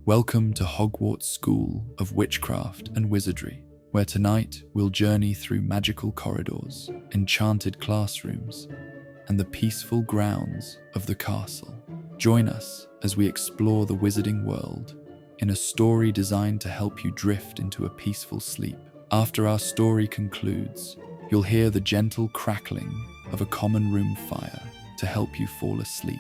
Welcome to Hogwarts School of Witchcraft and Wizardry, where tonight we'll journey through magical corridors, enchanted classrooms, and the peaceful grounds of the castle. Join us as we explore the wizarding world in a story designed to help you drift into a peaceful sleep. After our story concludes, you'll hear the gentle crackling of a common room fire to help you fall asleep.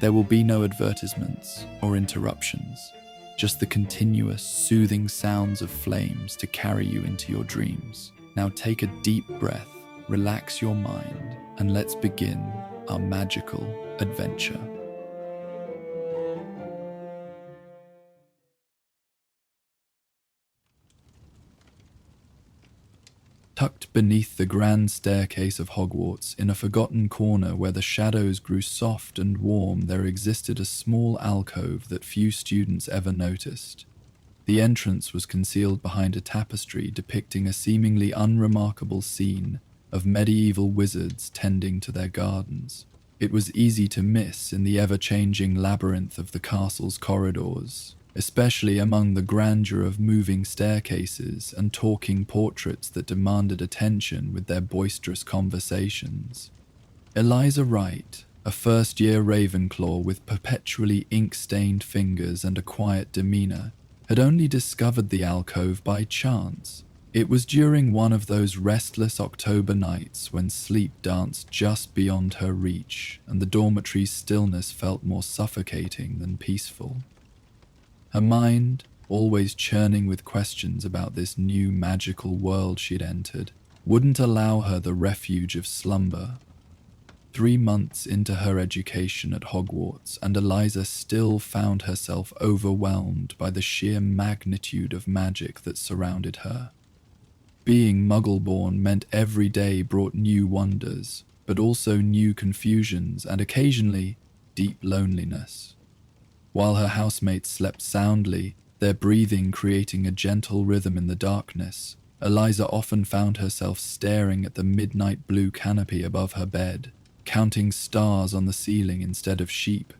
There will be no advertisements or interruptions, just the continuous, soothing sounds of flames to carry you into your dreams. Now take a deep breath, relax your mind, and let's begin our magical adventure. Tucked beneath the grand staircase of Hogwarts, in a forgotten corner where the shadows grew soft and warm, there existed a small alcove that few students ever noticed. The entrance was concealed behind a tapestry depicting a seemingly unremarkable scene of medieval wizards tending to their gardens. It was easy to miss in the ever-changing labyrinth of the castle's corridors, especially among the grandeur of moving staircases and talking portraits that demanded attention with their boisterous conversations. Eliza Wright, a first-year Ravenclaw with perpetually ink-stained fingers and a quiet demeanor, had only discovered the alcove by chance. It was during one of those restless October nights when sleep danced just beyond her reach and the dormitory's stillness felt more suffocating than peaceful. Her mind, always churning with questions about this new magical world she'd entered, wouldn't allow her the refuge of slumber. 3 months into her education at Hogwarts, and Eliza still found herself overwhelmed by the sheer magnitude of magic that surrounded her. Being Muggle-born meant every day brought new wonders, but also new confusions and occasionally deep loneliness. While her housemates slept soundly, their breathing creating a gentle rhythm in the darkness, Eliza often found herself staring at the midnight blue canopy above her bed, counting stars on the ceiling instead of sheep.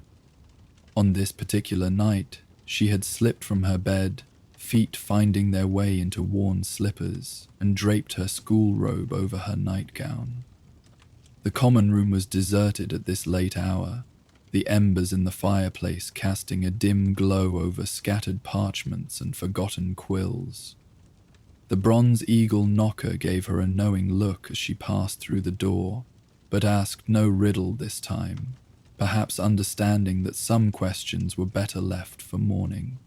On this particular night, she had slipped from her bed, feet finding their way into worn slippers, and draped her school robe over her nightgown. The common room was deserted at this late hour, the embers in the fireplace casting a dim glow over scattered parchments and forgotten quills. The bronze eagle knocker gave her a knowing look as she passed through the door, but asked no riddle this time, perhaps understanding that some questions were better left for morning.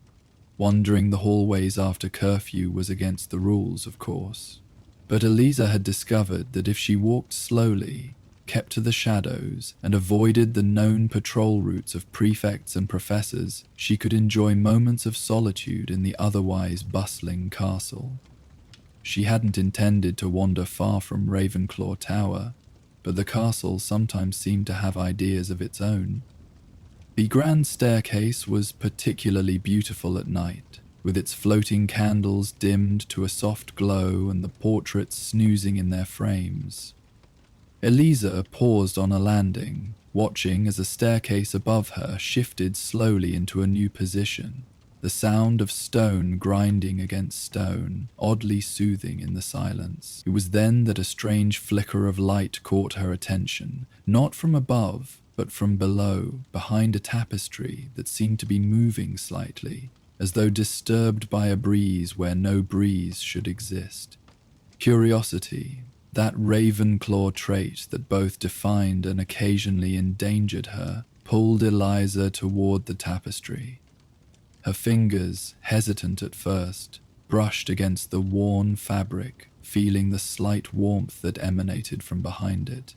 Wandering the hallways after curfew was against the rules, of course, but Eliza had discovered that if she walked slowly, kept to the shadows, and avoided the known patrol routes of prefects and professors, she could enjoy moments of solitude in the otherwise bustling castle. She hadn't intended to wander far from Ravenclaw Tower, but the castle sometimes seemed to have ideas of its own. The grand staircase was particularly beautiful at night, with its floating candles dimmed to a soft glow and the portraits snoozing in their frames. Eliza paused on a landing, watching as a staircase above her shifted slowly into a new position, the sound of stone grinding against stone, oddly soothing in the silence. It was then that a strange flicker of light caught her attention, not from above, but from below, behind a tapestry that seemed to be moving slightly, as though disturbed by a breeze where no breeze should exist. Curiosity, that Ravenclaw trait that both defined and occasionally endangered her, pulled Eliza toward the tapestry. Her fingers, hesitant at first, brushed against the worn fabric, feeling the slight warmth that emanated from behind it.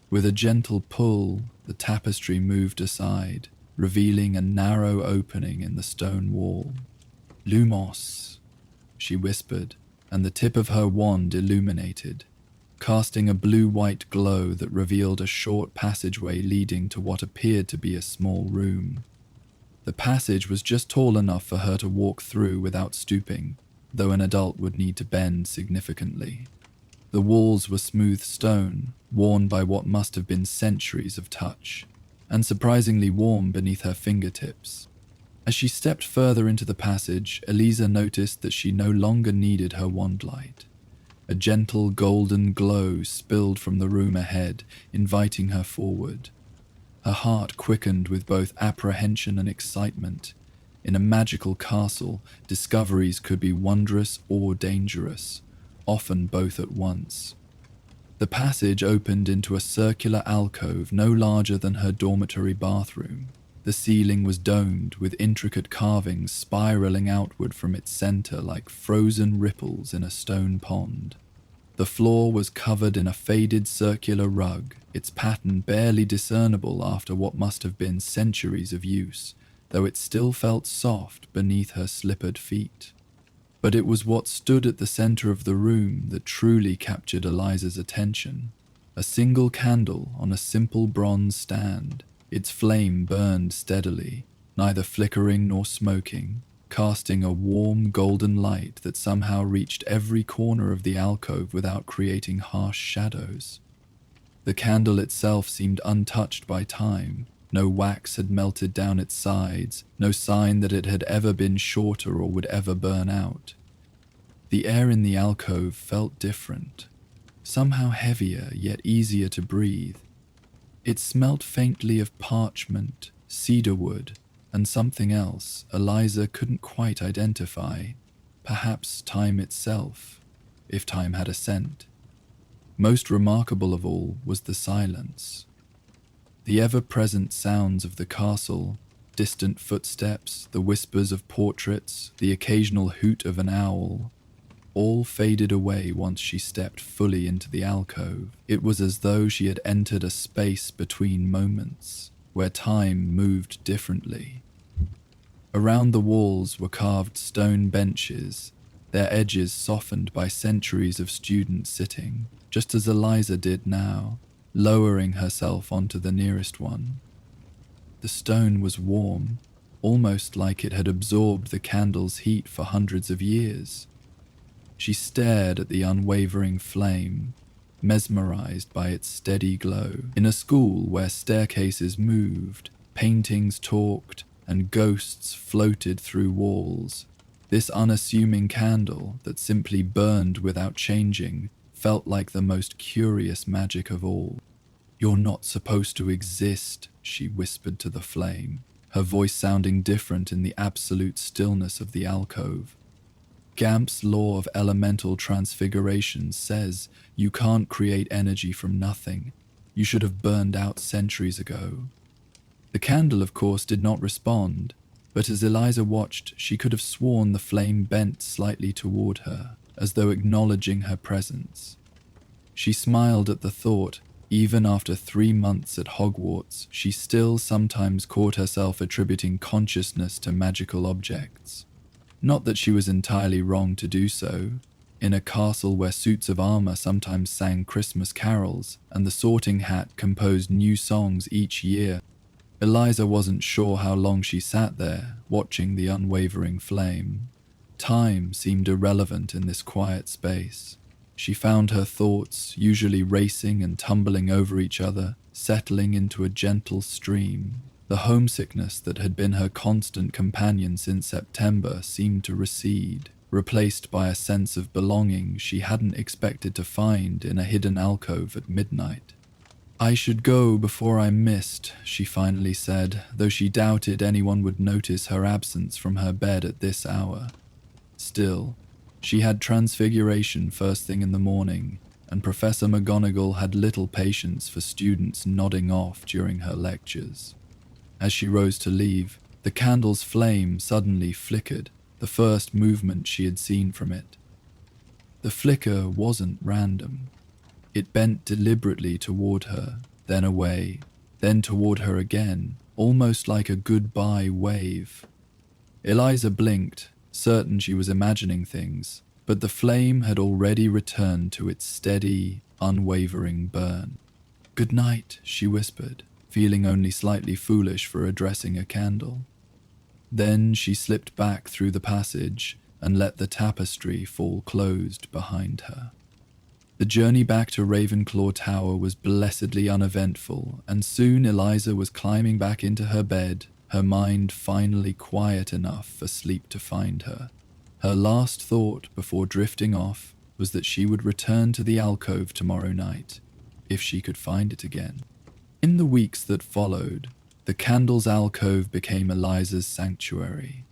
With a gentle pull, the tapestry moved aside, revealing a narrow opening in the stone wall. "Lumos," she whispered, and the tip of her wand illuminated, casting a blue-white glow that revealed a short passageway leading to what appeared to be a small room. The passage was just tall enough for her to walk through without stooping, though an adult would need to bend significantly. The walls were smooth stone, worn by what must have been centuries of touch, and surprisingly warm beneath her fingertips. As she stepped further into the passage, Eliza noticed that she no longer needed her wand light. A gentle golden glow spilled from the room ahead, inviting her forward. Her heart quickened with both apprehension and excitement. In a magical castle, discoveries could be wondrous or dangerous, often both at once. The passage opened into a circular alcove no larger than her dormitory bathroom. The ceiling was domed with intricate carvings spiraling outward from its center like frozen ripples in a stone pond. The floor was covered in a faded circular rug, its pattern barely discernible after what must have been centuries of use, though it still felt soft beneath her slippered feet. But it was what stood at the center of the room that truly captured Eliza's attention. A single candle on a simple bronze stand. Its flame burned steadily, neither flickering nor smoking, casting a warm golden light that somehow reached every corner of the alcove without creating harsh shadows. The candle itself seemed untouched by time. No wax had melted down its sides, no sign that it had ever been shorter or would ever burn out. The air in the alcove felt different, somehow heavier yet easier to breathe. It smelt faintly of parchment, cedarwood, and something else Eliza couldn't quite identify, perhaps time itself, if time had a scent. Most remarkable of all was the silence. The ever-present sounds of the castle, distant footsteps, the whispers of portraits, the occasional hoot of an owl, all faded away once she stepped fully into the alcove. It was as though she had entered a space between moments, where time moved differently. Around the walls were carved stone benches, their edges softened by centuries of students sitting, just as Eliza did now, lowering herself onto the nearest one. The stone was warm, almost like it had absorbed the candle's heat for hundreds of years. She stared at the unwavering flame, mesmerized by its steady glow. In a school where staircases moved, paintings talked, and ghosts floated through walls, this unassuming candle that simply burned without changing felt like the most curious magic of all. "You're not supposed to exist," she whispered to the flame, her voice sounding different in the absolute stillness of the alcove. Gamp's law of elemental transfiguration says you can't create energy from nothing. You should have burned out centuries ago. The candle, of course, did not respond, but as Eliza watched, she could have sworn the flame bent slightly toward her, as though acknowledging her presence. She smiled at the thought. Even after 3 months at Hogwarts, she still sometimes caught herself attributing consciousness to magical objects. Not that she was entirely wrong to do so. In a castle where suits of armor sometimes sang Christmas carols, and the Sorting Hat composed new songs each year, Eliza wasn't sure how long she sat there, watching the unwavering flame. Time seemed irrelevant in this quiet space. She found her thoughts, usually racing and tumbling over each other, settling into a gentle stream. The homesickness that had been her constant companion since September seemed to recede, replaced by a sense of belonging she hadn't expected to find in a hidden alcove at midnight. "I should go before I'm missed," she finally said, though she doubted anyone would notice her absence from her bed at this hour. Still, she had transfiguration first thing in the morning, and Professor McGonagall had little patience for students nodding off during her lectures. As she rose to leave, the candle's flame suddenly flickered, the first movement she had seen from it. The flicker wasn't random. It bent deliberately toward her, then away, then toward her again, almost like a goodbye wave. Eliza blinked, certain she was imagining things, but the flame had already returned to its steady, unwavering burn. "Good night," she whispered, feeling only slightly foolish for addressing a candle. Then she slipped back through the passage and let the tapestry fall closed behind her. The journey back to Ravenclaw Tower was blessedly uneventful, and soon Eliza was climbing back into her bed, her mind finally quiet enough for sleep to find her. Her last thought before drifting off was that she would return to the alcove tomorrow night, if she could find it again. In the weeks that followed, the candle's alcove became Eliza's sanctuary.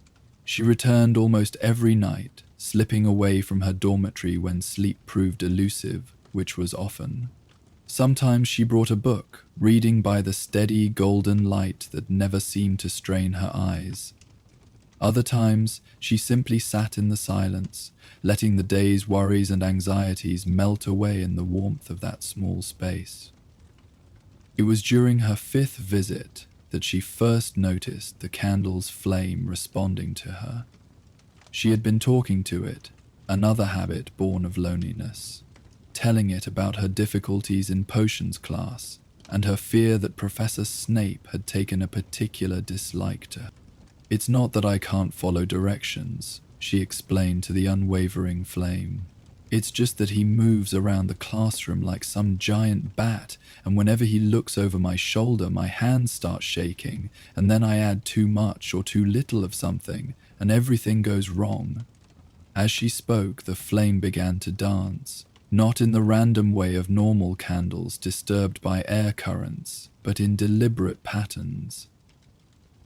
She returned almost every night, slipping away from her dormitory when sleep proved elusive, which was often. Sometimes she brought a book, reading by the steady golden light that never seemed to strain her eyes. Other times, she simply sat in the silence, letting the day's worries and anxieties melt away in the warmth of that small space. It was during her 5th visit that she first noticed the candle's flame responding to her. She had been talking to it, another habit born of loneliness, telling it about her difficulties in potions class and her fear that Professor Snape had taken a particular dislike to her. "It's not that I can't follow directions," she explained to the unwavering flame. "It's just that he moves around the classroom like some giant bat, and whenever he looks over my shoulder, my hands start shaking, and then I add too much or too little of something, and everything goes wrong." As she spoke, the flame began to dance, not in the random way of normal candles disturbed by air currents, but in deliberate patterns.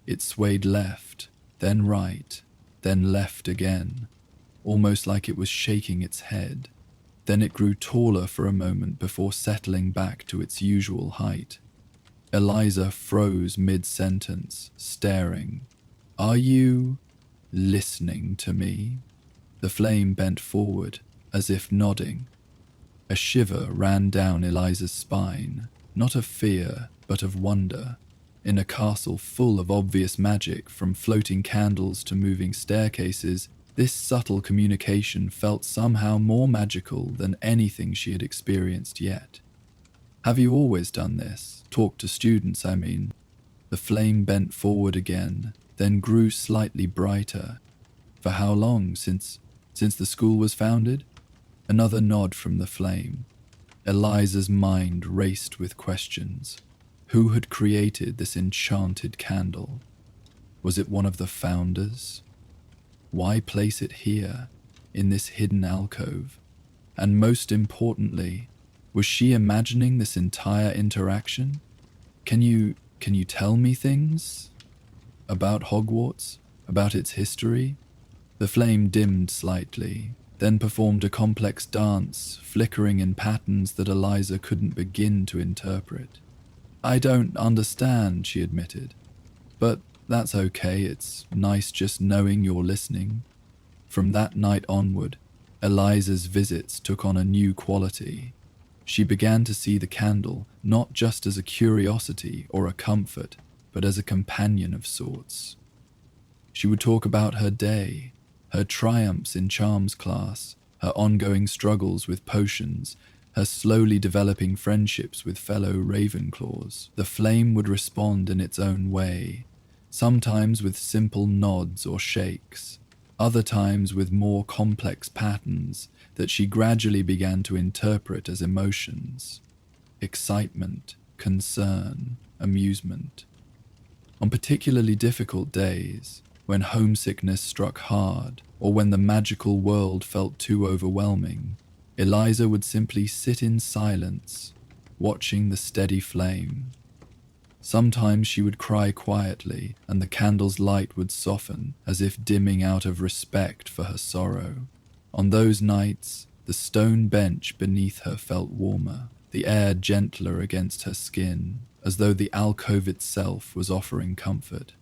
It swayed left, then right, then left again, almost like it was shaking its head. Then it grew taller for a moment before settling back to its usual height. Eliza froze mid-sentence, staring. "Are you listening to me?" The flame bent forward, as if nodding. A shiver ran down Eliza's spine, not of fear, but of wonder. In a castle full of obvious magic, from floating candles to moving staircases, this subtle communication felt somehow more magical than anything she had experienced yet. "Have you always done this? Talked to students, I mean?" The flame bent forward again, then grew slightly brighter. "For how long? Since the school was founded?" Another nod from the flame. Eliza's mind raced with questions. Who had created this enchanted candle? Was it one of the founders? Why place it here, in this hidden alcove? And most importantly, was she imagining this entire interaction? Can you tell me things? About Hogwarts? About its history? The flame dimmed slightly, then performed a complex dance, flickering in patterns that Eliza couldn't begin to interpret. "I don't understand," she admitted. "But that's okay, it's nice just knowing you're listening." From that night onward, Eliza's visits took on a new quality. She began to see the candle not just as a curiosity or a comfort, but as a companion of sorts. She would talk about her day, her triumphs in charms class, her ongoing struggles with potions, her slowly developing friendships with fellow Ravenclaws. The flame would respond in its own way, sometimes with simple nods or shakes, other times with more complex patterns that she gradually began to interpret as emotions: excitement, concern, amusement. On particularly difficult days, when homesickness struck hard, or when the magical world felt too overwhelming, Eliza would simply sit in silence, watching the steady flame. Sometimes she would cry quietly, and the candle's light would soften, as if dimming out of respect for her sorrow. On those nights, the stone bench beneath her felt warmer, the air gentler against her skin, as though the alcove itself was offering comfort.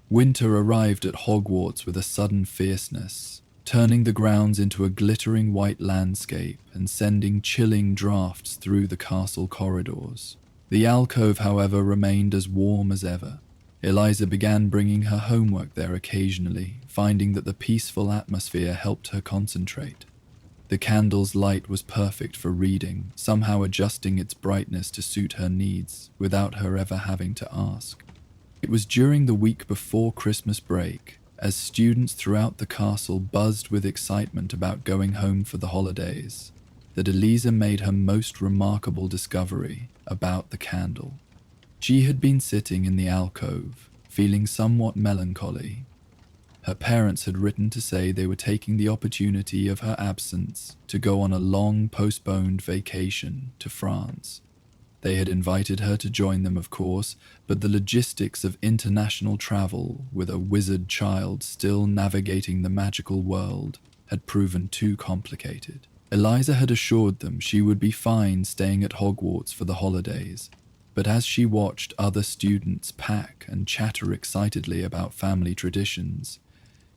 Winter arrived at Hogwarts with a sudden fierceness, turning the grounds into a glittering white landscape and sending chilling drafts through the castle corridors. The alcove, however, remained as warm as ever. Eliza began bringing her homework there occasionally, finding that the peaceful atmosphere helped her concentrate. The candle's light was perfect for reading, somehow adjusting its brightness to suit her needs, without her ever having to ask. It was during the week before Christmas break, as students throughout the castle buzzed with excitement about going home for the holidays, that Eliza made her most remarkable discovery about the candle. She had been sitting in the alcove, feeling somewhat melancholy. Her parents had written to say they were taking the opportunity of her absence to go on a long postponed vacation to France. They had invited her to join them, of course, but the logistics of international travel with a wizard child still navigating the magical world had proven too complicated. Eliza had assured them she would be fine staying at Hogwarts for the holidays, but as she watched other students pack and chatter excitedly about family traditions,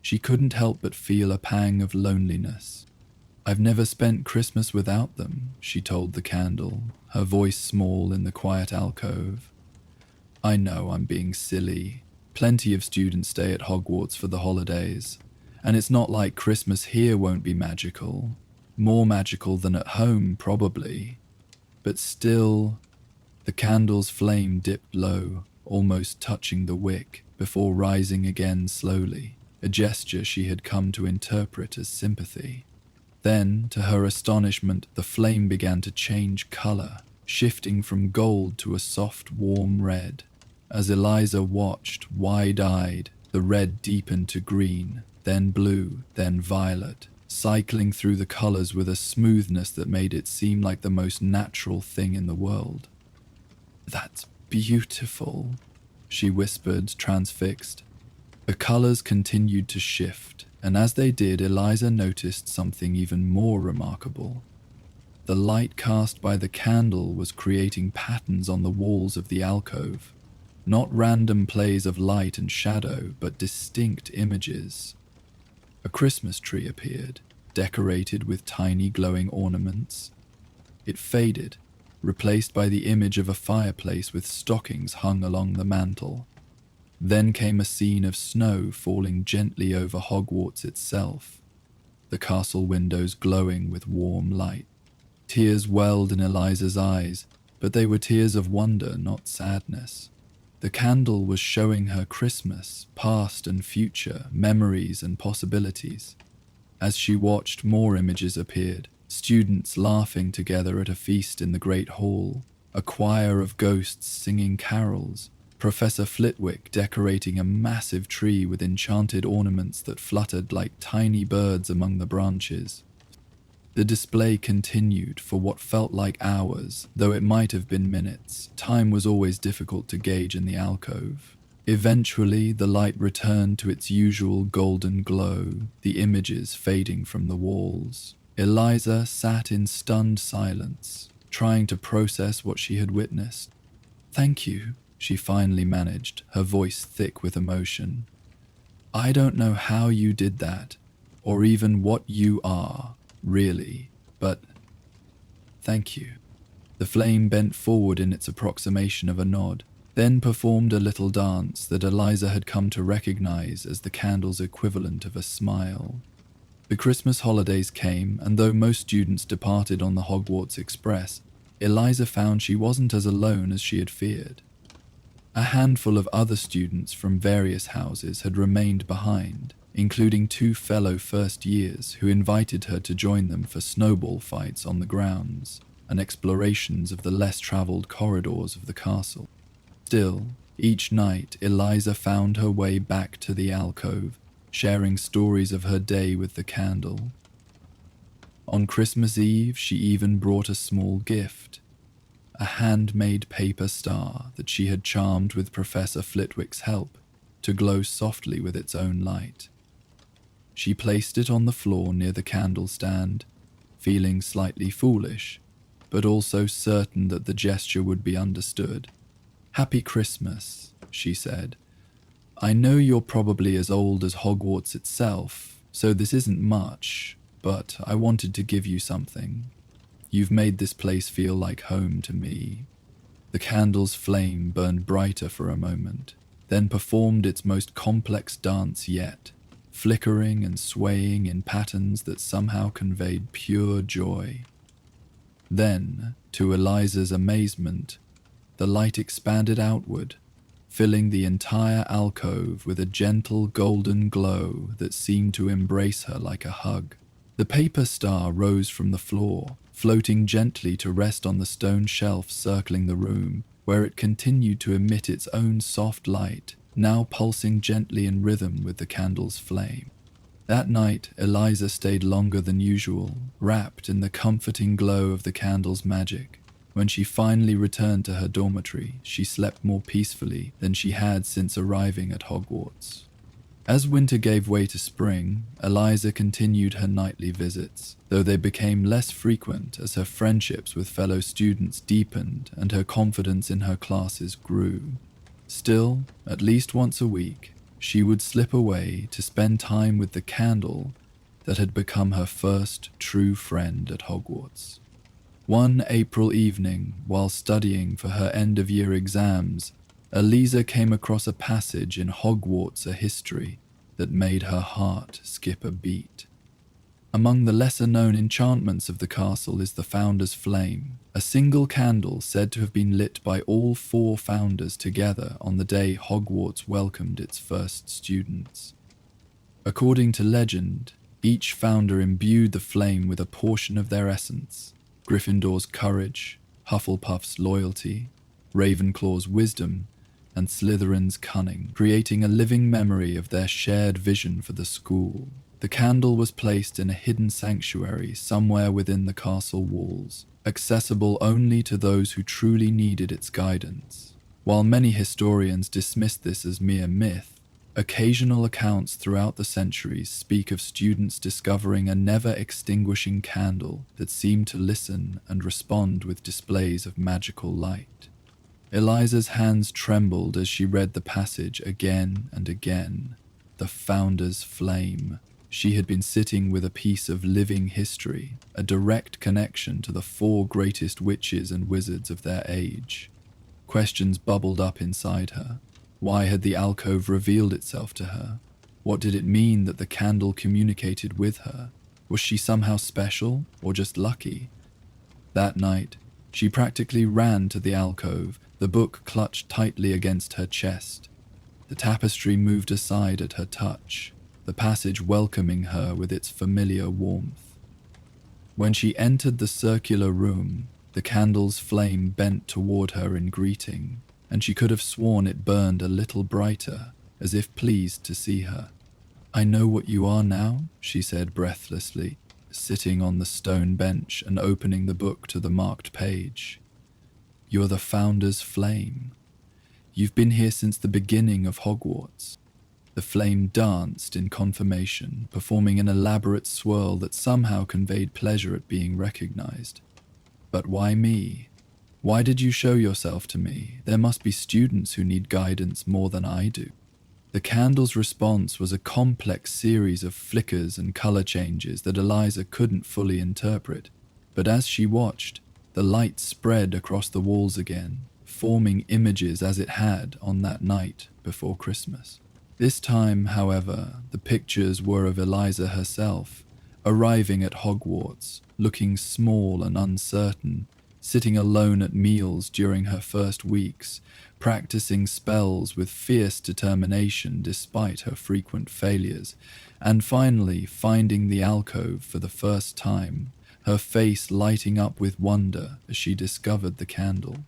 she couldn't help but feel a pang of loneliness. "I've never spent Christmas without them," she told the candle, her voice small in the quiet alcove. "I know I'm being silly. Plenty of students stay at Hogwarts for the holidays, and it's not like Christmas here won't be magical. More magical than at home, probably. But still..." The candle's flame dipped low, almost touching the wick, before rising again slowly, a gesture she had come to interpret as sympathy. Then, to her astonishment, the flame began to change color, shifting from gold to a soft, warm red. As Eliza watched, wide-eyed, the red deepened to green, then blue, then violet, cycling through the colors with a smoothness that made it seem like the most natural thing in the world. "That's beautiful," she whispered, transfixed. The colors continued to shift, and as they did, Eliza noticed something even more remarkable. The light cast by the candle was creating patterns on the walls of the alcove. Not random plays of light and shadow, but distinct images. A Christmas tree appeared, decorated with tiny glowing ornaments. It faded, replaced by the image of a fireplace with stockings hung along the mantel. Then came a scene of snow falling gently over Hogwarts itself, the castle windows glowing with warm light. Tears welled in Eliza's eyes, but they were tears of wonder, not sadness. The candle was showing her Christmas, past and future, memories and possibilities. As she watched, more images appeared, students laughing together at a feast in the great hall, a choir of ghosts singing carols, Professor Flitwick decorating a massive tree with enchanted ornaments that fluttered like tiny birds among the branches. The display continued for what felt like hours, though it might have been minutes. Time was always difficult to gauge in the alcove. Eventually, the light returned to its usual golden glow, the images fading from the walls. Eliza sat in stunned silence, trying to process what she had witnessed. "Thank you," she finally managed, her voice thick with emotion. "I don't know how you did that, or even what you are, really, but thank you." The flame bent forward in its approximation of a nod, then performed a little dance that Eliza had come to recognize as the candle's equivalent of a smile. The Christmas holidays came, and though most students departed on the Hogwarts Express, Eliza found she wasn't as alone as she had feared. A handful of other students from various houses had remained behind, including 2 fellow first years who invited her to join them for snowball fights on the grounds and explorations of the less traveled corridors of the castle. Still, each night Eliza found her way back to the alcove, sharing stories of her day with the candle. On Christmas Eve, she even brought a small gift, a handmade paper star that she had charmed with Professor Flitwick's help to glow softly with its own light. She placed it on the floor near the candle stand, feeling slightly foolish, but also certain that the gesture would be understood. "Happy Christmas," she said. "I know you're probably as old as Hogwarts itself, so this isn't much, but I wanted to give you something. You've made this place feel like home to me." The candle's flame burned brighter for a moment, then performed its most complex dance yet, flickering and swaying in patterns that somehow conveyed pure joy. Then, to Eliza's amazement, the light expanded outward, filling the entire alcove with a gentle golden glow that seemed to embrace her like a hug. The paper star rose from the floor, floating gently to rest on the stone shelf circling the room, where it continued to emit its own soft light, now pulsing gently in rhythm with the candle's flame. That night, Eliza stayed longer than usual, wrapped in the comforting glow of the candle's magic. When she finally returned to her dormitory, she slept more peacefully than she had since arriving at Hogwarts. As winter gave way to spring, Eliza continued her nightly visits, though they became less frequent as her friendships with fellow students deepened and her confidence in her classes grew. Still, at least once a week, she would slip away to spend time with the candle that had become her first true friend at Hogwarts. One April evening, while studying for her end-of-year exams, Eliza came across a passage in Hogwarts A History that made her heart skip a beat. Among the lesser-known enchantments of the castle is the Founder's Flame, a single candle said to have been lit by all 4 founders together on the day Hogwarts welcomed its first students. According to legend, each founder imbued the flame with a portion of their essence: Gryffindor's courage, Hufflepuff's loyalty, Ravenclaw's wisdom, and Slytherin's cunning, creating a living memory of their shared vision for the school. The candle was placed in a hidden sanctuary somewhere within the castle walls, accessible only to those who truly needed its guidance. While many historians dismiss this as mere myth, occasional accounts throughout the centuries speak of students discovering a never-extinguishing candle that seemed to listen and respond with displays of magical light. Eliza's hands trembled as she read the passage again and again. The Founder's Flame. She had been sitting with a piece of living history, a direct connection to the 4 greatest witches and wizards of their age. Questions bubbled up inside her. Why had the alcove revealed itself to her? What did it mean that the candle communicated with her? Was she somehow special, or just lucky? That night, she practically ran to the alcove, the book clutched tightly against her chest. The tapestry moved aside at her touch, the passage welcoming her with its familiar warmth. When she entered the circular room, the candle's flame bent toward her in greeting, and she could have sworn it burned a little brighter, as if pleased to see her. "I know what you are now," she said breathlessly, sitting on the stone bench and opening the book to the marked page. "You're the Founder's Flame. You've been here since the beginning of Hogwarts." The flame danced in confirmation, performing an elaborate swirl that somehow conveyed pleasure at being recognized. "But why me? Why did you show yourself to me? There must be students who need guidance more than I do." The candle's response was a complex series of flickers and color changes that Eliza couldn't fully interpret, but as she watched, the light spread across the walls again, forming images as it had on that night before Christmas. This time, however, the pictures were of Eliza herself, arriving at Hogwarts, looking small and uncertain, sitting alone at meals during her first weeks, practicing spells with fierce determination despite her frequent failures, and finally finding the alcove for the first time, her face lighting up with wonder as she discovered the candle.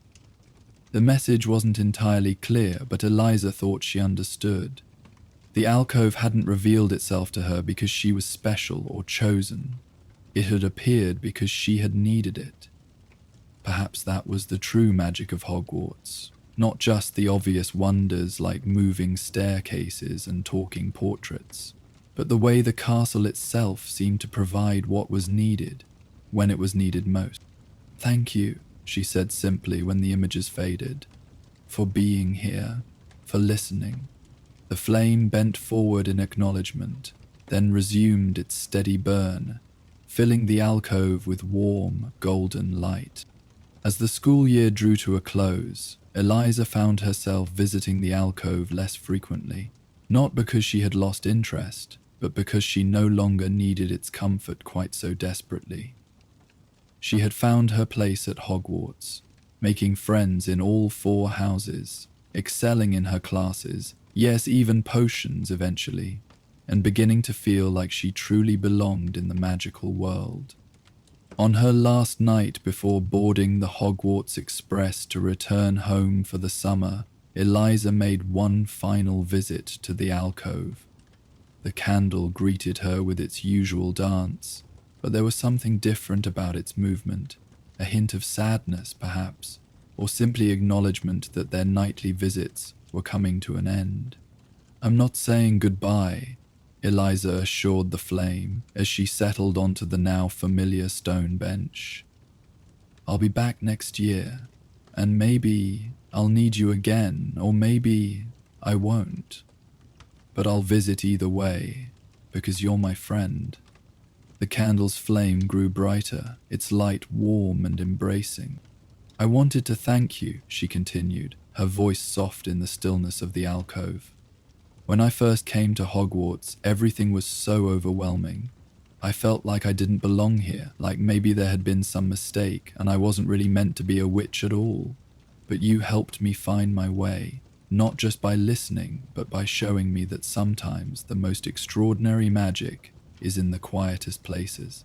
The message wasn't entirely clear, but Eliza thought she understood. The alcove hadn't revealed itself to her because she was special or chosen. It had appeared because she had needed it. Perhaps that was the true magic of Hogwarts, not just the obvious wonders like moving staircases and talking portraits, but the way the castle itself seemed to provide what was needed, when it was needed most. "Thank you," she said simply when the images faded, "for being here, for listening." The flame bent forward in acknowledgement, then resumed its steady burn, filling the alcove with warm, golden light. As the school year drew to a close, Eliza found herself visiting the alcove less frequently, not because she had lost interest, but because she no longer needed its comfort quite so desperately. She had found her place at Hogwarts, making friends in all 4 houses, excelling in her classes, yes, even potions eventually, and beginning to feel like she truly belonged in the magical world. On her last night before boarding the Hogwarts Express to return home for the summer, Eliza made one final visit to the alcove. The candle greeted her with its usual dance, but there was something different about its movement, a hint of sadness, perhaps, or simply acknowledgement that their nightly visits were coming to an end. "I'm not saying goodbye," Eliza assured the flame as she settled onto the now familiar stone bench. "I'll be back next year, and maybe I'll need you again, or maybe I won't. But I'll visit either way, because you're my friend." The candle's flame grew brighter, its light warm and embracing. "I wanted to thank you," she continued, her voice soft in the stillness of the alcove. "When I first came to Hogwarts, everything was so overwhelming. I felt like I didn't belong here, like maybe there had been some mistake and I wasn't really meant to be a witch at all. But you helped me find my way, not just by listening, but by showing me that sometimes the most extraordinary magic is in the quietest places."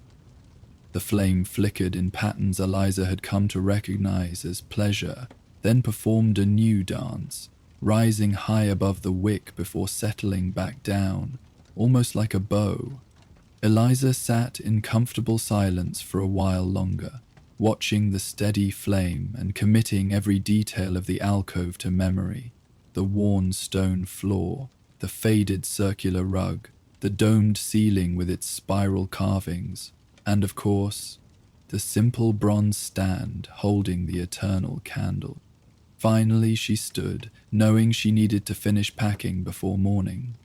The flame flickered in patterns Eliza had come to recognize as pleasure, then performed a new dance, rising high above the wick before settling back down, almost like a bow. Eliza sat in comfortable silence for a while longer, watching the steady flame and committing every detail of the alcove to memory: the worn stone floor, the faded circular rug, the domed ceiling with its spiral carvings, and of course, the simple bronze stand holding the eternal candle. Finally she stood, knowing she needed to finish packing before morning.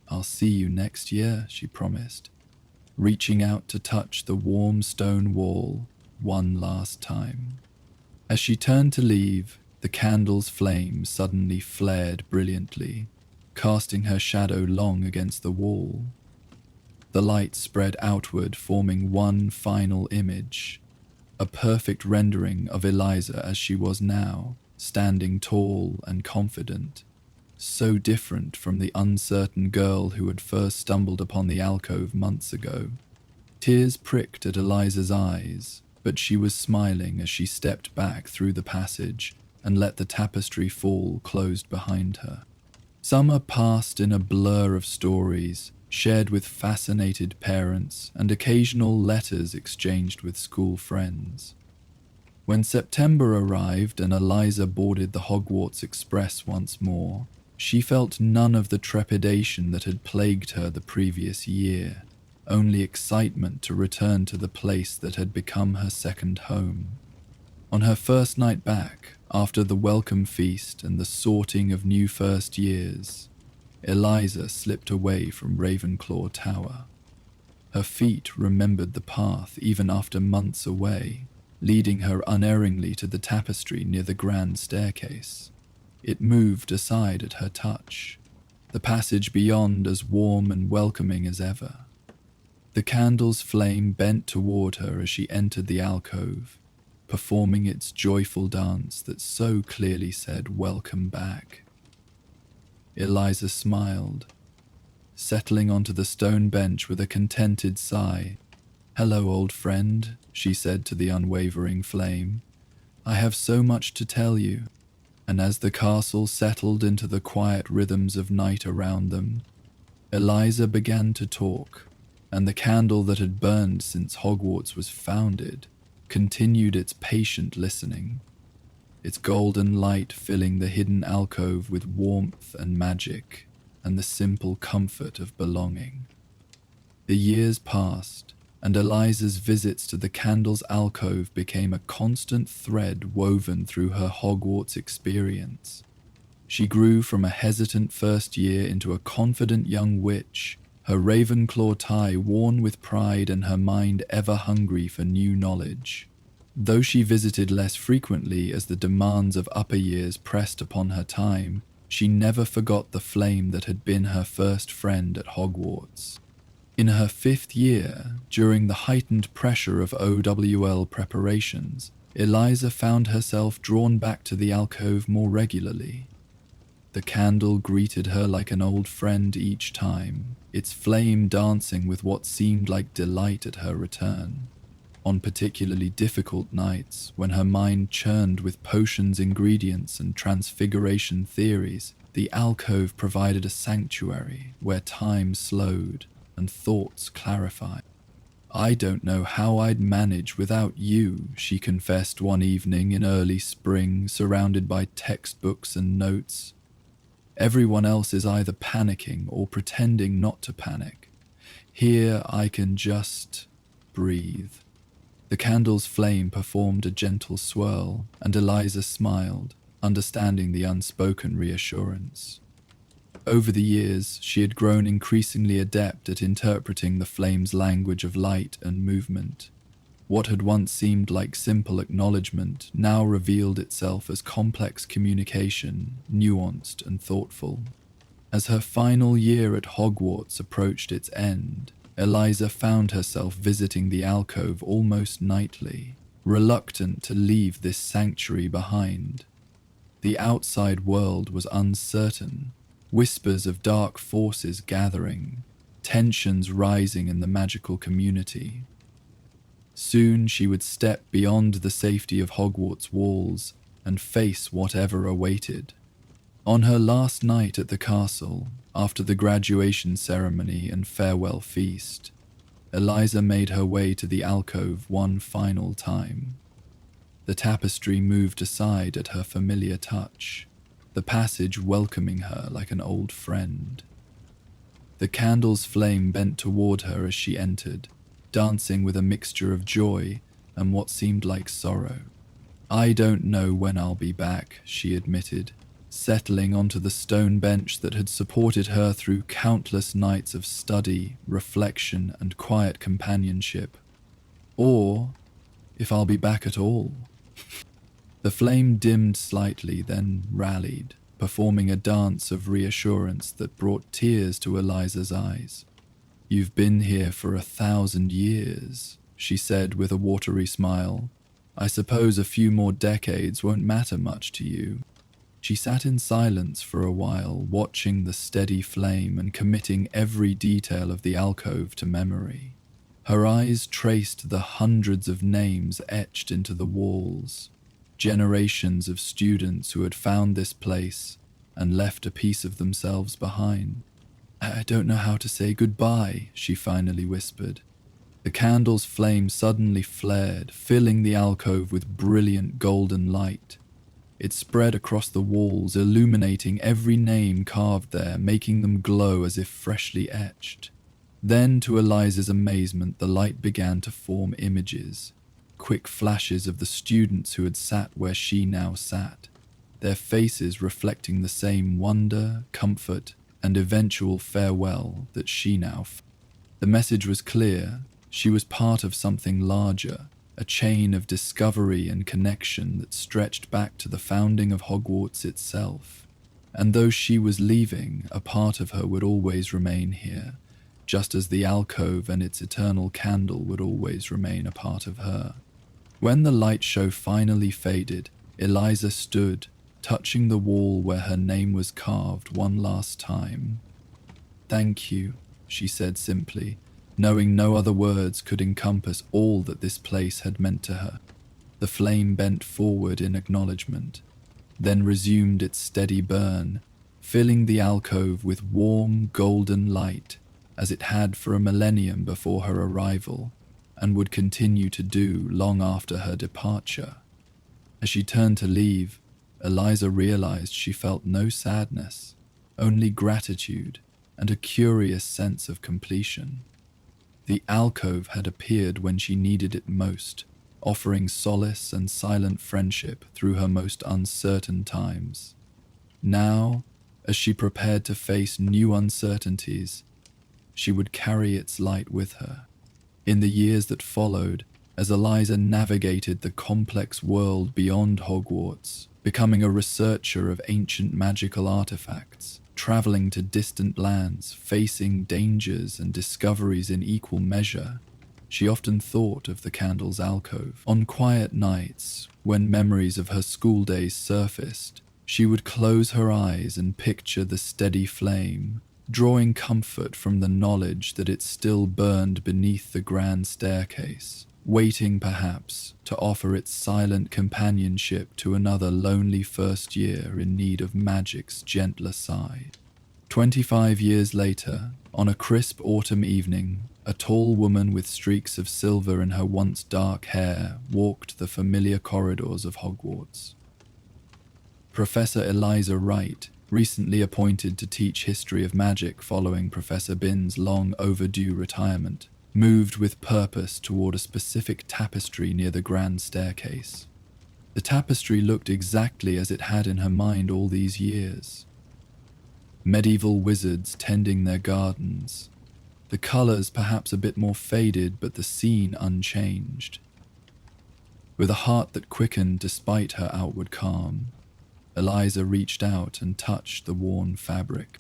"I'll see you next year," she promised, reaching out to touch the warm stone wall one last time. As she turned to leave, the candle's flame suddenly flared brilliantly, casting her shadow long against the wall. The light spread outward, forming one final image, a perfect rendering of Eliza as she was now, standing tall and confident, so different from the uncertain girl who had first stumbled upon the alcove months ago. Tears pricked at Eliza's eyes, but she was smiling as she stepped back through the passage and let the tapestry fall closed behind her. Summer passed in a blur of stories, shared with fascinated parents, and occasional letters exchanged with school friends. When September arrived and Eliza boarded the Hogwarts Express once more, she felt none of the trepidation that had plagued her the previous year, only excitement to return to the place that had become her second home. On her first night back, after the welcome feast and the sorting of new first years, Eliza slipped away from Ravenclaw Tower. Her feet remembered the path even after months away, leading her unerringly to the tapestry near the grand staircase. It moved aside at her touch, the passage beyond as warm and welcoming as ever. The candle's flame bent toward her as she entered the alcove, performing its joyful dance that so clearly said, "Welcome back." Eliza smiled, settling onto the stone bench with a contented sigh. "Hello, old friend," she said to the unwavering flame. "I have so much to tell you." And as the castle settled into the quiet rhythms of night around them, Eliza began to talk, and the candle that had burned since Hogwarts was founded continued its patient listening, its golden light filling the hidden alcove with warmth and magic and the simple comfort of belonging. The years passed, and Eliza's visits to the candle's alcove became a constant thread woven through her Hogwarts experience. She grew from a hesitant first year into a confident young witch, her Ravenclaw tie worn with pride and her mind ever hungry for new knowledge. Though she visited less frequently as the demands of upper years pressed upon her time, she never forgot the flame that had been her first friend at Hogwarts. In her 5th year, during the heightened pressure of OWL preparations, Eliza found herself drawn back to the alcove more regularly. The candle greeted her like an old friend each time, its flame dancing with what seemed like delight at her return. On particularly difficult nights, when her mind churned with potions, ingredients, and transfiguration theories, the alcove provided a sanctuary where time slowed and thoughts clarified. "I don't know how I'd manage without you," she confessed one evening in early spring, surrounded by textbooks and notes. "Everyone else is either panicking or pretending not to panic. Here I can just breathe." The candle's flame performed a gentle swirl, and Eliza smiled, understanding the unspoken reassurance. Over the years, she had grown increasingly adept at interpreting the flame's language of light and movement. What had once seemed like simple acknowledgement now revealed itself as complex communication, nuanced and thoughtful. As her final year at Hogwarts approached its end, Eliza found herself visiting the alcove almost nightly, reluctant to leave this sanctuary behind. The outside world was uncertain, whispers of dark forces gathering, tensions rising in the magical community. Soon she would step beyond the safety of Hogwarts walls and face whatever awaited. On her last night at the castle, after the graduation ceremony and farewell feast, Eliza made her way to the alcove one final time. The tapestry moved aside at her familiar touch, the passage welcoming her like an old friend. The candle's flame bent toward her as she entered, dancing with a mixture of joy and what seemed like sorrow. "I don't know when I'll be back," she admitted, settling onto the stone bench that had supported her through countless nights of study, reflection, and quiet companionship. "Or if I'll be back at all." The flame dimmed slightly, then rallied, performing a dance of reassurance that brought tears to Eliza's eyes. "You've been here for 1,000 years," she said with a watery smile. "I suppose a few more decades won't matter much to you." She sat in silence for a while, watching the steady flame and committing every detail of the alcove to memory. Her eyes traced the hundreds of names etched into the walls, generations of students who had found this place and left a piece of themselves behind. "I don't know how to say goodbye," she finally whispered. The candle's flame suddenly flared, filling the alcove with brilliant golden light. It spread across the walls, illuminating every name carved there, making them glow as if freshly etched. Then, to Eliza's amazement, the light began to form images, quick flashes of the students who had sat where she now sat, their faces reflecting the same wonder, comfort, and eventual farewell that she now felt. The message was clear. She was part of something larger, a chain of discovery and connection that stretched back to the founding of Hogwarts itself. And though she was leaving, a part of her would always remain here, just as the alcove and its eternal candle would always remain a part of her. When the light show finally faded, Eliza stood, touching the wall where her name was carved one last time. "Thank you," she said simply, knowing no other words could encompass all that this place had meant to her. The flame bent forward in acknowledgement, then resumed its steady burn, filling the alcove with warm, golden light, as it had for a millennium before her arrival, and would continue to do long after her departure. As she turned to leave, Eliza realized she felt no sadness, only gratitude and a curious sense of completion. The alcove had appeared when she needed it most, offering solace and silent friendship through her most uncertain times. Now, as she prepared to face new uncertainties, she would carry its light with her. In the years that followed, as Eliza navigated the complex world beyond Hogwarts, becoming a researcher of ancient magical artifacts, traveling to distant lands, facing dangers and discoveries in equal measure, she often thought of the candle's alcove. On quiet nights, when memories of her school days surfaced, she would close her eyes and picture the steady flame, drawing comfort from the knowledge that it still burned beneath the grand staircase. waiting perhaps to offer its silent companionship to another lonely first year in need of magic's gentler side. 25 years later, on a crisp autumn evening, a tall woman with streaks of silver in her once dark hair walked the familiar corridors of Hogwarts. Professor Eliza Wright, recently appointed to teach history of magic following Professor Binns' long overdue retirement, moved with purpose toward a specific tapestry near the grand staircase. The tapestry looked exactly as it had in her mind all these years. Medieval wizards tending their gardens. The colors perhaps a bit more faded, but the scene unchanged. With a heart that quickened despite her outward calm, Eliza reached out and touched the worn fabric.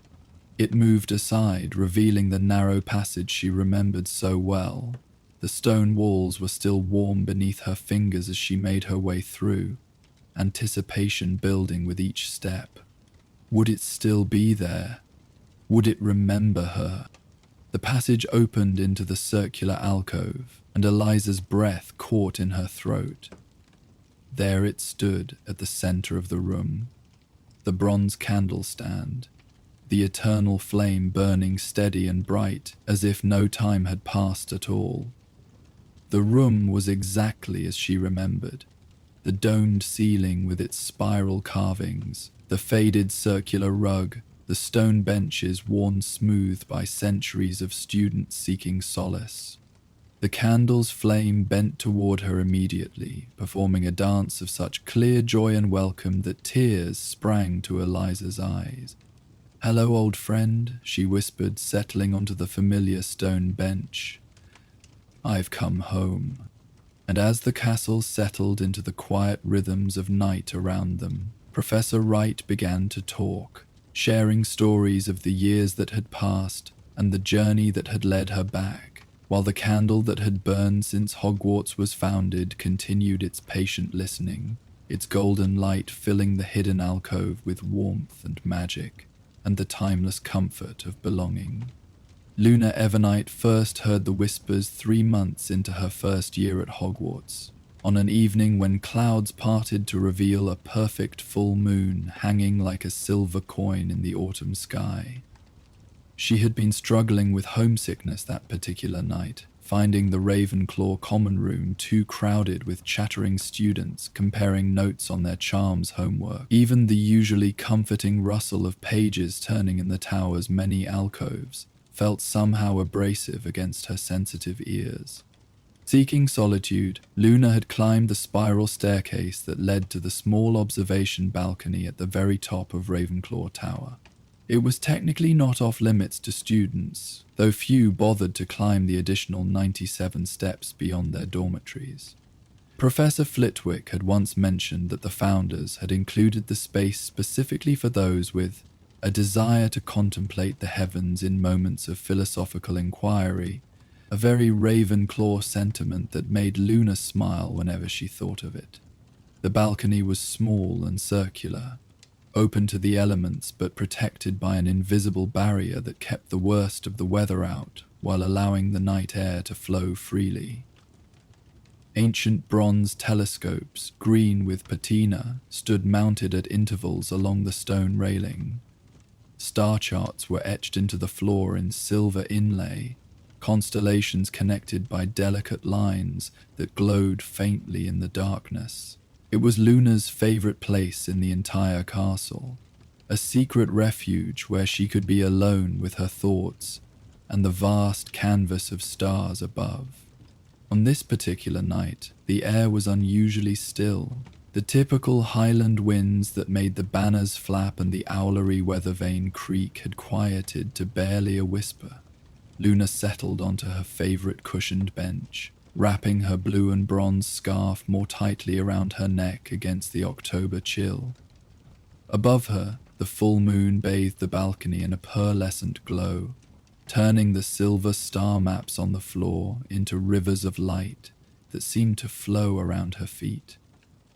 It moved aside, revealing the narrow passage she remembered so well. The stone walls were still warm beneath her fingers as she made her way through, anticipation building with each step. Would it still be there? Would it remember her? The passage opened into the circular alcove, and Eliza's breath caught in her throat. There it stood at the center of the room, the bronze candle stand, the eternal flame burning steady and bright as if no time had passed at all. The room was exactly as she remembered. The domed ceiling with its spiral carvings, the faded circular rug, the stone benches worn smooth by centuries of students seeking solace. The candle's flame bent toward her immediately, performing a dance of such clear joy and welcome that tears sprang to Eliza's eyes. "Hello, old friend," she whispered, settling onto the familiar stone bench. "I've come home." And as the castle settled into the quiet rhythms of night around them, Professor Wright began to talk, sharing stories of the years that had passed and the journey that had led her back, while the candle that had burned since Hogwarts was founded continued its patient listening, its golden light filling the hidden alcove with warmth and magic, and the timeless comfort of belonging. Luna Evernite first heard the whispers 3 months into her first year at Hogwarts, on an evening when clouds parted to reveal a perfect full moon hanging like a silver coin in the autumn sky. She had been struggling with homesickness that particular night, finding the Ravenclaw common room too crowded with chattering students comparing notes on their charms homework. Even the usually comforting rustle of pages turning in the tower's many alcoves felt somehow abrasive against her sensitive ears. Seeking solitude, Luna had climbed the spiral staircase that led to the small observation balcony at the very top of Ravenclaw Tower. It was technically not off limits to students, though few bothered to climb the additional 97 steps beyond their dormitories. Professor Flitwick had once mentioned that the founders had included the space specifically for those with a desire to contemplate the heavens in moments of philosophical inquiry, a very Ravenclaw sentiment that made Luna smile whenever she thought of it. The balcony was small and circular, open to the elements but protected by an invisible barrier that kept the worst of the weather out while allowing the night air to flow freely. Ancient bronze telescopes, green with patina, stood mounted at intervals along the stone railing. Star charts were etched into the floor in silver inlay, constellations connected by delicate lines that glowed faintly in the darkness. It was Luna's favorite place in the entire castle, a secret refuge where she could be alone with her thoughts and the vast canvas of stars above. On this particular night, the air was unusually still. The typical highland winds that made the banners flap and the owlery weathervane creak had quieted to barely a whisper. Luna settled onto her favorite cushioned bench, wrapping her blue and bronze scarf more tightly around her neck against the October chill. Above her, the full moon bathed the balcony in a pearlescent glow, turning the silver star maps on the floor into rivers of light that seemed to flow around her feet.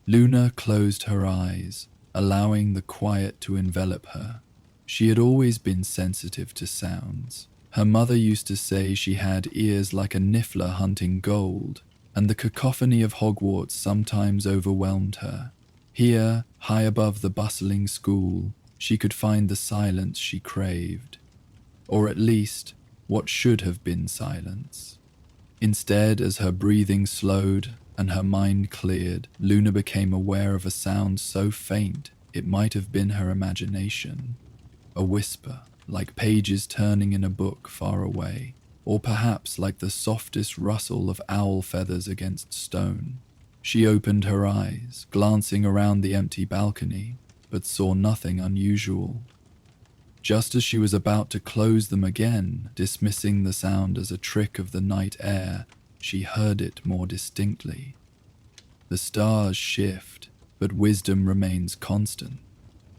Luna closed her eyes, allowing the quiet to envelop her. She had always been sensitive to sounds. Her mother used to say she had ears like a niffler hunting gold, and the cacophony of Hogwarts sometimes overwhelmed her. Here, high above the bustling school, she could find the silence she craved, or at least what should have been silence. Instead, as her breathing slowed and her mind cleared, Luna became aware of a sound so faint it might have been her imagination. A whisper, like pages turning in a book far away, or perhaps like the softest rustle of owl feathers against stone. She opened her eyes, glancing around the empty balcony, but saw nothing unusual. Just as she was about to close them again, dismissing the sound as a trick of the night air, she heard it more distinctly. The stars shift, but wisdom remains constant.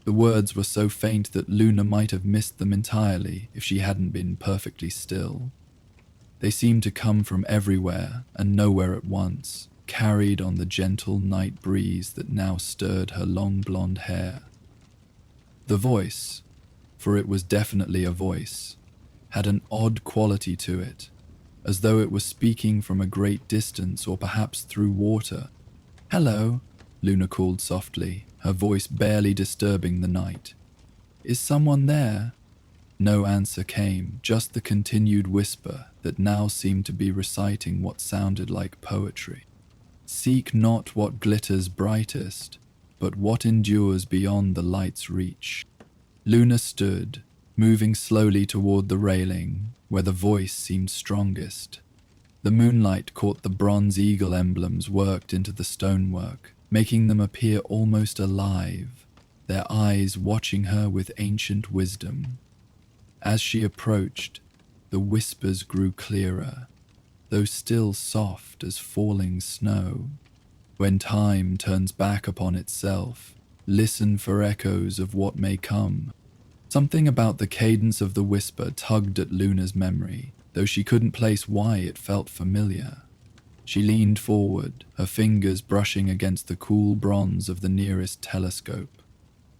The words were so faint that Luna might have missed them entirely if she hadn't been perfectly still. They seemed to come from everywhere and nowhere at once, carried on the gentle night breeze that now stirred her long blonde hair. The voice, for it was definitely a voice, had an odd quality to it, as though it was speaking from a great distance or perhaps through water. "Hello," Luna called softly, her voice barely disturbing the night. "Is someone there?" No answer came, just the continued whisper that now seemed to be reciting what sounded like poetry. "Seek not what glitters brightest, but what endures beyond the light's reach." Luna stood, moving slowly toward the railing, where the voice seemed strongest. The moonlight caught the bronze eagle emblems worked into the stonework, making them appear almost alive, their eyes watching her with ancient wisdom. As she approached, the whispers grew clearer, though still soft as falling snow. When time turns back upon itself, listen for echoes of what may come. Something about the cadence of the whisper tugged at Luna's memory, though she couldn't place why it felt familiar. She leaned forward, her fingers brushing against the cool bronze of the nearest telescope.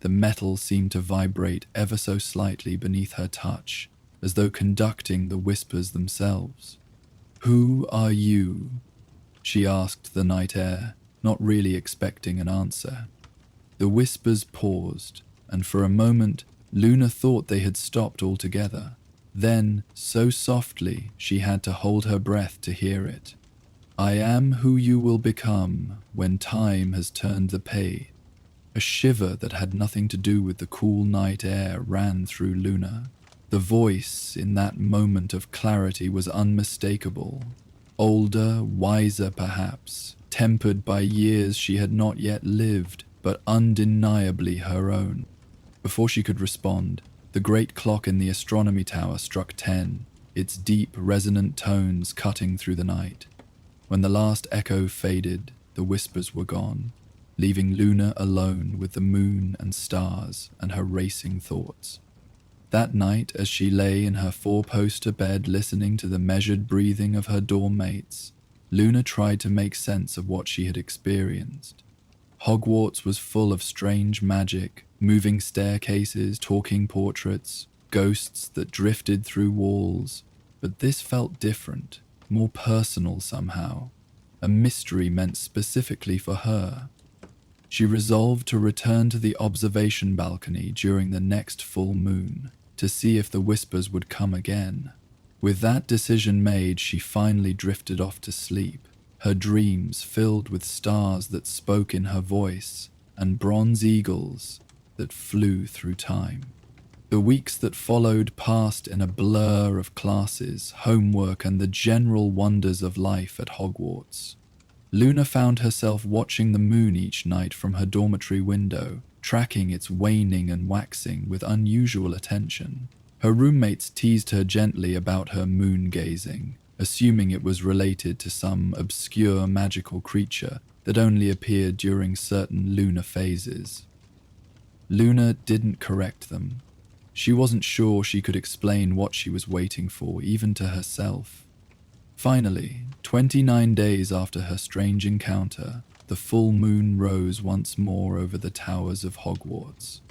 The metal seemed to vibrate ever so slightly beneath her touch, as though conducting the whispers themselves. "Who are you?" she asked the night air, not really expecting an answer. The whispers paused, and for a moment Luna thought they had stopped altogether. Then, so softly, she had to hold her breath to hear it. "I am who you will become when time has turned the page." A shiver that had nothing to do with the cool night air ran through Luna. The voice, in that moment of clarity, was unmistakable. Older, wiser perhaps, tempered by years she had not yet lived, but undeniably her own. Before she could respond, the great clock in the astronomy tower struck 10, its deep, resonant tones cutting through the night. When the last echo faded, the whispers were gone, leaving Luna alone with the moon and stars and her racing thoughts. That night, as she lay in her four-poster bed listening to the measured breathing of her dorm mates, Luna tried to make sense of what she had experienced. Hogwarts was full of strange magic, moving staircases, talking portraits, ghosts that drifted through walls, but this felt different, more personal somehow, a mystery meant specifically for her. She resolved to return to the observation balcony during the next full moon, to see if the whispers would come again. With that decision made, she finally drifted off to sleep, her dreams filled with stars that spoke in her voice and bronze eagles that flew through time. The weeks that followed passed in a blur of classes, homework, and the general wonders of life at Hogwarts. Luna found herself watching the moon each night from her dormitory window, tracking its waning and waxing with unusual attention. Her roommates teased her gently about her moon gazing, assuming it was related to some obscure magical creature that only appeared during certain lunar phases. Luna didn't correct them. She wasn't sure she could explain what she was waiting for, even to herself. Finally, 29 days after her strange encounter, the full moon rose once more over the towers of Hogwarts.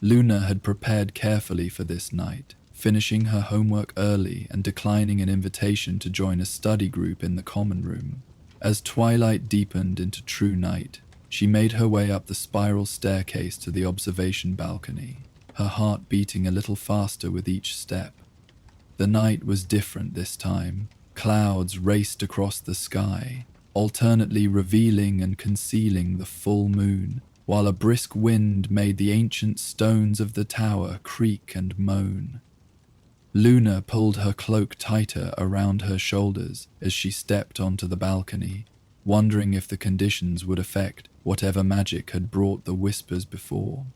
Luna had prepared carefully for this night, finishing her homework early and declining an invitation to join a study group in the common room. As twilight deepened into true night, she made her way up the spiral staircase to the observation balcony, her heart beating a little faster with each step. The night was different this time. Clouds raced across the sky, alternately revealing and concealing the full moon, while a brisk wind made the ancient stones of the tower creak and moan. Luna pulled her cloak tighter around her shoulders as she stepped onto the balcony, wondering if the conditions would affect whatever magic had brought the whispers before.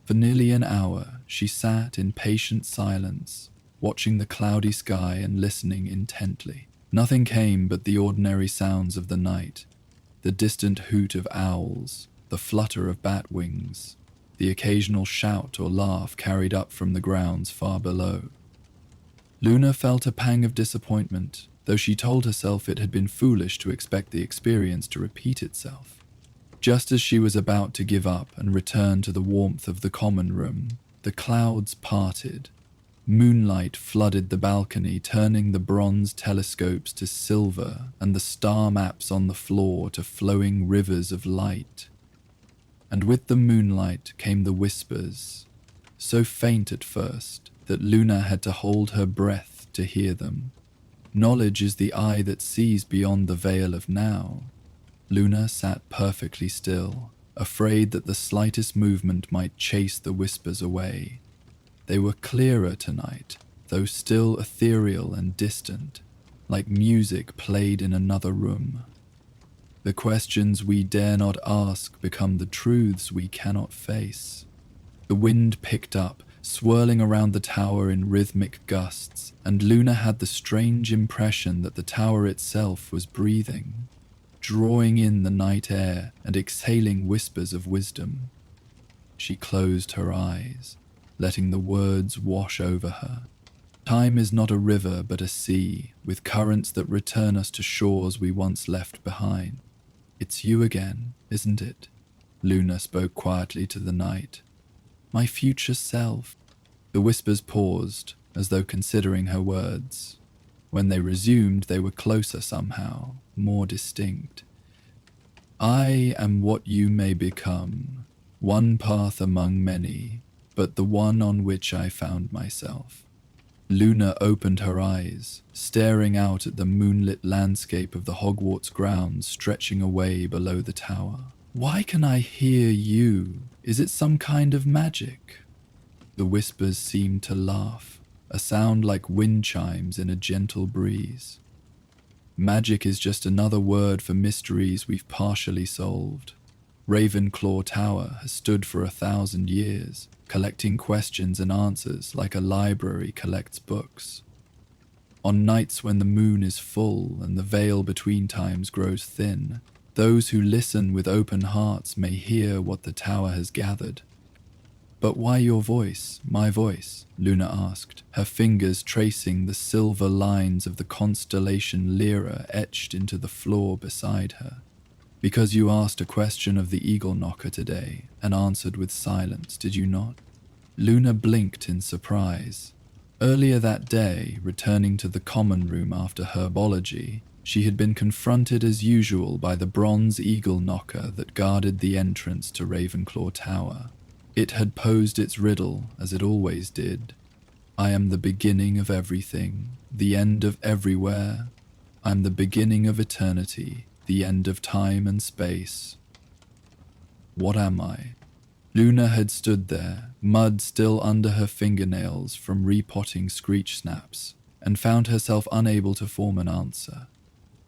For nearly an hour, she sat in patient silence, watching the cloudy sky and listening intently. Nothing came but the ordinary sounds of the night, the distant hoot of owls, the flutter of bat wings, the occasional shout or laugh carried up from the grounds far below. Luna felt a pang of disappointment, though she told herself it had been foolish to expect the experience to repeat itself. Just as she was about to give up and return to the warmth of the common room, the clouds parted. Moonlight flooded the balcony, turning the bronze telescopes to silver and the star maps on the floor to flowing rivers of light. And with the moonlight came the whispers, so faint at first that Luna had to hold her breath to hear them. Knowledge is the eye that sees beyond the veil of now. Luna sat perfectly still, afraid that the slightest movement might chase the whispers away. They were clearer tonight, though still ethereal and distant, like music played in another room. The questions we dare not ask become the truths we cannot face. The wind picked up, swirling around the tower in rhythmic gusts, and Luna had the strange impression that the tower itself was breathing, drawing in the night air and exhaling whispers of wisdom. She closed her eyes, letting the words wash over her. Time is not a river but a sea, with currents that return us to shores we once left behind. It's you again, isn't it? Luna spoke quietly to the night. My future self. The whispers paused, as though considering her words. When they resumed, they were closer somehow, more distinct. I am what you may become, one path among many, but the one on which I found myself. Luna opened her eyes, staring out at the moonlit landscape of the Hogwarts grounds stretching away below the tower. Why can I hear you? Is it some kind of magic? The whispers seemed to laugh, a sound like wind chimes in a gentle breeze. Magic is just another word for mysteries we've partially solved. Ravenclaw Tower has stood for 1,000 years, collecting questions and answers like a library collects books. On nights when the moon is full and the veil between times grows thin, those who listen with open hearts may hear what the tower has gathered. But why your voice, my voice? Luna asked, her fingers tracing the silver lines of the constellation Lyra etched into the floor beside her. Because you asked a question of the Eagle Knocker today and answered with silence, did you not? Luna blinked in surprise. Earlier that day, returning to the common room after herbology, she had been confronted as usual by the bronze Eagle Knocker that guarded the entrance to Ravenclaw Tower. It had posed its riddle, as it always did. I am the beginning of everything, the end of everywhere. I'm the beginning of eternity, the end of time and space. What am I? Luna had stood there, mud still under her fingernails from repotting screech snaps, and found herself unable to form an answer.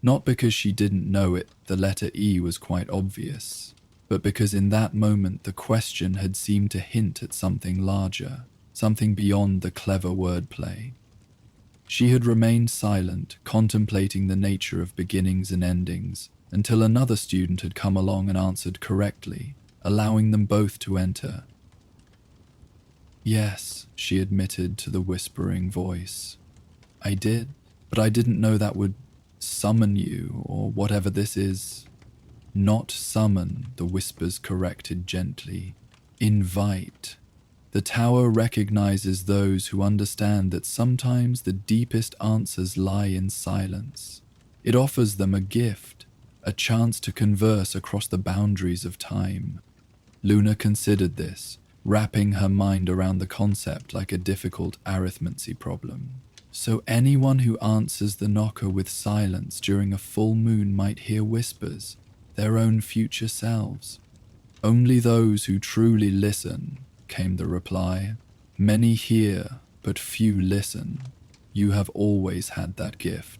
Not because she didn't know it, the letter E was quite obvious, but because in that moment the question had seemed to hint at something larger, something beyond the clever wordplay. She had remained silent, contemplating the nature of beginnings and endings, until another student had come along and answered correctly, allowing them both to enter. Yes, she admitted to the whispering voice. I did, but I didn't know that would summon you, or whatever this is. Not summon, the whispers corrected gently. Invite. The tower recognizes those who understand that sometimes the deepest answers lie in silence. It offers them a gift, a chance to converse across the boundaries of time. Luna considered this, wrapping her mind around the concept like a difficult arithmancy problem. So anyone who answers the knocker with silence during a full moon might hear whispers, their own future selves. Only those who truly listen, came the reply. Many hear, but few listen. You have always had that gift.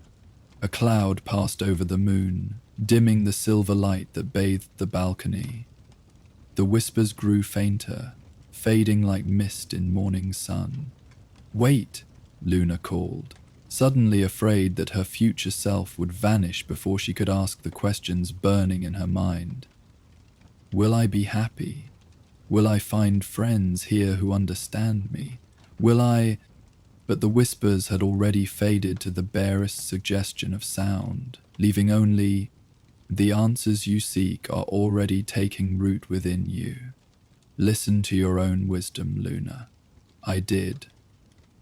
A cloud passed over the moon, dimming the silver light that bathed the balcony. The whispers grew fainter, fading like mist in morning sun. "Wait," Luna called, suddenly afraid that her future self would vanish before she could ask the questions burning in her mind. Will I be happy? Will I find friends here who understand me? Will I... But the whispers had already faded to the barest suggestion of sound, leaving only, "The answers you seek are already taking root within you. Listen to your own wisdom, Luna." I did.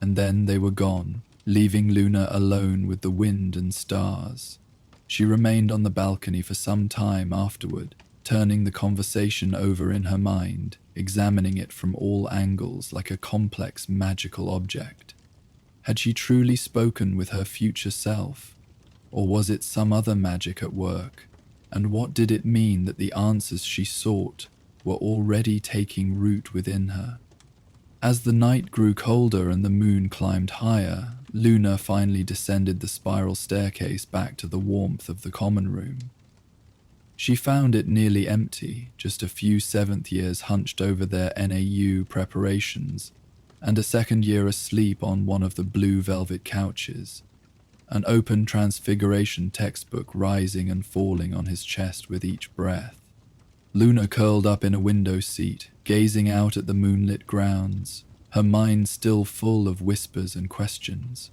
And then they were gone, leaving Luna alone with the wind and stars. She remained on the balcony for some time afterward, turning the conversation over in her mind, examining it from all angles like a complex magical object. Had she truly spoken with her future self? Or was it some other magic at work? And what did it mean that the answers she sought were already taking root within her? As the night grew colder and the moon climbed higher, Luna finally descended the spiral staircase back to the warmth of the common room. She found it nearly empty, just a few seventh years hunched over their NAU preparations, and a second year asleep on one of the blue velvet couches, an open Transfiguration textbook rising and falling on his chest with each breath. Luna curled up in a window seat, gazing out at the moonlit grounds, her mind still full of whispers and questions.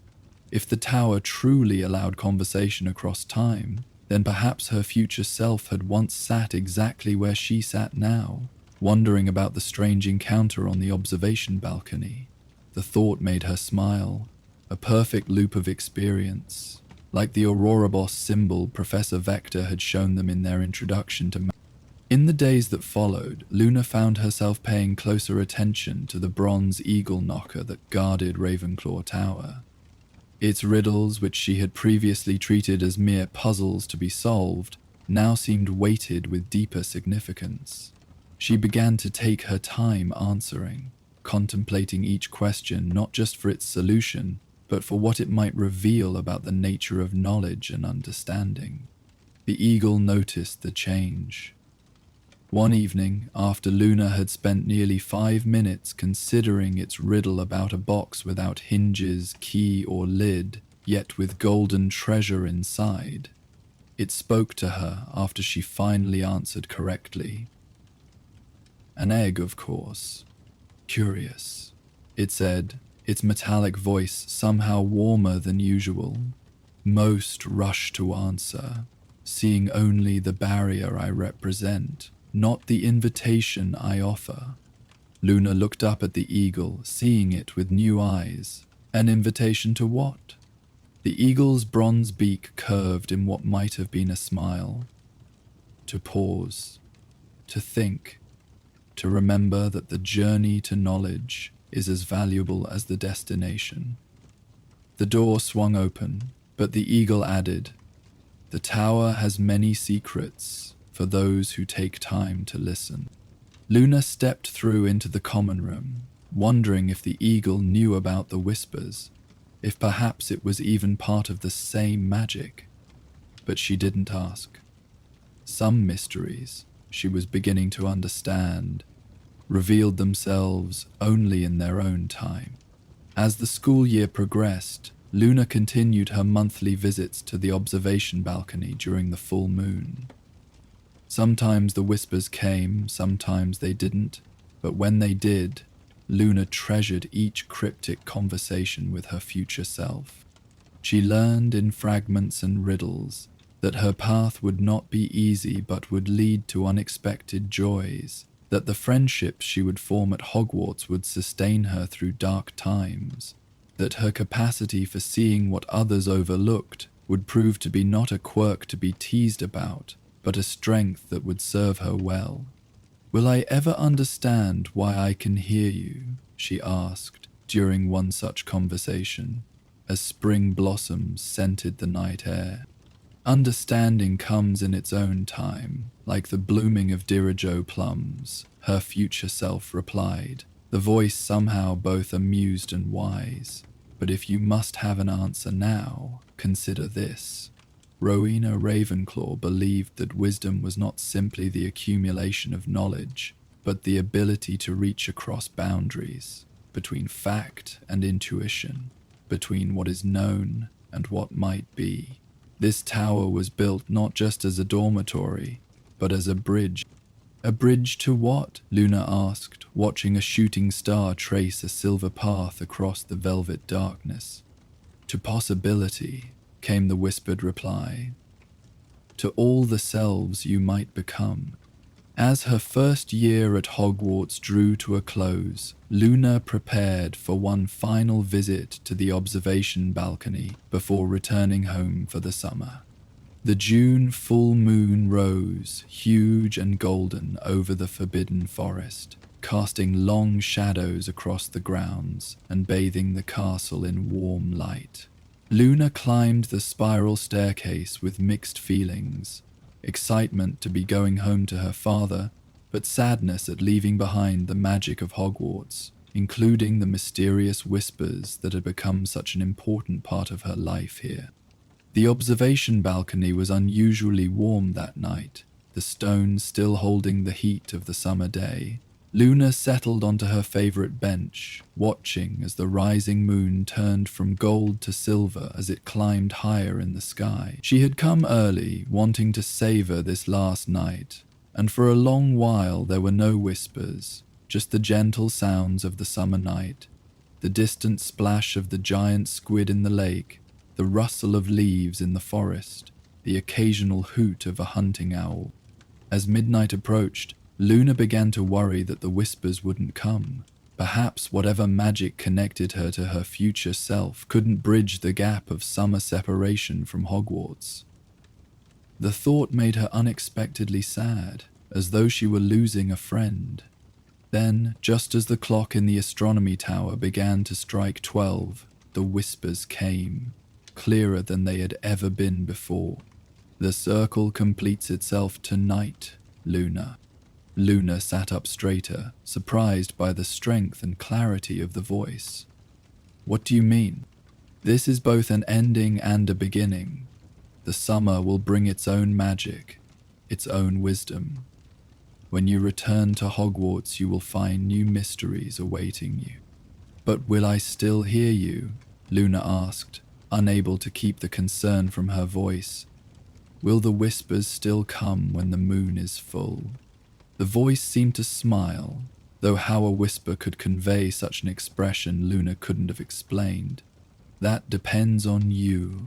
If the tower truly allowed conversation across time, then perhaps her future self had once sat exactly where she sat now, wondering about the strange encounter on the observation balcony. The thought made her smile, a perfect loop of experience, like the Ouroboros symbol Professor Vector had shown them in their introduction to magic. In the days that followed, Luna found herself paying closer attention to the bronze eagle knocker that guarded Ravenclaw Tower. Its riddles, which she had previously treated as mere puzzles to be solved, now seemed weighted with deeper significance. She began to take her time answering, contemplating each question not just for its solution, but for what it might reveal about the nature of knowledge and understanding. The eagle noticed the change. One evening, after Luna had spent nearly 5 minutes considering its riddle about a box without hinges, key, or lid, yet with golden treasure inside, it spoke to her after she finally answered correctly. "An egg, of course." "Curious," it said, its metallic voice somehow warmer than usual. "Most rush to answer, seeing only the barrier I represent, not the invitation I offer." Luna looked up at the eagle, seeing it with new eyes. An invitation to what? The eagle's bronze beak curved in what might have been a smile. To pause, to think, to remember that the journey to knowledge is as valuable as the destination. The door swung open, but the eagle added, "The tower has many secrets for those who take time to listen." Luna stepped through into the common room, wondering if the eagle knew about the whispers, if perhaps it was even part of the same magic. But she didn't ask. Some mysteries, she was beginning to understand, revealed themselves only in their own time. As the school year progressed, Luna continued her monthly visits to the observation balcony during the full moon. Sometimes the whispers came, sometimes they didn't, but when they did, Luna treasured each cryptic conversation with her future self. She learned in fragments and riddles that her path would not be easy but would lead to unexpected joys, that the friendships she would form at Hogwarts would sustain her through dark times, that her capacity for seeing what others overlooked would prove to be not a quirk to be teased about, but a strength that would serve her well. "Will I ever understand why I can hear you?" she asked during one such conversation, as spring blossoms scented the night air. "Understanding comes in its own time, like the blooming of dirijo plums," her future self replied, the voice somehow both amused and wise. "But if you must have an answer now, consider this." Rowena Ravenclaw believed that wisdom was not simply the accumulation of knowledge, but the ability to reach across boundaries, between fact and intuition, between what is known and what might be. This tower was built not just as a dormitory, but as a bridge. "A bridge to what?" Luna asked, watching a shooting star trace a silver path across the velvet darkness. "To possibility," came the whispered reply. "To all the selves you might become." As her first year at Hogwarts drew to a close, Luna prepared for one final visit to the observation balcony before returning home for the summer. The June full moon rose, huge and golden, over the forbidden forest, casting long shadows across the grounds and bathing the castle in warm light. Luna climbed the spiral staircase with mixed feelings. Excitement to be going home to her father, but sadness at leaving behind the magic of Hogwarts, including the mysterious whispers that had become such an important part of her life here. The observation balcony was unusually warm that night, the stones still holding the heat of the summer day. Luna settled onto her favorite bench, watching as the rising moon turned from gold to silver as it climbed higher in the sky. She had come early, wanting to savor this last night, and for a long while there were no whispers, just the gentle sounds of the summer night, the distant splash of the giant squid in the lake, the rustle of leaves in the forest, the occasional hoot of a hunting owl. As midnight approached, Luna began to worry that the whispers wouldn't come. Perhaps whatever magic connected her to her future self couldn't bridge the gap of summer separation from Hogwarts. The thought made her unexpectedly sad, as though she were losing a friend. Then, just as the clock in the astronomy tower began to strike 12, the whispers came, clearer than they had ever been before. "The circle completes itself tonight, Luna." Luna sat up straighter, surprised by the strength and clarity of the voice. "What do you mean?" "This is both an ending and a beginning. The summer will bring its own magic, its own wisdom. When you return to Hogwarts, you will find new mysteries awaiting you." "But will I still hear you?" Luna asked, unable to keep the concern from her voice. "Will the whispers still come when the moon is full?" The voice seemed to smile, though how a whisper could convey such an expression Luna couldn't have explained. "That depends on you.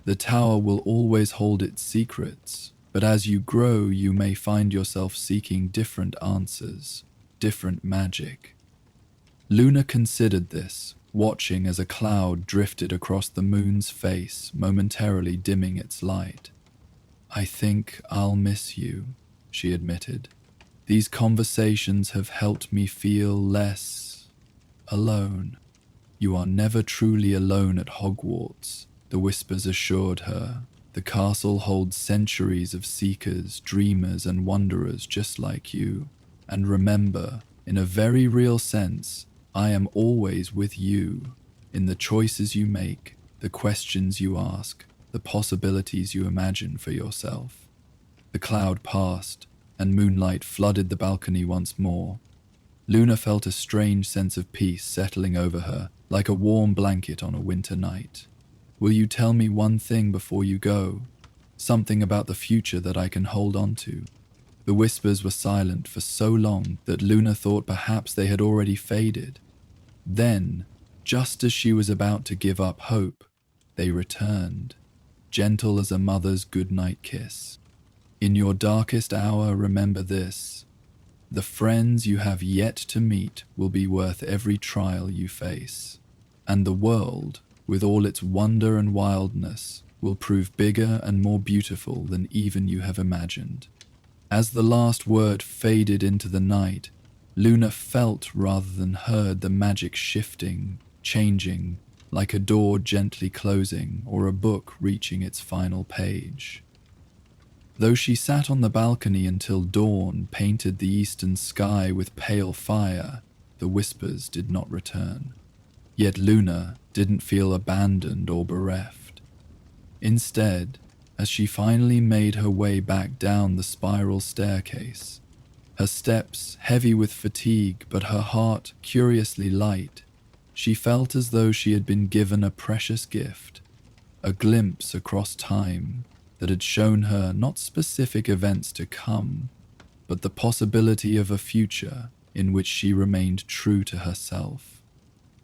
The tower will always hold its secrets, but as you grow you may find yourself seeking different answers, different magic." Luna considered this, watching as a cloud drifted across the moon's face, momentarily dimming its light. "I think I'll miss you," she admitted. "These conversations have helped me feel less alone." "You are never truly alone at Hogwarts," the whispers assured her. "The castle holds centuries of seekers, dreamers, and wanderers just like you. And remember, in a very real sense, I am always with you, in the choices you make, the questions you ask, the possibilities you imagine for yourself." The cloud passed, and moonlight flooded the balcony once more. Luna felt a strange sense of peace settling over her, like a warm blanket on a winter night. "Will you tell me one thing before you go? Something about the future that I can hold on to?" The whispers were silent for so long that Luna thought perhaps they had already faded. Then, just as she was about to give up hope, they returned, gentle as a mother's goodnight kiss. "In your darkest hour, remember this. The friends you have yet to meet will be worth every trial you face. And the world, with all its wonder and wildness, will prove bigger and more beautiful than even you have imagined. As the last word faded into the night, Luna felt rather than heard the magic shifting, changing, like a door gently closing or a book reaching its final page. Though she sat on the balcony until dawn painted the eastern sky with pale fire, the whispers did not return. Yet Luna didn't feel abandoned or bereft. Instead, as she finally made her way back down the spiral staircase, her steps heavy with fatigue but her heart curiously light, she felt as though she had been given a precious gift, a glimpse across time that had shown her not specific events to come, but the possibility of a future in which she remained true to herself,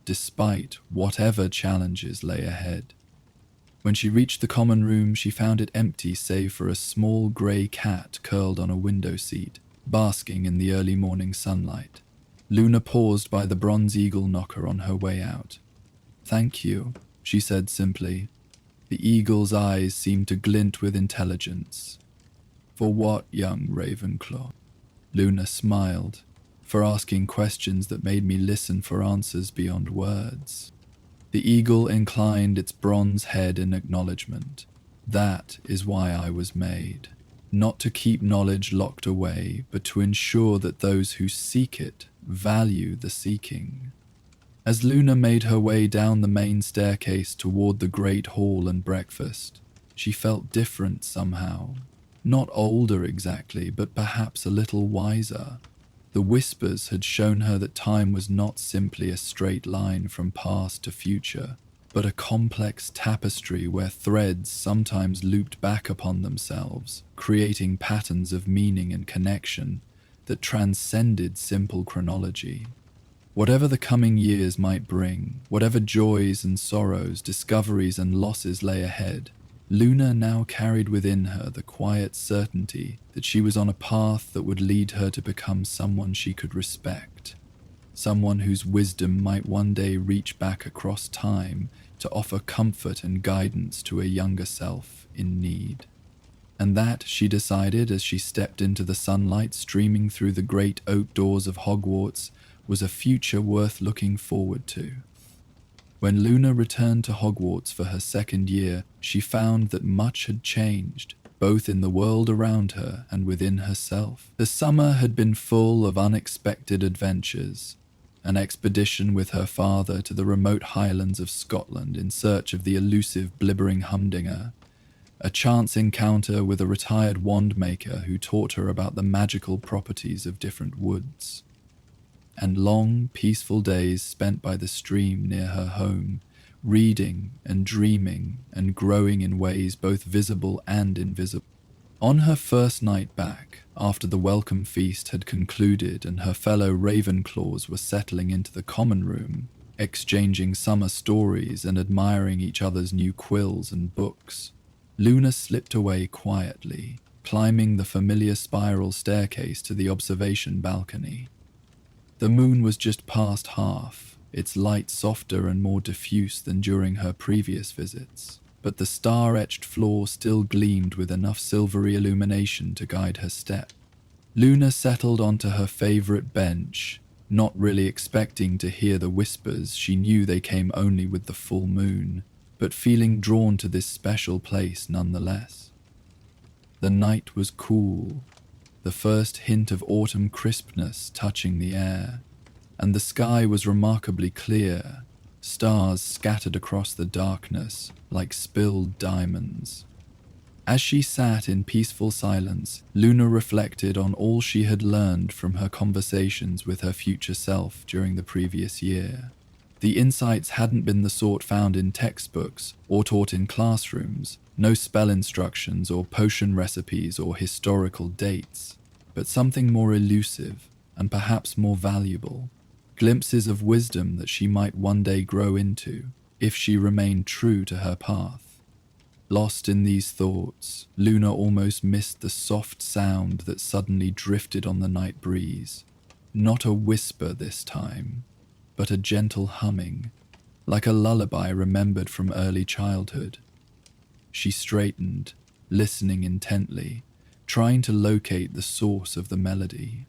despite whatever challenges lay ahead. When she reached the common room, she found it empty save for a small grey cat curled on a window seat, basking in the early morning sunlight. Luna paused by the bronze eagle knocker on her way out. "Thank you," she said simply. The eagle's eyes seemed to glint with intelligence. "For what, young Ravenclaw?" Luna smiled. "For asking questions that made me listen for answers beyond words." The eagle inclined its bronze head in acknowledgement. "That is why I was made. Not to keep knowledge locked away, but to ensure that those who seek it value the seeking." As Luna made her way down the main staircase toward the great hall and breakfast, she felt different somehow. Not older exactly, but perhaps a little wiser. The whispers had shown her that time was not simply a straight line from past to future, but a complex tapestry where threads sometimes looped back upon themselves, creating patterns of meaning and connection that transcended simple chronology. Whatever the coming years might bring, whatever joys and sorrows, discoveries and losses lay ahead, Luna now carried within her the quiet certainty that she was on a path that would lead her to become someone she could respect, someone whose wisdom might one day reach back across time to offer comfort and guidance to a younger self in need. And that, she decided as she stepped into the sunlight streaming through the great oak doors of Hogwarts, was a future worth looking forward to. When Luna returned to Hogwarts for her second year, she found that much had changed, both in the world around her and within herself. The summer had been full of unexpected adventures. An expedition with her father to the remote highlands of Scotland in search of the elusive blibbering humdinger, a chance encounter with a retired wand maker who taught her about the magical properties of different woods, and long, peaceful days spent by the stream near her home, reading and dreaming and growing in ways both visible and invisible. On her first night back, after the welcome feast had concluded and her fellow Ravenclaws were settling into the common room, exchanging summer stories and admiring each other's new quills and books, Luna slipped away quietly, climbing the familiar spiral staircase to the observation balcony. The moon was just past half, its light softer and more diffuse than during her previous visits, but the star-etched floor still gleamed with enough silvery illumination to guide her step. Luna settled onto her favorite bench, not really expecting to hear the whispers. She knew they came only with the full moon, but feeling drawn to this special place nonetheless. The night was cool, the first hint of autumn crispness touching the air, and the sky was remarkably clear, stars scattered across the darkness like spilled diamonds. As she sat in peaceful silence, Luna reflected on all she had learned from her conversations with her future self during the previous year. The insights hadn't been the sort found in textbooks or taught in classrooms, no spell instructions or potion recipes or historical dates, but something more elusive and perhaps more valuable, glimpses of wisdom that she might one day grow into if she remained true to her path. Lost in these thoughts, Luna almost missed the soft sound that suddenly drifted on the night breeze. Not a whisper this time, but a gentle humming, like a lullaby remembered from early childhood. She straightened, listening intently, trying to locate the source of the melody.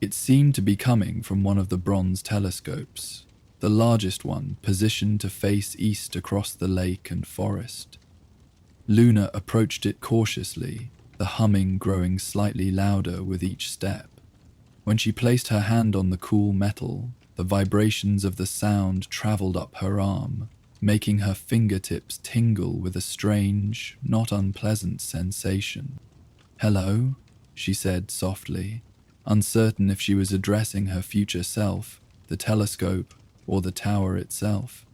It seemed to be coming from one of the bronze telescopes, the largest one positioned to face east across the lake and forest. Luna approached it cautiously, the humming growing slightly louder with each step. When she placed her hand on the cool metal, the vibrations of the sound traveled up her arm, making her fingertips tingle with a strange, not unpleasant sensation. "Hello," she said softly, uncertain if she was addressing her future self, the telescope, or the tower itself.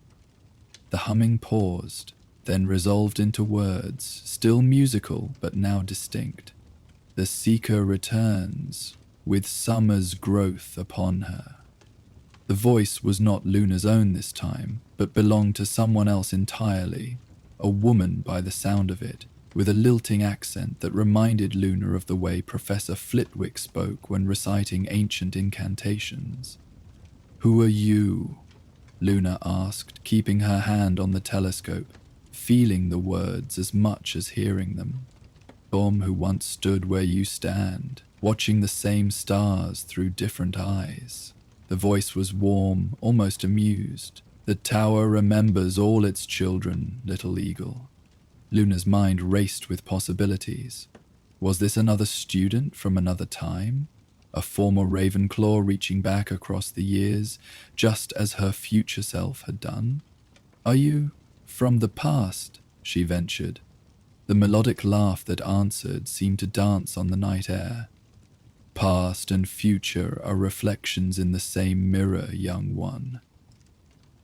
The humming paused, then resolved into words, still musical but now distinct. "The seeker returns, with summer's growth upon her." The voice was not Luna's own this time, but belonged to someone else entirely, a woman by the sound of it, with a lilting accent that reminded Luna of the way Professor Flitwick spoke when reciting ancient incantations. "Who are you?" Luna asked, keeping her hand on the telescope, feeling the words as much as hearing them. "Tom who once stood where you stand, watching the same stars through different eyes." The voice was warm, almost amused. "The tower remembers all its children, little eagle." Luna's mind raced with possibilities. Was this another student from another time? A former Ravenclaw reaching back across the years, just as her future self had done? "Are you from the past?" she ventured. The melodic laugh that answered seemed to dance on the night air. "Past and future are reflections in the same mirror, young one.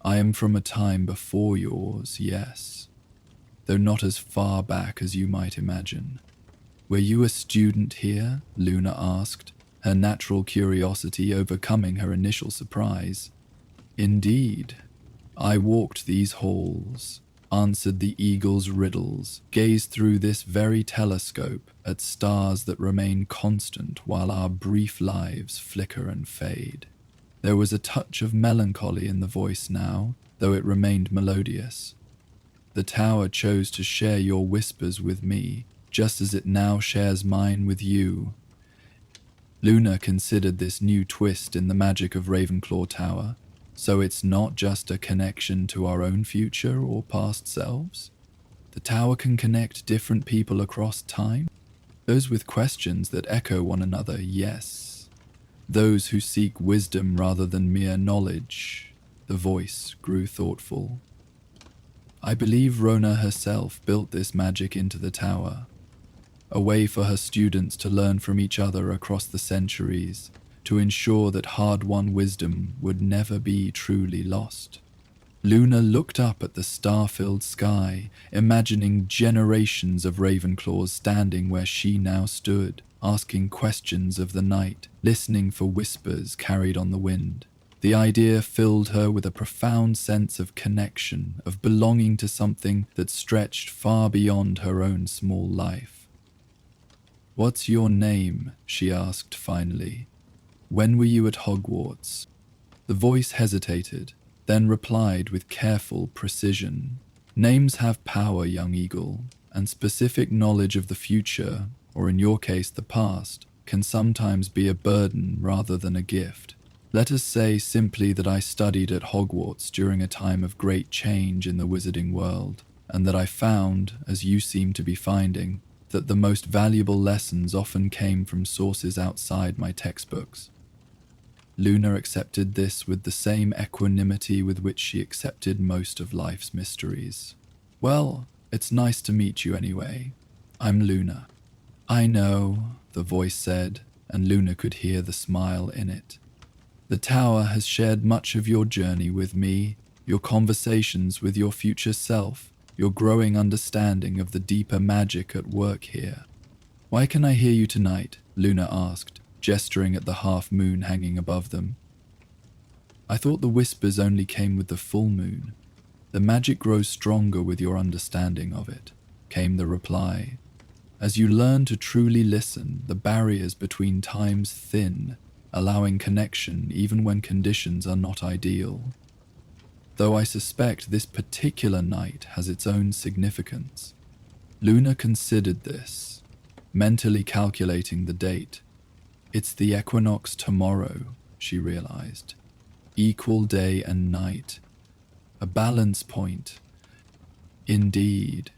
I am from a time before yours, yes, though not as far back as you might imagine." "Were you a student here?" Luna asked, her natural curiosity overcoming her initial surprise. "Indeed. I walked these halls, answered the eagle's riddles, gazed through this very telescope at stars that remain constant while our brief lives flicker and fade." There was a touch of melancholy in the voice now, though it remained melodious. "The tower chose to share your whispers with me, just as it now shares mine with you." Luna considered this new twist in the magic of Ravenclaw Tower. So it's not just a connection to our own future or past selves? The tower can connect different people across time? Those with questions that echo one another, yes. Those who seek wisdom rather than mere knowledge. The voice grew thoughtful. "I believe Rona herself built this magic into the tower, a way for her students to learn from each other across the centuries, to ensure that hard-won wisdom would never be truly lost." Luna looked up at the star-filled sky, imagining generations of Ravenclaws standing where she now stood, asking questions of the night, listening for whispers carried on the wind. The idea filled her with a profound sense of connection, of belonging to something that stretched far beyond her own small life. "What's your name?" she asked finally. "When were you at Hogwarts?" The voice hesitated, then replied with careful precision. "Names have power, young eagle, and specific knowledge of the future, or in your case the past, can sometimes be a burden rather than a gift. Let us say simply that I studied at Hogwarts during a time of great change in the wizarding world, and that I found, as you seem to be finding, that the most valuable lessons often came from sources outside my textbooks." Luna accepted this with the same equanimity with which she accepted most of life's mysteries. "Well, it's nice to meet you anyway. I'm Luna." "I know," the voice said, and Luna could hear the smile in it. "The tower has shared much of your journey with me, your conversations with your future self, your growing understanding of the deeper magic at work here." "Why can I hear you tonight?" Luna asked, gesturing at the half-moon hanging above them. "I thought the whispers only came with the full moon. The magic grows stronger with your understanding of it," came the reply. "As you learn to truly listen, the barriers between times thin, allowing connection even when conditions are not ideal. Though I suspect this particular night has its own significance." Luna considered this, mentally calculating the date. It's the equinox tomorrow, she realized. Equal day and night. A balance point. Indeed,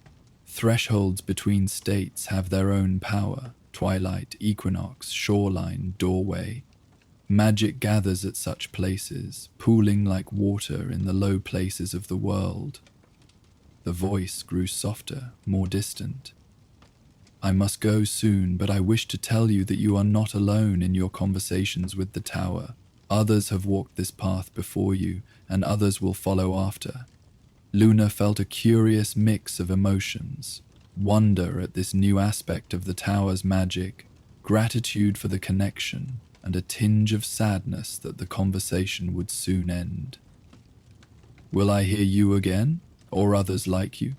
thresholds between states have their own power. Twilight, equinox, shoreline, doorway. Magic gathers at such places, pooling like water in the low places of the world. The voice grew softer, more distant. I must go soon, but I wish to tell you that you are not alone in your conversations with the tower. Others have walked this path before you, and others will follow after. Luna felt a curious mix of emotions, wonder at this new aspect of the tower's magic, gratitude for the connection, and a tinge of sadness that the conversation would soon end. Will I hear you again, or others like you?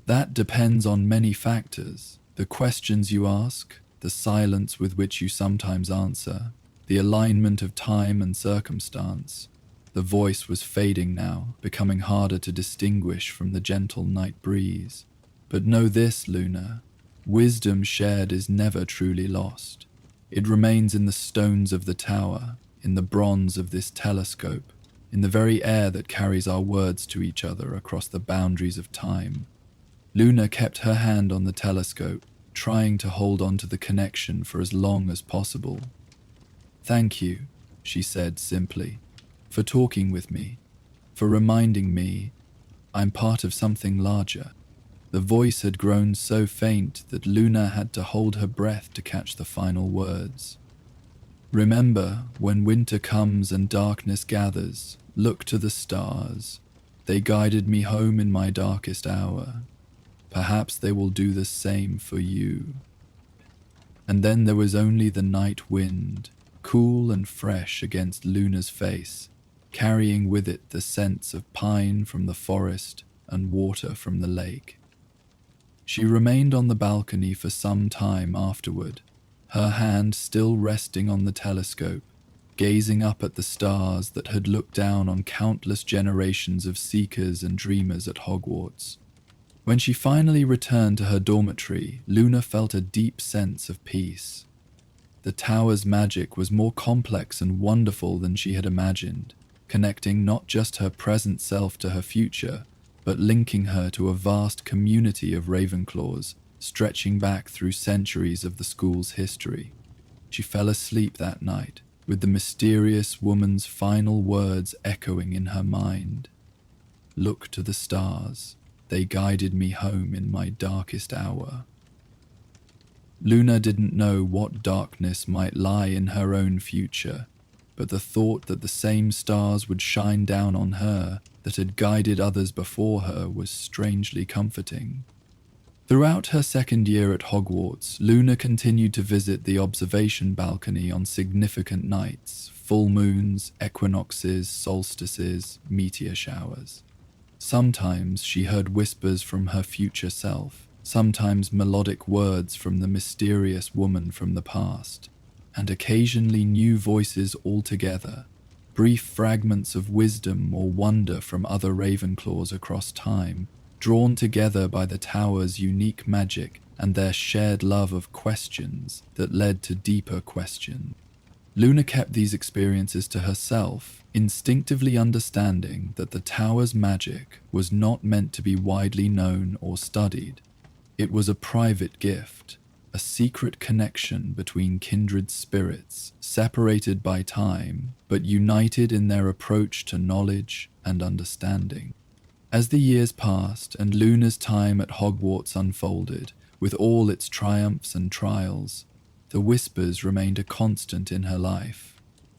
That depends on many factors. The questions you ask, the silence with which you sometimes answer, the alignment of time and circumstance. The voice was fading now, becoming harder to distinguish from the gentle night breeze. But know this, Luna, wisdom shared is never truly lost. It remains in the stones of the tower, in the bronze of this telescope, in the very air that carries our words to each other across the boundaries of time. Luna kept her hand on the telescope, trying to hold on to the connection for as long as possible. Thank you, she said simply, for talking with me, for reminding me I'm part of something larger. The voice had grown so faint that Luna had to hold her breath to catch the final words. Remember, when winter comes and darkness gathers, look to the stars. They guided me home in my darkest hour. Perhaps they will do the same for you. And then there was only the night wind, cool and fresh against Luna's face, carrying with it the scents of pine from the forest and water from the lake. She remained on the balcony for some time afterward, her hand still resting on the telescope, gazing up at the stars that had looked down on countless generations of seekers and dreamers at Hogwarts. When she finally returned to her dormitory, Luna felt a deep sense of peace. The tower's magic was more complex and wonderful than she had imagined, connecting not just her present self to her future, but linking her to a vast community of Ravenclaws, stretching back through centuries of the school's history. She fell asleep that night, with the mysterious woman's final words echoing in her mind. Look to the stars. They guided me home in my darkest hour. Luna didn't know what darkness might lie in her own future, but the thought that the same stars would shine down on her that had guided others before her was strangely comforting. Throughout her second year at Hogwarts, Luna continued to visit the observation balcony on significant nights, full moons, equinoxes, solstices, meteor showers. Sometimes she heard whispers from her future self, sometimes melodic words from the mysterious woman from the past, and occasionally new voices altogether, brief fragments of wisdom or wonder from other Ravenclaws across time, drawn together by the tower's unique magic and their shared love of questions that led to deeper questions. Luna kept these experiences to herself, instinctively understanding that the tower's magic was not meant to be widely known or studied. It was a private gift, a secret connection between kindred spirits, separated by time, but united in their approach to knowledge and understanding. As the years passed and Luna's time at Hogwarts unfolded, with all its triumphs and trials, the whispers remained a constant in her life,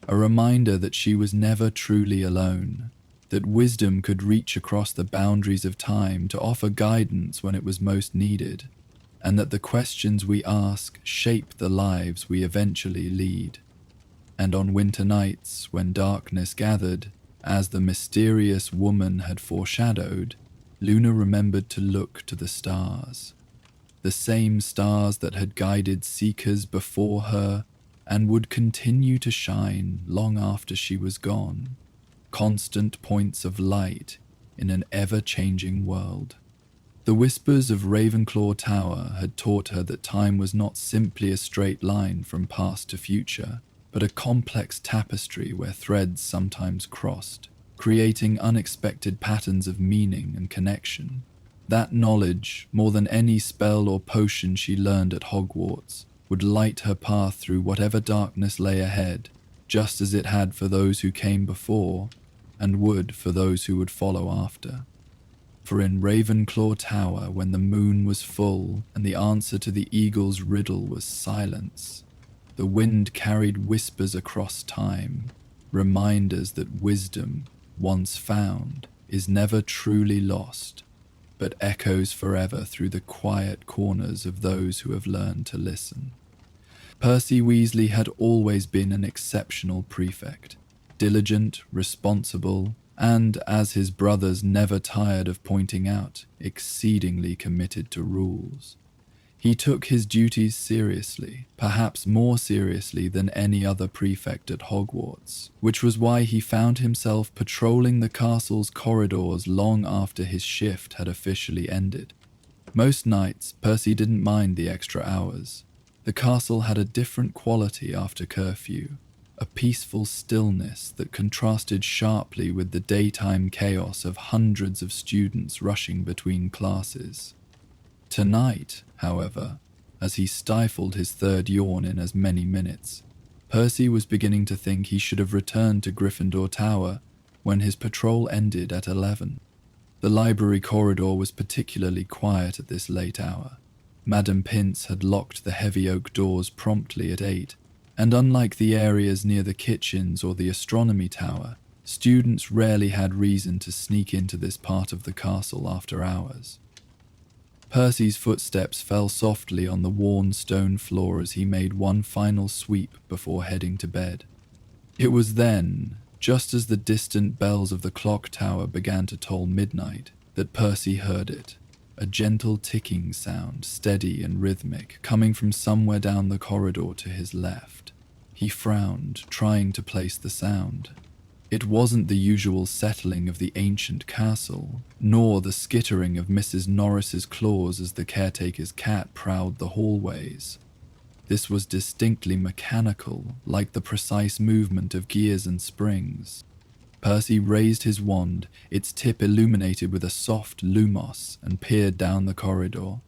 a reminder that she was never truly alone, that wisdom could reach across the boundaries of time to offer guidance when it was most needed, and that the questions we ask shape the lives we eventually lead. And on winter nights, when darkness gathered, as the mysterious woman had foreshadowed, Luna remembered to look to the stars. The same stars that had guided seekers before her and would continue to shine long after she was gone. Constant points of light in an ever-changing world. The whispers of Ravenclaw Tower had taught her that time was not simply a straight line from past to future, but a complex tapestry where threads sometimes crossed, creating unexpected patterns of meaning and connection. That knowledge, more than any spell or potion she learned at Hogwarts, would light her path through whatever darkness lay ahead, just as it had for those who came before, and would for those who would follow after. For in Ravenclaw Tower, when the moon was full and the answer to the eagle's riddle was silence, the wind carried whispers across time, reminders that wisdom, once found, is never truly lost, but echoes forever through the quiet corners of those who have learned to listen. Percy Weasley had always been an exceptional prefect, diligent, responsible, and, as his brothers never tired of pointing out, exceedingly committed to rules. He took his duties seriously, perhaps more seriously than any other prefect at Hogwarts, which was why he found himself patrolling the castle's corridors long after his shift had officially ended. Most nights, Percy didn't mind the extra hours. The castle had a different quality after curfew, a peaceful stillness that contrasted sharply with the daytime chaos of hundreds of students rushing between classes. Tonight, however, as he stifled his third yawn in as many minutes, Percy was beginning to think he should have returned to Gryffindor Tower when his patrol ended at 11. The library corridor was particularly quiet at this late hour. Madame Pince had locked the heavy oak doors promptly at 8, and unlike the areas near the kitchens or the astronomy tower, students rarely had reason to sneak into this part of the castle after hours. Percy's footsteps fell softly on the worn stone floor as he made one final sweep before heading to bed. It was then, just as the distant bells of the clock tower began to toll midnight, that Percy heard it, a gentle ticking sound, steady and rhythmic, coming from somewhere down the corridor to his left. He frowned, trying to place the sound. It wasn't the usual settling of the ancient castle, nor the skittering of Mrs. Norris's claws as the caretaker's cat prowled the hallways. This was distinctly mechanical, like the precise movement of gears and springs. Percy raised his wand, its tip illuminated with a soft lumos, and peered down the corridor.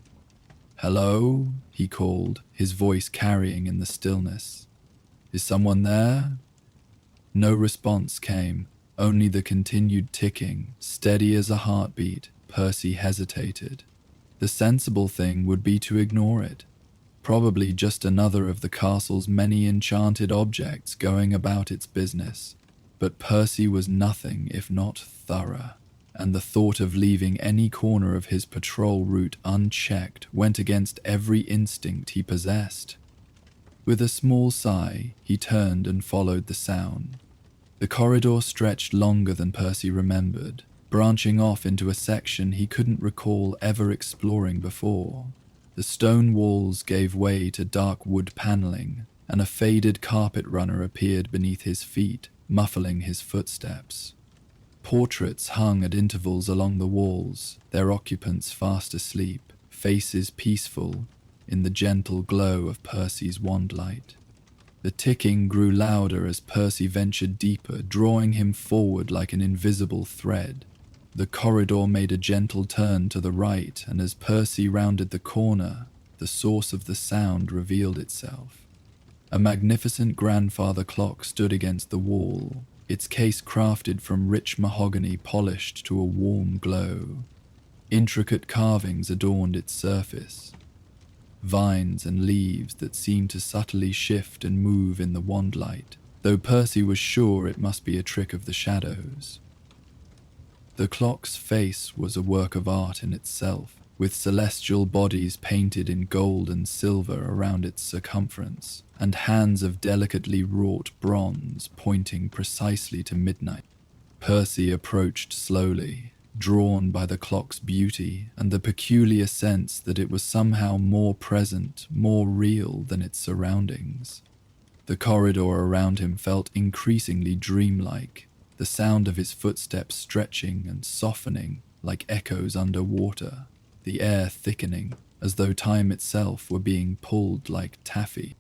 "Hello?" he called, his voice carrying in the stillness. "Is someone there?" No response came, only the continued ticking, steady as a heartbeat. Percy hesitated. The sensible thing would be to ignore it. Probably just another of the castle's many enchanted objects going about its business. But Percy was nothing if not thorough, and the thought of leaving any corner of his patrol route unchecked went against every instinct he possessed. With a small sigh, he turned and followed the sound. The corridor stretched longer than Percy remembered, branching off into a section he couldn't recall ever exploring before. The stone walls gave way to dark wood paneling, and a faded carpet runner appeared beneath his feet, muffling his footsteps. Portraits hung at intervals along the walls, their occupants fast asleep, faces peaceful, in the gentle glow of Percy's wand light. The ticking grew louder as Percy ventured deeper, drawing him forward like an invisible thread. The corridor made a gentle turn to the right, and as Percy rounded the corner, the source of the sound revealed itself. A magnificent grandfather clock stood against the wall, its case crafted from rich mahogany polished to a warm glow. Intricate carvings adorned its surface, vines and leaves that seemed to subtly shift and move in the wand light, though Percy was sure it must be a trick of the shadows. The clock's face was a work of art in itself, with celestial bodies painted in gold and silver around its circumference, and hands of delicately wrought bronze pointing precisely to midnight. Percy approached slowly, drawn by the clock's beauty and the peculiar sense that it was somehow more present, more real than its surroundings. The corridor around him felt increasingly dreamlike, the sound of his footsteps stretching and softening like echoes underwater. the air thickening, as though time itself were being pulled like taffy.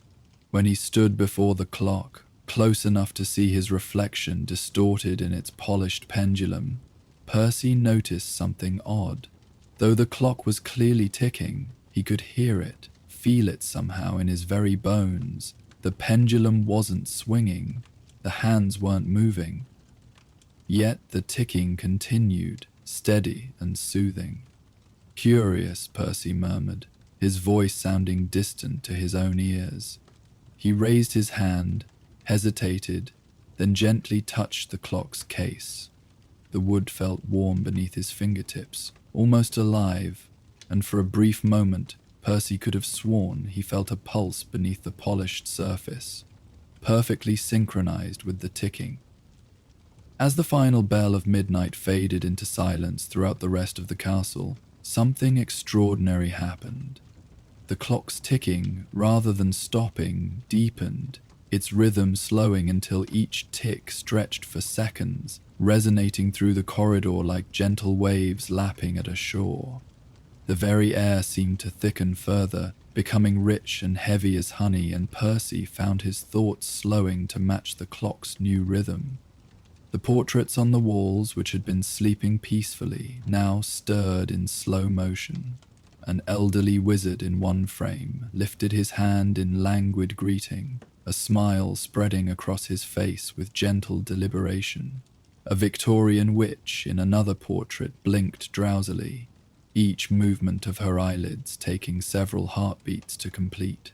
When he stood before the clock, close enough to see his reflection distorted in its polished pendulum, Percy noticed something odd. Though the clock was clearly ticking, he could hear it, feel it somehow in his very bones. The pendulum wasn't swinging, the hands weren't moving. Yet the ticking continued, steady and soothing. "Curious," Percy murmured, his voice sounding distant to his own ears. He raised his hand, hesitated, then gently touched the clock's case. The wood felt warm beneath his fingertips, almost alive, and for a brief moment Percy could have sworn he felt a pulse beneath the polished surface, perfectly synchronized with the ticking. As the final bell of midnight faded into silence throughout the rest of the castle, something extraordinary happened. The clock's ticking, rather than stopping, deepened, its rhythm slowing until each tick stretched for seconds, resonating through the corridor like gentle waves lapping at a shore. The very air seemed to thicken further, becoming rich and heavy as honey, and Percy found his thoughts slowing to match the clock's new rhythm. The portraits on the walls, which had been sleeping peacefully, now stirred in slow motion. An elderly wizard in one frame lifted his hand in languid greeting, a smile spreading across his face with gentle deliberation. A Victorian witch in another portrait blinked drowsily, each movement of her eyelids taking several heartbeats to complete.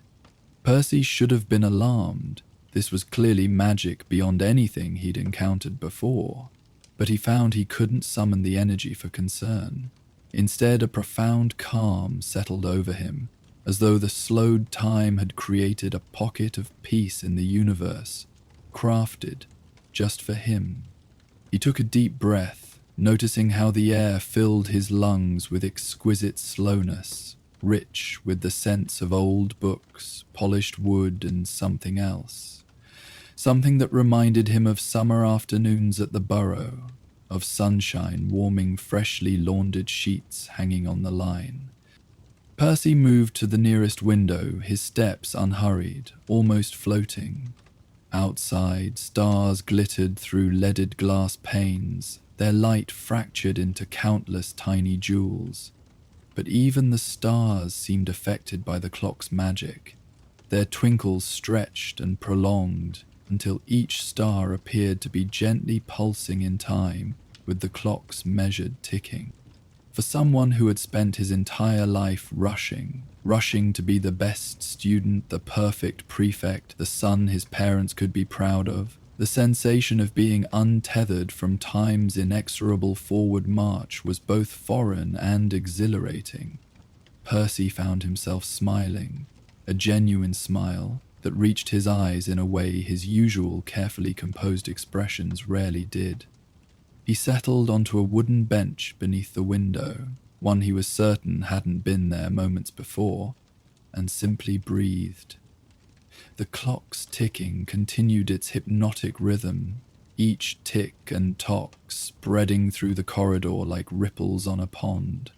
Percy should have been alarmed. This was clearly magic beyond anything he'd encountered before, but he found he couldn't summon the energy for concern. Instead, a profound calm settled over him, as though the slowed time had created a pocket of peace in the universe, crafted just for him. He took a deep breath, noticing how the air filled his lungs with exquisite slowness, rich with the scents of old books, polished wood, and something else. Something that reminded him of summer afternoons at the Burrow, of sunshine warming freshly laundered sheets hanging on the line. Percy moved to the nearest window, his steps unhurried, almost floating. Outside, stars glittered through leaded glass panes, their light fractured into countless tiny jewels. But even the stars seemed affected by the clock's magic. Their twinkles stretched and prolonged until each star appeared to be gently pulsing in time with the clock's measured ticking. For someone who had spent his entire life rushing to be the best student, the perfect prefect, the son his parents could be proud of, the sensation of being untethered from time's inexorable forward march was both foreign and exhilarating. Percy found himself smiling, a genuine smile that reached his eyes in a way his usual carefully composed expressions rarely did. He settled onto a wooden bench beneath the window, one he was certain hadn't been there moments before, and simply breathed. The clock's ticking continued its hypnotic rhythm, each tick and tock spreading through the corridor like ripples on a pond.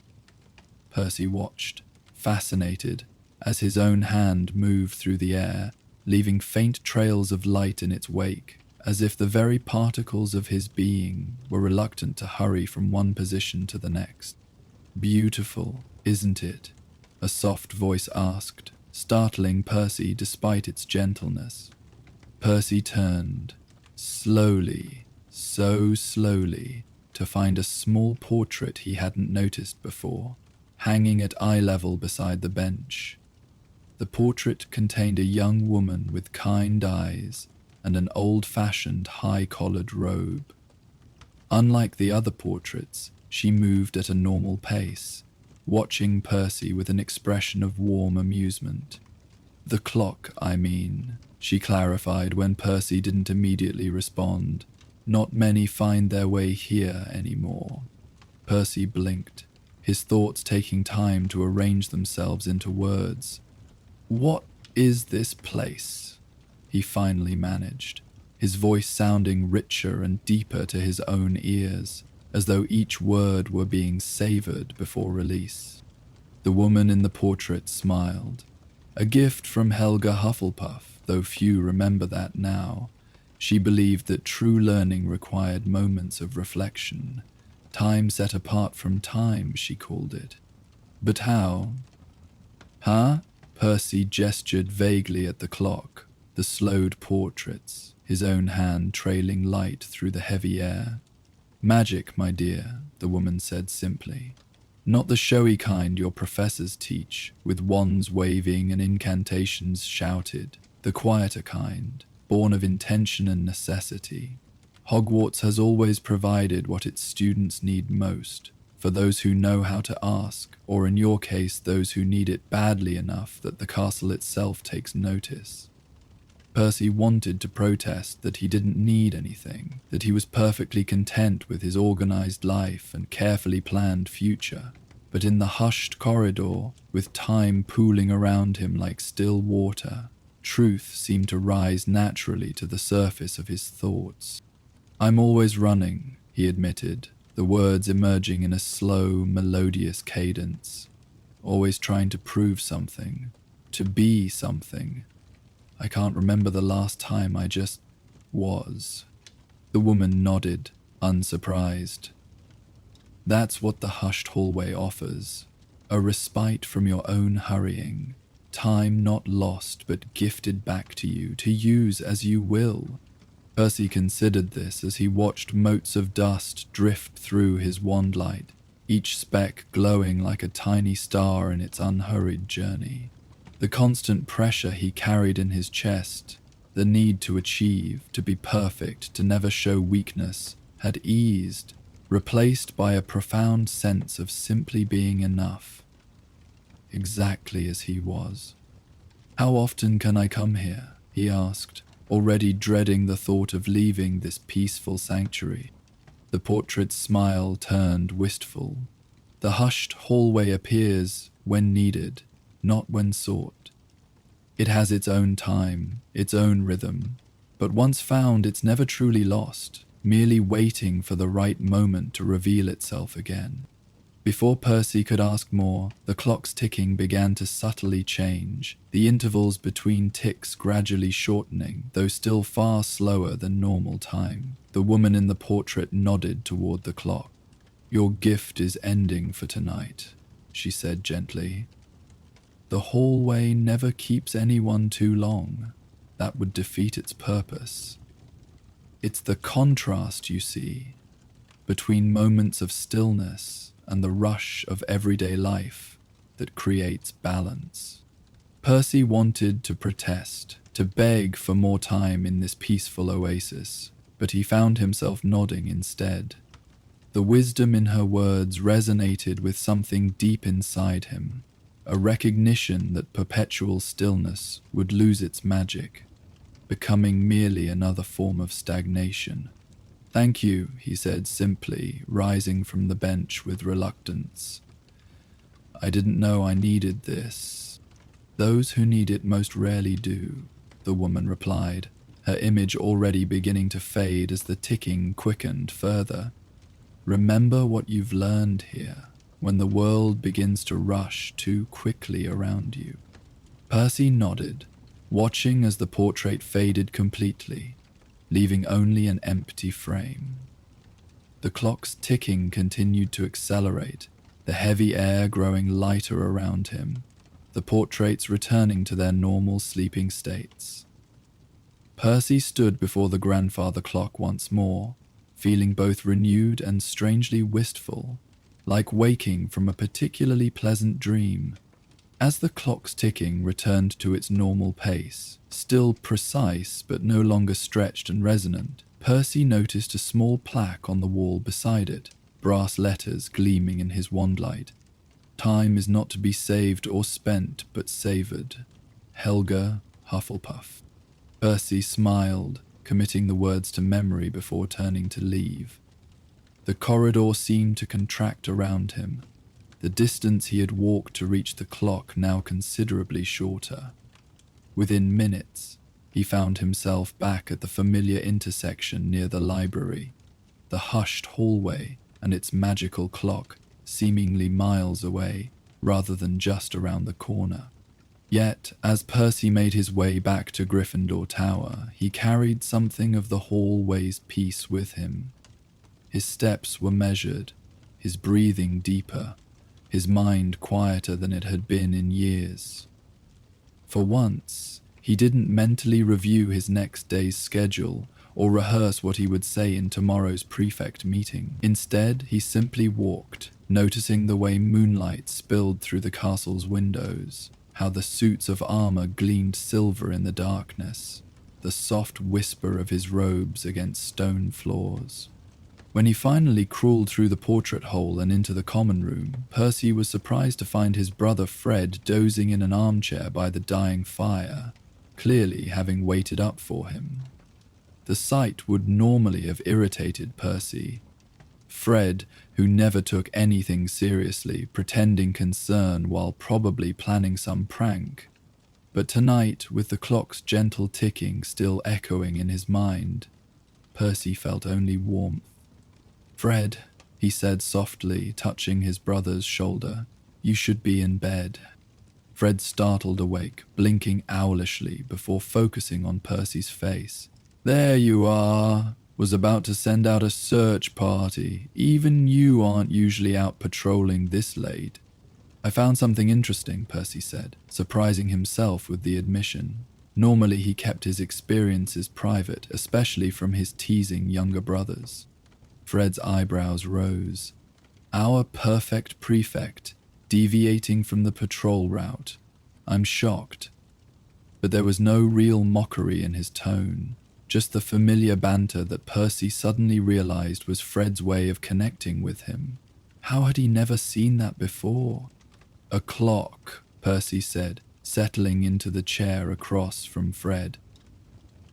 Percy watched, fascinated, as his own hand moved through the air, leaving faint trails of light in its wake, as if the very particles of his being were reluctant to hurry from one position to the next. "Beautiful, isn't it?" a soft voice asked, startling Percy despite its gentleness. Percy turned, slowly, so slowly, to find a small portrait he hadn't noticed before, hanging at eye level beside the bench. The portrait contained a young woman with kind eyes and an old-fashioned high-collared robe. Unlike the other portraits, she moved at a normal pace, watching Percy with an expression of warm amusement. "The clock, I mean," she clarified when Percy didn't immediately respond. "Not many find their way here anymore." Percy blinked, his thoughts taking time to arrange themselves into words. "What is this place?" he finally managed, his voice sounding richer and deeper to his own ears, as though each word were being savored before release. The woman in the portrait smiled. A gift from Helga Hufflepuff, though few remember that now. She believed that true learning required moments of reflection. Time set apart from time, she called it. But how? Huh? Percy gestured vaguely at the clock, the slowed portraits, his own hand trailing light through the heavy air. Magic, my dear, the woman said simply. Not the showy kind your professors teach, with wands waving and incantations shouted. The quieter kind, born of intention and necessity. Hogwarts has always provided what its students need most, for those who know how to ask, or in your case, those who need it badly enough that the castle itself takes notice. Percy wanted to protest that he didn't need anything, that he was perfectly content with his organized life and carefully planned future. But in the hushed corridor, with time pooling around him like still water, truth seemed to rise naturally to the surface of his thoughts. I'm always running, he admitted, the words emerging in a slow, melodious cadence. Always trying to prove something, to be something. I can't remember the last time I just was. The woman nodded, unsurprised. That's what the hushed hallway offers. A respite from your own hurrying. Time not lost but gifted back to you to use as you will. Percy considered this as he watched motes of dust drift through his wand light, each speck glowing like a tiny star in its unhurried journey. The constant pressure he carried in his chest, the need to achieve, to be perfect, to never show weakness, had eased, replaced by a profound sense of simply being enough, exactly as he was. How often can I come here? He asked, already dreading the thought of leaving this peaceful sanctuary. The portrait's smile turned wistful. The hushed hallway appears when needed, not when sought. It has its own time, its own rhythm, but once found it's never truly lost, merely waiting for the right moment to reveal itself again. Before Percy could ask more, the clock's ticking began to subtly change, the intervals between ticks gradually shortening, though still far slower than normal time. The woman in the portrait nodded toward the clock. Your gift is ending for tonight, she said gently. The hallway never keeps anyone too long. That would defeat its purpose. It's the contrast, you see, between moments of stillness and the rush of everyday life that creates balance. Percy wanted to protest, to beg for more time in this peaceful oasis, but he found himself nodding instead. The wisdom in her words resonated with something deep inside him, a recognition that perpetual stillness would lose its magic, becoming merely another form of stagnation. Thank you, he said simply, rising from the bench with reluctance. I didn't know I needed this. Those who need it most rarely do, the woman replied, her image already beginning to fade as the ticking quickened further. Remember what you've learned here, when the world begins to rush too quickly around you. Percy nodded, watching as the portrait faded completely, leaving only an empty frame. The clock's ticking continued to accelerate, the heavy air growing lighter around him, the portraits returning to their normal sleeping states. Percy stood before the grandfather clock once more, feeling both renewed and strangely wistful, like waking from a particularly pleasant dream. As the clock's ticking returned to its normal pace, still precise but no longer stretched and resonant, Percy noticed a small plaque on the wall beside it, brass letters gleaming in his wandlight. Time is not to be saved or spent, but savoured. Helga Hufflepuff. Percy smiled, committing the words to memory before turning to leave. The corridor seemed to contract around him, the distance he had walked to reach the clock now considerably shorter. Within minutes, he found himself back at the familiar intersection near the library, the hushed hallway and its magical clock seemingly miles away. rather than just around the corner. Yet, as Percy made his way back to Gryffindor Tower, he carried something of the hallway's peace with him. His steps were measured, his breathing deeper, his mind quieter than it had been in years. For once, he didn't mentally review his next day's schedule or rehearse what he would say in tomorrow's prefect meeting. Instead, he simply walked, noticing the way moonlight spilled through the castle's windows, how the suits of armor gleamed silver in the darkness, the soft whisper of his robes against stone floors. When he finally crawled through the portrait hole and into the common room, Percy was surprised to find his brother Fred dozing in an armchair by the dying fire, clearly having waited up for him. The sight would normally have irritated Percy. Fred, who never took anything seriously, pretending concern while probably planning some prank. But tonight, with the clock's gentle ticking still echoing in his mind, Percy felt only warmth. "Fred," he said softly, touching his brother's shoulder, "you should be in bed." Fred startled awake, blinking owlishly before focusing on Percy's face. "There you are. Was about to send out a search party. Even you aren't usually out patrolling this late." "I found something interesting," Percy said, surprising himself with the admission. Normally he kept his experiences private, especially from his teasing younger brothers. Fred's eyebrows rose. "Our perfect prefect, deviating from the patrol route. I'm shocked." But there was no real mockery in his tone, just the familiar banter that Percy suddenly realized was Fred's way of connecting with him. How had he never seen that before? "A clock," Percy said, settling into the chair across from Fred.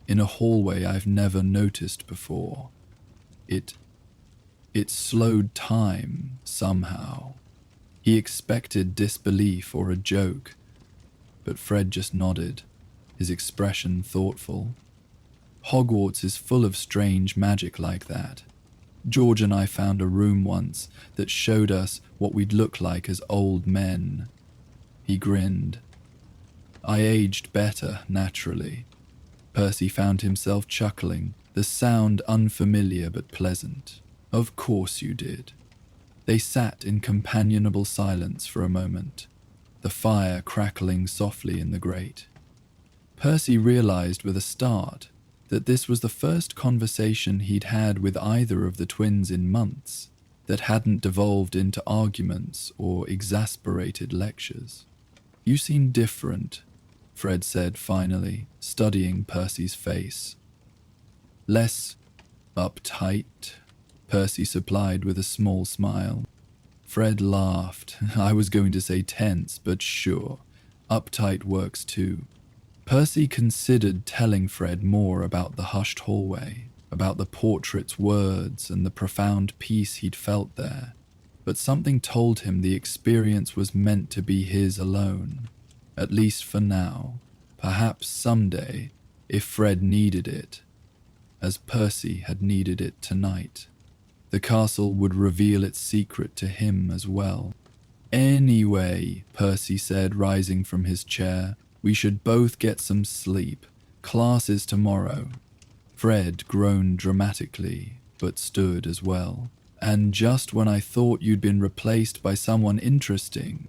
"In a hallway I've never noticed before. It slowed time, somehow." He expected disbelief or a joke, but Fred just nodded, his expression thoughtful. "Hogwarts is full of strange magic like that. George and I found a room once that showed us what we'd look like as old men." He grinned. "I aged better, naturally." Percy found himself chuckling, the sound unfamiliar but pleasant. "Of course you did." They sat in companionable silence for a moment, the fire crackling softly in the grate. Percy realized with a start that this was the first conversation he'd had with either of the twins in months that hadn't devolved into arguments or exasperated lectures. "You seem different," Fred said finally, studying Percy's face. "Less uptight," Percy supplied with a small smile. Fred laughed. "I was going to say tense, but sure, uptight works too." Percy considered telling Fred more about the hushed hallway, about the portrait's words and the profound peace he'd felt there, but something told him the experience was meant to be his alone, at least for now. Perhaps someday, if Fred needed it, as Percy had needed it tonight, the castle would reveal its secret to him as well. "Anyway," Percy said, rising from his chair, "we should both get some sleep. Class is tomorrow." Fred groaned dramatically, but stood as well. "And just when I thought you'd been replaced by someone interesting."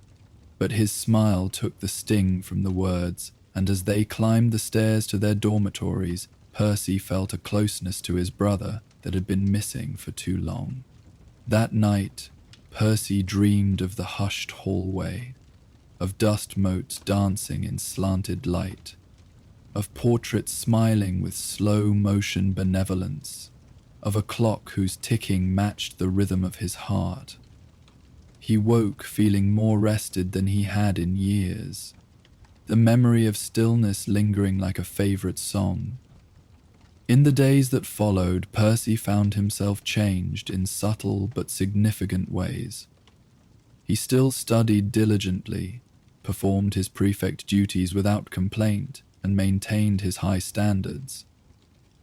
But his smile took the sting from the words, and as they climbed the stairs to their dormitories, Percy felt a closeness to his brother that had been missing for too long. That night, Percy dreamed of the hushed hallway, of dust motes dancing in slanted light, of portraits smiling with slow-motion benevolence, of a clock whose ticking matched the rhythm of his heart. He woke feeling more rested than he had in years, the memory of stillness lingering like a favorite song. In the days that followed, Percy found himself changed in subtle but significant ways. He still studied diligently, performed his prefect duties without complaint, and maintained his high standards.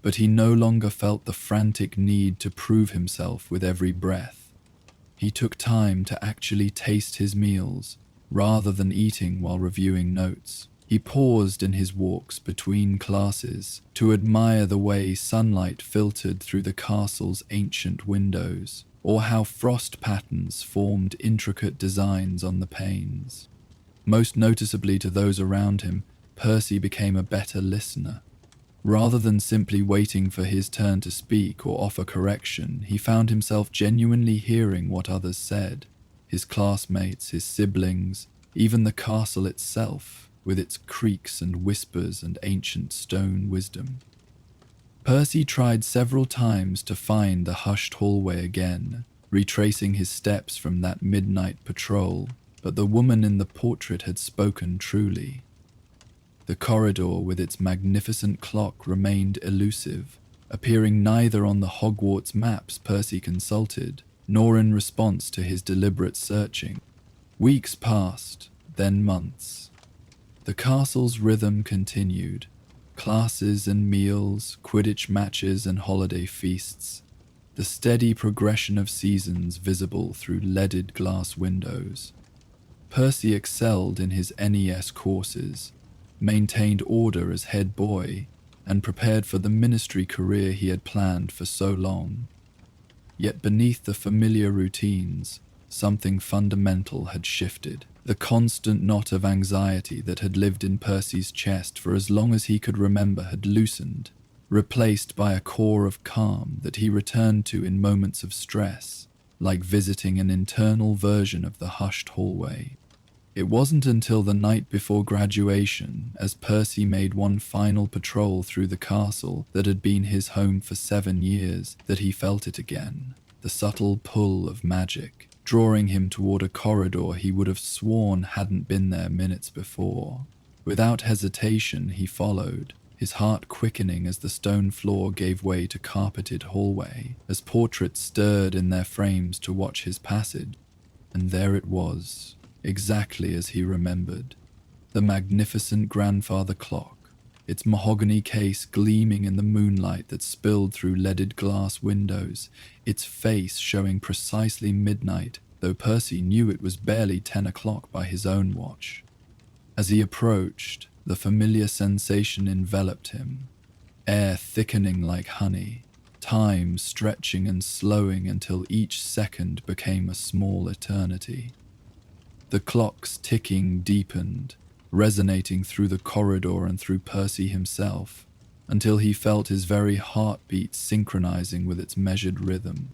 But he no longer felt the frantic need to prove himself with every breath. He took time to actually taste his meals, rather than eating while reviewing notes. He paused in his walks between classes to admire the way sunlight filtered through the castle's ancient windows, or how frost patterns formed intricate designs on the panes. Most noticeably to those around him, Percy became a better listener. Rather than simply waiting for his turn to speak or offer correction, he found himself genuinely hearing what others said. His classmates, his siblings, even the castle itself, with its creaks and whispers and ancient stone wisdom. Percy tried several times to find the hushed hallway again, retracing his steps from that midnight patrol, but the woman in the portrait had spoken truly. The corridor with its magnificent clock remained elusive, appearing neither on the Hogwarts maps Percy consulted, nor in response to his deliberate searching. Weeks passed, then months. The castle's rhythm continued. Classes and meals, Quidditch matches and holiday feasts. The steady progression of seasons visible through leaded glass windows. Percy excelled in his NES courses, maintained order as head boy, and prepared for the ministry career he had planned for so long. Yet beneath the familiar routines, something fundamental had shifted. The constant knot of anxiety that had lived in Percy's chest for as long as he could remember had loosened, replaced by a core of calm that he returned to in moments of stress, like visiting an internal version of the hushed hallway. It wasn't until the night before graduation, as Percy made one final patrol through the castle that had been his home for 7 years, that he felt it again, the subtle pull of magic, drawing him toward a corridor he would have sworn hadn't been there minutes before. Without hesitation, he followed, his heart quickening as the stone floor gave way to carpeted hallway, as portraits stirred in their frames to watch his passage. And there it was, exactly as he remembered. The magnificent grandfather clock, its mahogany case gleaming in the moonlight that spilled through leaded glass windows, its face showing precisely midnight, though Percy knew it was barely 10 o'clock by his own watch. As he approached, the familiar sensation enveloped him, air thickening like honey, time stretching and slowing until each second became a small eternity. The clock's ticking deepened, resonating through the corridor and through Percy himself, until he felt his very heartbeat synchronizing with its measured rhythm.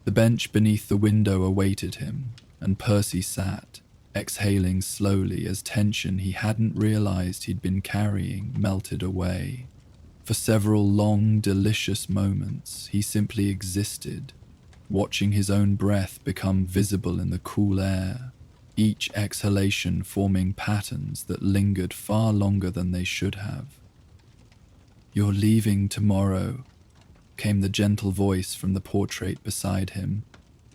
The bench beneath the window awaited him, and Percy sat, exhaling slowly as tension he hadn't realized he'd been carrying melted away. For several long, delicious moments, he simply existed, watching his own breath become visible in the cool air, each exhalation forming patterns that lingered far longer than they should have. "You're leaving tomorrow," came the gentle voice from the portrait beside him.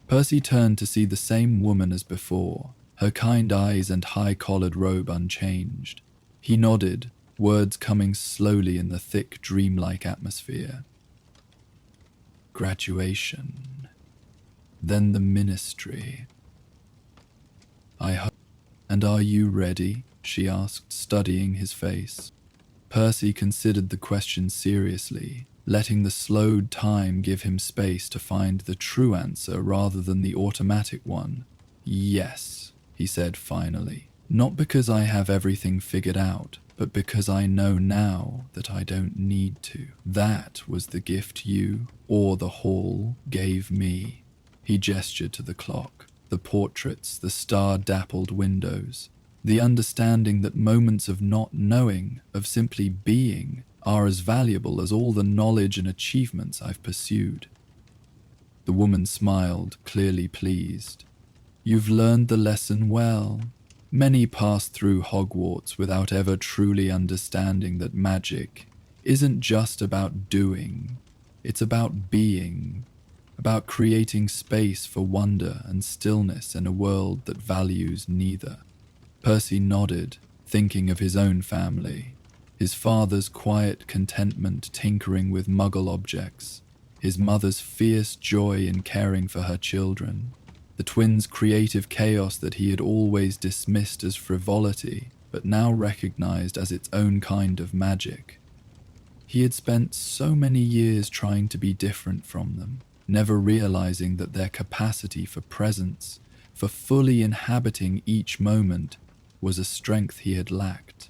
Percy turned to see the same woman as before, her kind eyes and high-collared robe unchanged. He nodded, words coming slowly in the thick, dreamlike atmosphere. Graduation. Then the ministry. And are you ready?" she asked, studying his face. Percy considered the question seriously, letting the slowed time give him space to find the true answer rather than the automatic one. "Yes," he said finally. "Not because I have everything figured out, but because I know now that I don't need to. That was the gift you, or the hall, gave me." He gestured to the clock, the portraits, the star-dappled windows, the understanding that moments of not knowing, of simply being, are as valuable as all the knowledge and achievements I've pursued. The woman smiled, clearly pleased. "You've learned the lesson well. Many pass through Hogwarts without ever truly understanding that magic isn't just about doing, it's about being, about creating space for wonder and stillness in a world that values neither." Percy nodded, thinking of his own family, his father's quiet contentment tinkering with muggle objects, his mother's fierce joy in caring for her children. The twins' creative chaos that he had always dismissed as frivolity, but now recognized as its own kind of magic. He had spent so many years trying to be different from them, never realizing that their capacity for presence, for fully inhabiting each moment, was a strength he had lacked.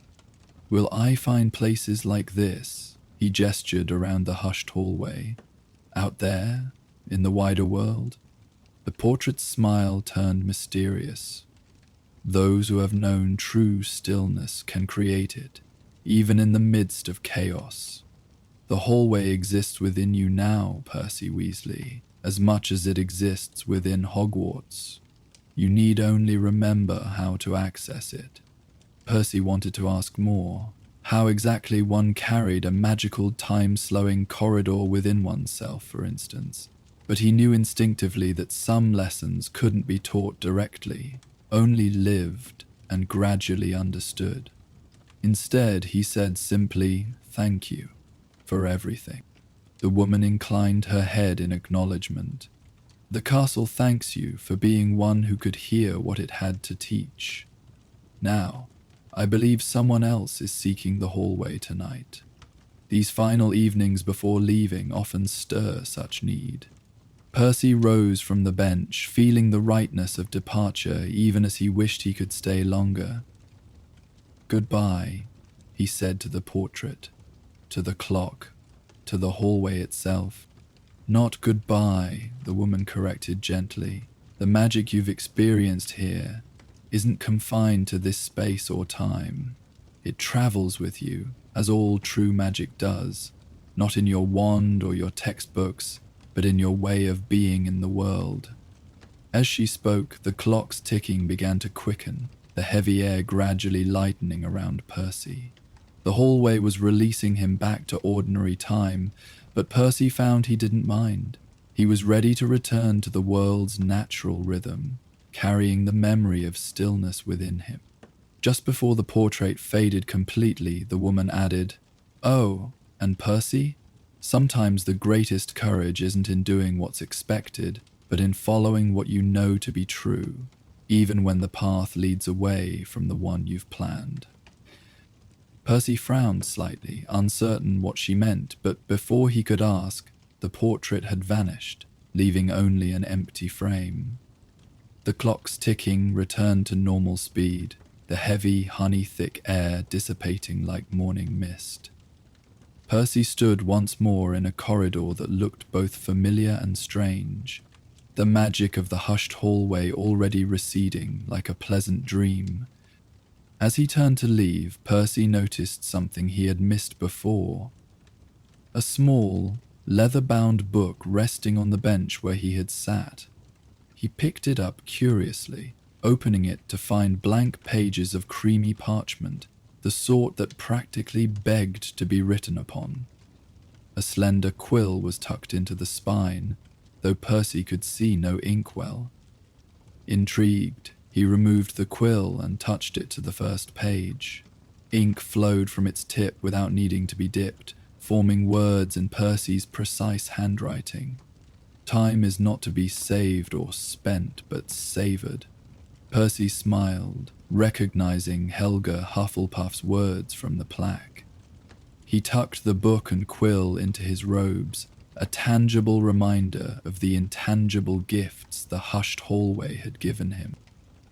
"Will I find places like this?" He gestured around the hushed hallway. "Out there, in the wider world?" The portrait's smile turned mysterious. "Those who have known true stillness can create it, even in the midst of chaos. The hallway exists within you now, Percy Weasley, as much as it exists within Hogwarts. You need only remember how to access it." Percy wanted to ask more, how exactly one carried a magical time-slowing corridor within oneself, for instance, but he knew instinctively that some lessons couldn't be taught directly, only lived and gradually understood. Instead, he said simply, "Thank you for everything." The woman inclined her head in acknowledgement. "The castle thanks you for being one who could hear what it had to teach. Now, I believe someone else is seeking the hallway tonight. These final evenings before leaving often stir such need." Percy rose from the bench, feeling the rightness of departure even as he wished he could stay longer. "Goodbye," he said to the portrait, to the clock, to the hallway itself. "Not goodbye," the woman corrected gently. "The magic you've experienced here isn't confined to this space or time. It travels with you, as all true magic does, not in your wand or your textbooks, but in your way of being in the world." As she spoke, the clock's ticking began to quicken, the heavy air gradually lightening around Percy. The hallway was releasing him back to ordinary time, but Percy found he didn't mind. He was ready to return to the world's natural rhythm, carrying the memory of stillness within him. Just before the portrait faded completely, the woman added, "Oh, and Percy? Sometimes the greatest courage isn't in doing what's expected, but in following what you know to be true, even when the path leads away from the one you've planned." Percy frowned slightly, uncertain what she meant, but before he could ask, the portrait had vanished, leaving only an empty frame. The clock's ticking returned to normal speed, the heavy, honey-thick air dissipating like morning mist. Percy stood once more in a corridor that looked both familiar and strange, the magic of the hushed hallway already receding like a pleasant dream. As he turned to leave, Percy noticed something he had missed before. A small, leather-bound book resting on the bench where he had sat. He picked it up curiously, opening it to find blank pages of creamy parchment, the sort that practically begged to be written upon. A slender quill was tucked into the spine, though Percy could see no inkwell. Intrigued, he removed the quill and touched it to the first page. Ink flowed from its tip without needing to be dipped, forming words in Percy's precise handwriting. Time is not to be saved or spent, but savored. Percy smiled, recognizing Helga Hufflepuff's words from the plaque. He tucked the book and quill into his robes, a tangible reminder of the intangible gifts the hushed hallway had given him.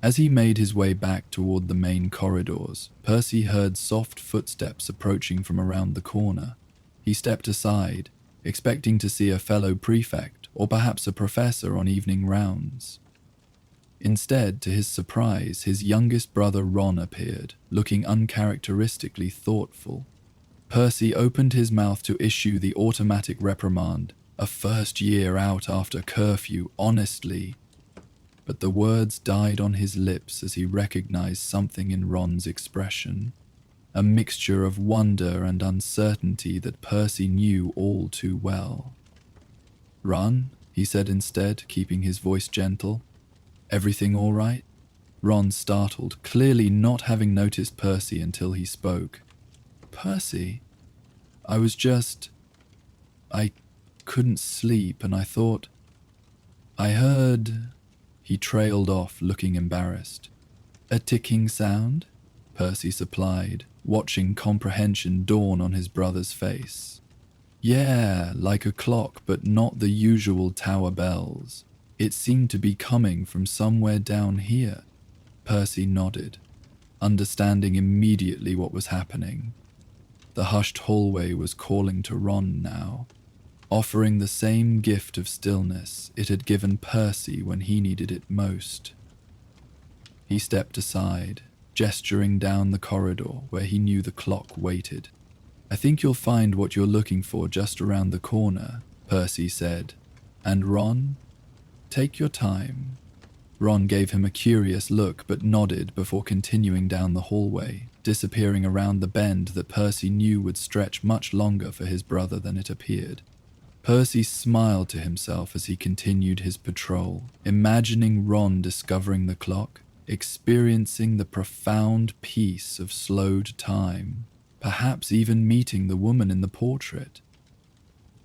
As he made his way back toward the main corridors, Percy heard soft footsteps approaching from around the corner. He stepped aside, expecting to see a fellow prefect or perhaps a professor on evening rounds. Instead, to his surprise, his youngest brother Ron appeared, looking uncharacteristically thoughtful. Percy opened his mouth to issue the automatic reprimand, "A first year out after curfew, honestly," but the words died on his lips as he recognized something in Ron's expression, a mixture of wonder and uncertainty that Percy knew all too well. "Ron," he said instead, keeping his voice gentle. "Everything all right?" Ron startled, clearly not having noticed Percy until he spoke. "Percy, I couldn't sleep and I thought, I heard..." He trailed off, looking embarrassed. "A ticking sound?" Percy supplied, watching comprehension dawn on his brother's face. "Yeah, like a clock, but not the usual tower bells. It seemed to be coming from somewhere down here." Percy nodded, understanding immediately what was happening. The hushed hallway was calling to Ron now, offering the same gift of stillness it had given Percy when he needed it most. He stepped aside, gesturing down the corridor where he knew the clock waited. "I think you'll find what you're looking for just around the corner," Percy said. "And Ron, take your time." Ron gave him a curious look but nodded before continuing down the hallway, disappearing around the bend that Percy knew would stretch much longer for his brother than it appeared. Percy smiled to himself as he continued his patrol, imagining Ron discovering the clock, experiencing the profound peace of slowed time, perhaps even meeting the woman in the portrait.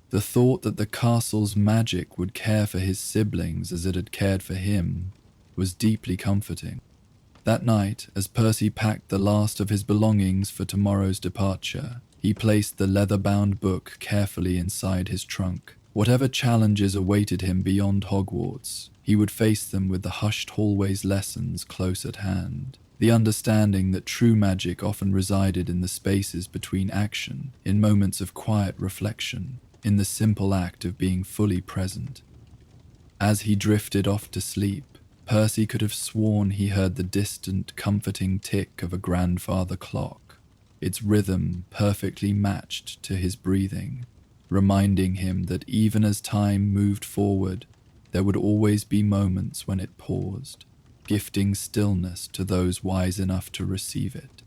The thought that the castle's magic would care for his siblings as it had cared for him was deeply comforting. That night, as Percy packed the last of his belongings for tomorrow's departure, he placed the leather-bound book carefully inside his trunk. Whatever challenges awaited him beyond Hogwarts, he would face them with the hushed hallway's lessons close at hand. The understanding that true magic often resided in the spaces between action, in moments of quiet reflection, in the simple act of being fully present. As he drifted off to sleep, Percy could have sworn he heard the distant, comforting tick of a grandfather clock, its rhythm perfectly matched to his breathing, reminding him that even as time moved forward, there would always be moments when it paused, gifting stillness to those wise enough to receive it.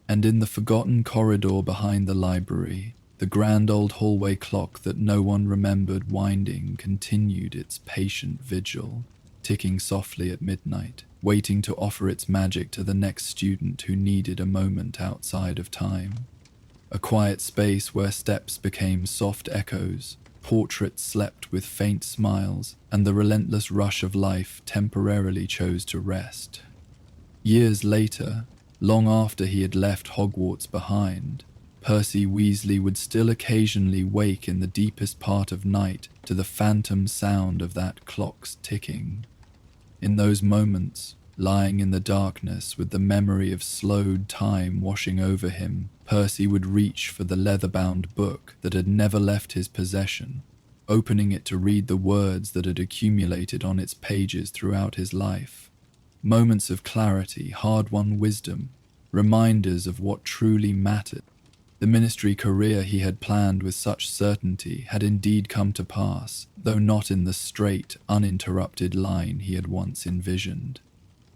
And in the forgotten corridor behind the library, the grand old hallway clock that no one remembered winding continued its patient vigil, ticking softly at midnight, waiting to offer its magic to the next student who needed a moment outside of time. A quiet space where steps became soft echoes, portraits slept with faint smiles, and the relentless rush of life temporarily chose to rest. Years later, long after he had left Hogwarts behind, Percy Weasley would still occasionally wake in the deepest part of night to the phantom sound of that clock's ticking. In those moments, lying in the darkness with the memory of slowed time washing over him, Percy would reach for the leather-bound book that had never left his possession, opening it to read the words that had accumulated on its pages throughout his life. Moments of clarity, hard-won wisdom, reminders of what truly mattered. The ministry career he had planned with such certainty had indeed come to pass, though not in the straight, uninterrupted line he had once envisioned.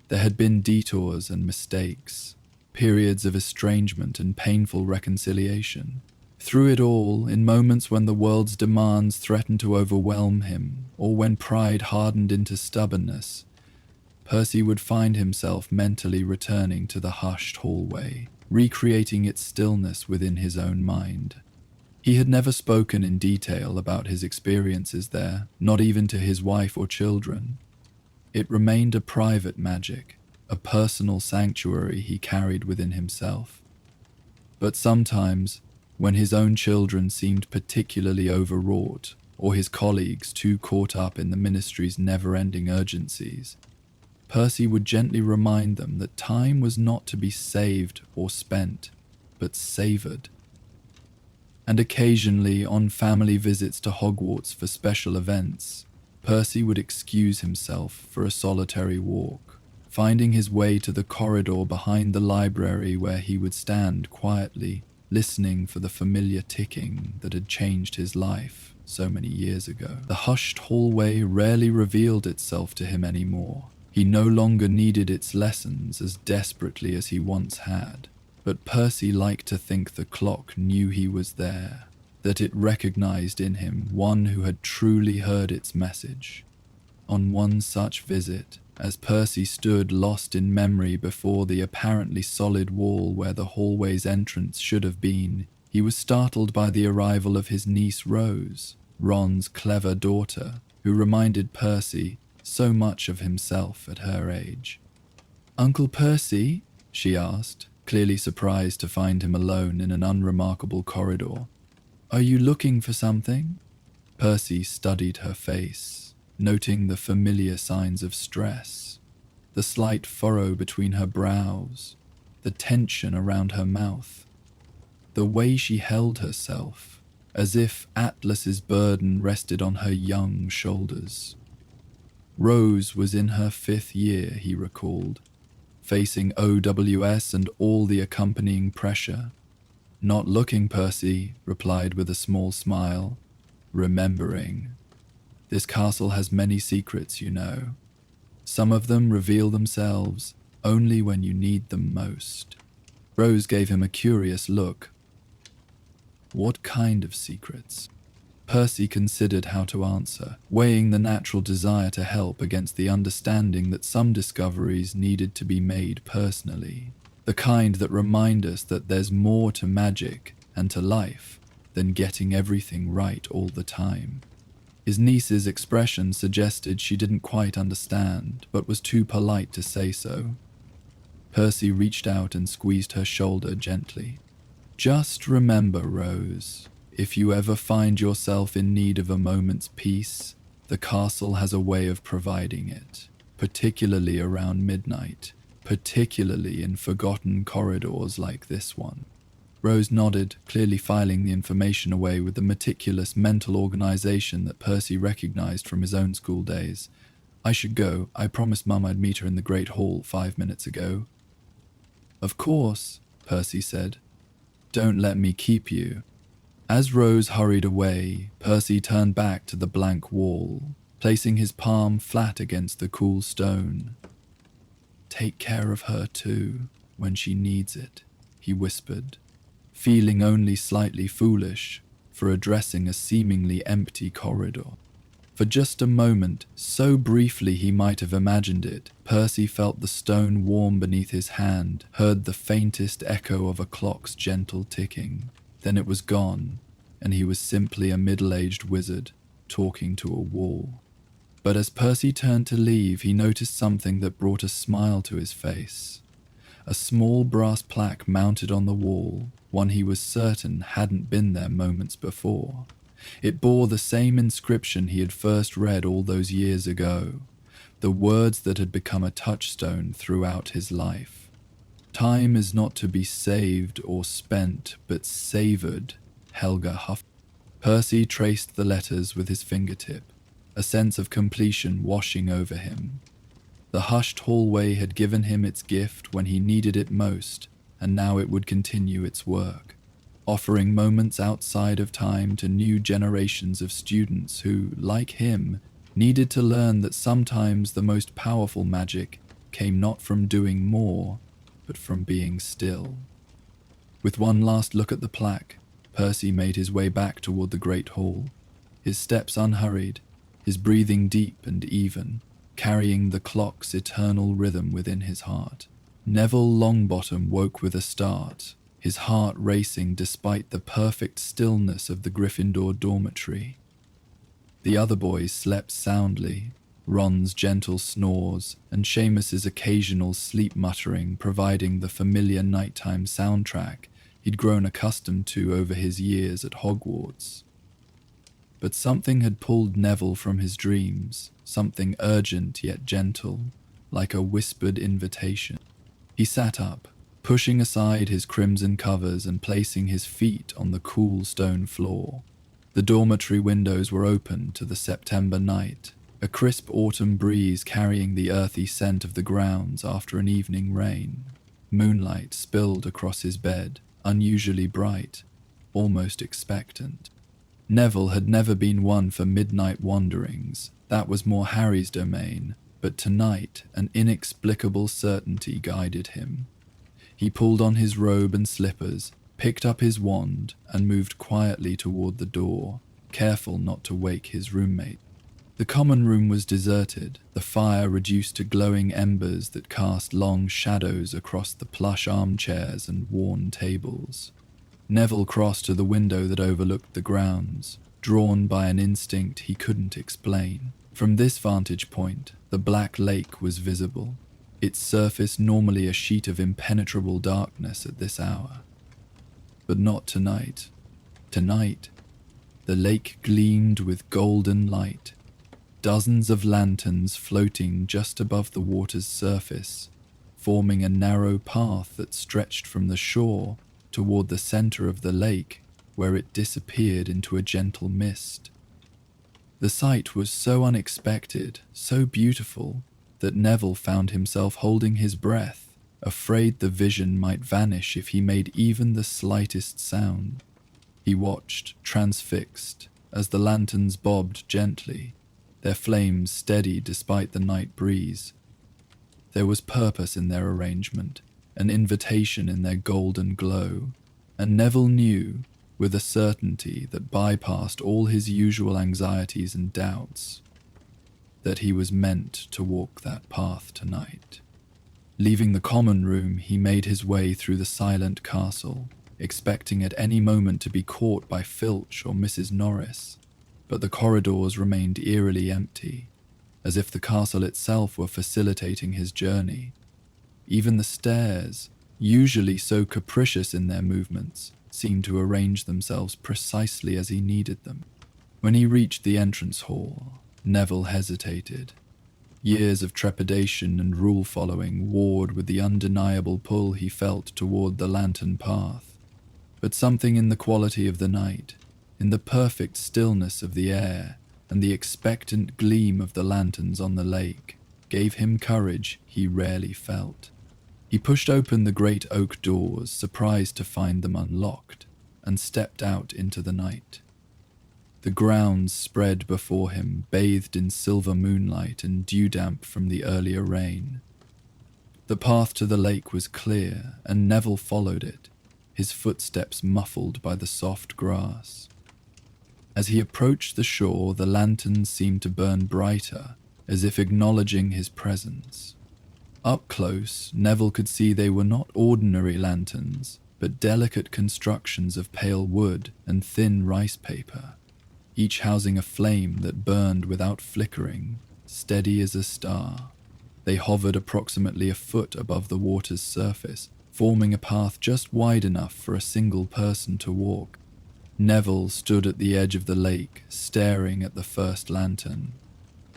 There had been detours and mistakes, periods of estrangement and painful reconciliation. Through it all, in moments when the world's demands threatened to overwhelm him, or when pride hardened into stubbornness, Percy would find himself mentally returning to the hushed hallway, recreating its stillness within his own mind. He had never spoken in detail about his experiences there, not even to his wife or children. It remained a private magic, a personal sanctuary he carried within himself. But sometimes, when his own children seemed particularly overwrought, or his colleagues too caught up in the ministry's never-ending urgencies, Percy would gently remind them that time was not to be saved or spent, but savoured. And occasionally, on family visits to Hogwarts for special events, Percy would excuse himself for a solitary walk, finding his way to the corridor behind the library where he would stand quietly, listening for the familiar ticking that had changed his life so many years ago. The hushed hallway rarely revealed itself to him anymore. He no longer needed its lessons as desperately as he once had, but Percy liked to think the clock knew he was there, that it recognized in him one who had truly heard its message. On one such visit, as Percy stood lost in memory before the apparently solid wall where the hallway's entrance should have been, he was startled by the arrival of his niece Rose, Ron's clever daughter, who reminded Percy, so much of himself at her age. "Uncle Percy?" she asked, clearly surprised to find him alone in an unremarkable corridor. "Are you looking for something?" Percy studied her face, noting the familiar signs of stress, the slight furrow between her brows, the tension around her mouth, the way she held herself, as if Atlas's burden rested on her young shoulders. Rose was in her 5th year, he recalled, facing OWS and all the accompanying pressure. "Not looking, Percy," replied with a small smile. "Remembering. This castle has many secrets, you know. Some of them reveal themselves only when you need them most." Rose gave him a curious look. What kind of secrets? Percy considered how to answer, weighing the natural desire to help against the understanding that some discoveries needed to be made personally, the kind that remind us that there's more to magic and to life than getting everything right all the time. His niece's expression suggested she didn't quite understand, but was too polite to say so. Percy reached out and squeezed her shoulder gently. "Just remember, Rose, if you ever find yourself in need of a moment's peace, the castle has a way of providing it, particularly around midnight, particularly in forgotten corridors like this one." Rose nodded, clearly filing the information away with the meticulous mental organization that Percy recognized from his own school days. "I should go. I promised Mum I'd meet her in the Great Hall 5 minutes ago." "Of course," Percy said. "Don't let me keep you." As Rose hurried away, Percy turned back to the blank wall, placing his palm flat against the cool stone. "Take care of her too, when she needs it," he whispered, feeling only slightly foolish for addressing a seemingly empty corridor. For just a moment, so briefly he might have imagined it, Percy felt the stone warm beneath his hand, heard the faintest echo of a clock's gentle ticking. Then it was gone, and he was simply a middle-aged wizard talking to a wall. But as Percy turned to leave, he noticed something that brought a smile to his face. A small brass plaque mounted on the wall, one he was certain hadn't been there moments before. It bore the same inscription he had first read all those years ago, the words that had become a touchstone throughout his life. "Time is not to be saved or spent, but savored, Helga Huff." Percy traced the letters with his fingertip, a sense of completion washing over him. The hushed hallway had given him its gift when he needed it most, and now it would continue its work, offering moments outside of time to new generations of students who, like him, needed to learn that sometimes the most powerful magic came not from doing more, but from being still. With one last look at the plaque, Percy made his way back toward the Great Hall, his steps unhurried, his breathing deep and even, carrying the clock's eternal rhythm within his heart. Neville Longbottom woke with a start, his heart racing despite the perfect stillness of the Gryffindor dormitory. The other boys slept soundly, Ron's gentle snores and Seamus's occasional sleep muttering providing the familiar nighttime soundtrack he'd grown accustomed to over his years at Hogwarts. But something had pulled Neville from his dreams, something urgent yet gentle, like a whispered invitation. He sat up, pushing aside his crimson covers and placing his feet on the cool stone floor. The dormitory windows were open to the September night, a crisp autumn breeze carrying the earthy scent of the grounds after an evening rain. Moonlight spilled across his bed, unusually bright, almost expectant. Neville had never been one for midnight wanderings. That was more Harry's domain, but tonight an inexplicable certainty guided him. He pulled on his robe and slippers, picked up his wand, and moved quietly toward the door, careful not to wake his roommate. The common room was deserted, the fire reduced to glowing embers that cast long shadows across the plush armchairs and worn tables. Neville crossed to the window that overlooked the grounds, drawn by an instinct he couldn't explain. From this vantage point, the Black Lake was visible, its surface normally a sheet of impenetrable darkness at this hour. But not tonight. Tonight, the lake gleamed with golden light, dozens of lanterns floating just above the water's surface, forming a narrow path that stretched from the shore toward the center of the lake, where it disappeared into a gentle mist. The sight was so unexpected, so beautiful, that Neville found himself holding his breath, afraid the vision might vanish if he made even the slightest sound. He watched, transfixed, as the lanterns bobbed gently, their flames steady despite the night breeze. There was purpose in their arrangement, an invitation in their golden glow, and Neville knew, with a certainty that bypassed all his usual anxieties and doubts, that he was meant to walk that path tonight. Leaving the common room, he made his way through the silent castle, expecting at any moment to be caught by Filch or Mrs. Norris, but the corridors remained eerily empty, as if the castle itself were facilitating his journey. Even the stairs, usually so capricious in their movements, seemed to arrange themselves precisely as he needed them. When he reached the entrance hall, Neville hesitated. Years of trepidation and rule-following warred with the undeniable pull he felt toward the lantern path. But something in the quality of the night, in the perfect stillness of the air, and the expectant gleam of the lanterns on the lake, gave him courage he rarely felt. He pushed open the great oak doors, surprised to find them unlocked, and stepped out into the night. The grounds spread before him, bathed in silver moonlight and dew-damp from the earlier rain. The path to the lake was clear, and Neville followed it, his footsteps muffled by the soft grass. As he approached the shore, the lanterns seemed to burn brighter, as if acknowledging his presence. Up close, Neville could see they were not ordinary lanterns, but delicate constructions of pale wood and thin rice paper, each housing a flame that burned without flickering, steady as a star. They hovered approximately a foot above the water's surface, forming a path just wide enough for a single person to walk. Neville stood at the edge of the lake, staring at the first lantern.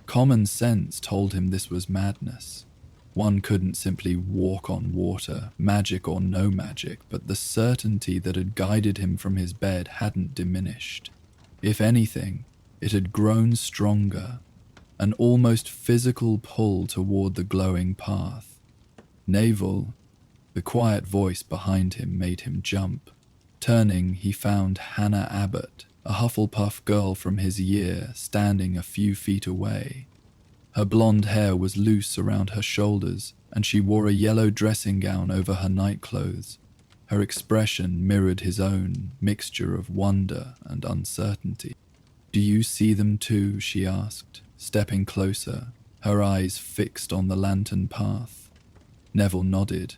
Common sense told him this was madness. One couldn't simply walk on water, magic or no magic, but the certainty that had guided him from his bed hadn't diminished. If anything, it had grown stronger, an almost physical pull toward the glowing path. Neville, the quiet voice behind him made him jump. Turning, he found Hannah Abbott, a Hufflepuff girl from his year, standing a few feet away. Her blonde hair was loose around her shoulders, and she wore a yellow dressing gown over her nightclothes. Her expression mirrored his own, mixture of wonder and uncertainty. "Do you see them too?" she asked, stepping closer, her eyes fixed on the lantern path. Neville nodded.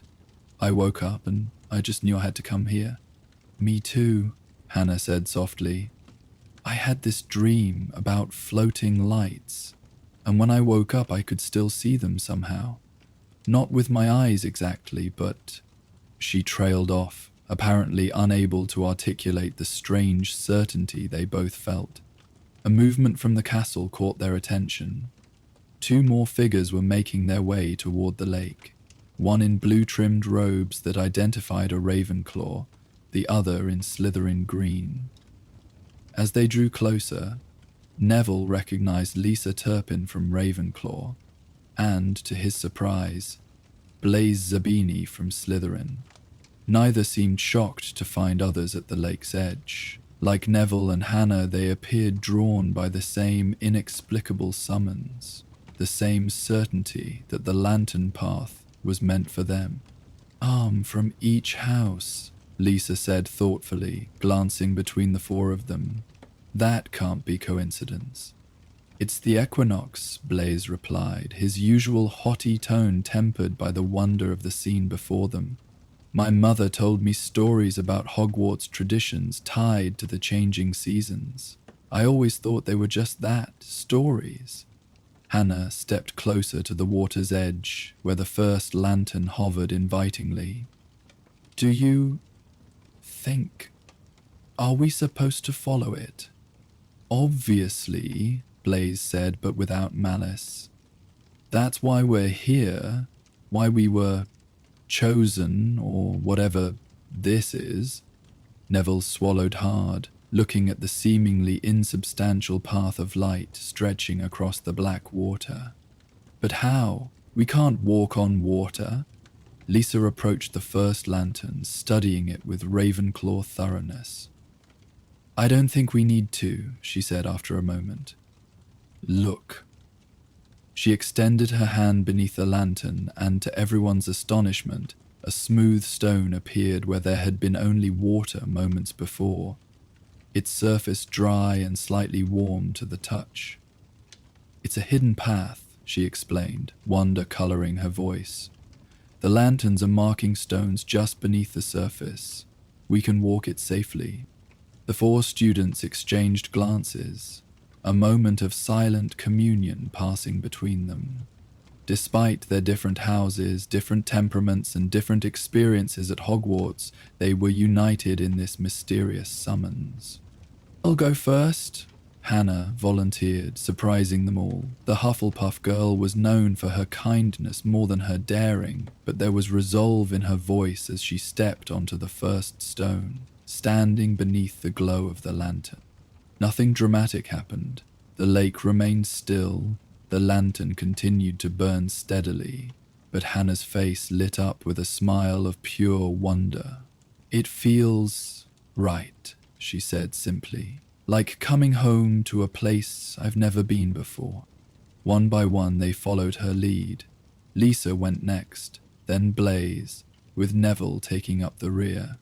"I woke up and I just knew I had to come here." "Me too," Hannah said softly. "I had this dream about floating lights, and when I woke up I could still see them somehow. Not with my eyes exactly, but—" She trailed off, apparently unable to articulate the strange certainty they both felt. A movement from the castle caught their attention. Two more figures were making their way toward the lake, one in blue-trimmed robes that identified a Ravenclaw, the other in Slytherin green. As they drew closer, Neville recognized Lisa Turpin from Ravenclaw, and, to his surprise, Blaise Zabini from Slytherin. Neither seemed shocked to find others at the lake's edge. Like Neville and Hannah, they appeared drawn by the same inexplicable summons, the same certainty that the lantern path was meant for them. "From each house," Lisa said thoughtfully, glancing between the four of them. "That can't be coincidence." "It's the equinox," Blaise replied, his usual haughty tone tempered by the wonder of the scene before them. "My mother told me stories about Hogwarts traditions tied to the changing seasons. I always thought they were just that, stories. Hannah stepped closer to the water's edge, where the first lantern hovered invitingly. "Do you think... Are we supposed to follow it?" "Obviously," Blaze said, but without malice. "That's why we're here, why we were chosen, or whatever this is." Neville swallowed hard, looking at the seemingly insubstantial path of light stretching across the black water. "But how? We can't walk on water." Lisa approached the first lantern, studying it with Ravenclaw thoroughness. "I don't think we need to," she said after a moment. "Look." She extended her hand beneath the lantern, and to everyone's astonishment, a smooth stone appeared where there had been only water moments before, its surface dry and slightly warm to the touch. "It's a hidden path," she explained, wonder coloring her voice. "The lanterns are marking stones just beneath the surface. We can walk it safely." The 4 students exchanged glances, a moment of silent communion passing between them. Despite their different houses, different temperaments, and different experiences at Hogwarts, they were united in this mysterious summons. "I'll go first," Hannah volunteered, surprising them all. The Hufflepuff girl was known for her kindness more than her daring, but there was resolve in her voice as she stepped onto the first stone, standing beneath the glow of the lantern. Nothing dramatic happened. The lake remained still. The lantern continued to burn steadily, but Hannah's face lit up with a smile of pure wonder. "It feels right," she said simply, "like coming home to a place I've never been before." One by one they followed her lead. Lisa went next, then Blaze, with Neville taking up the rear.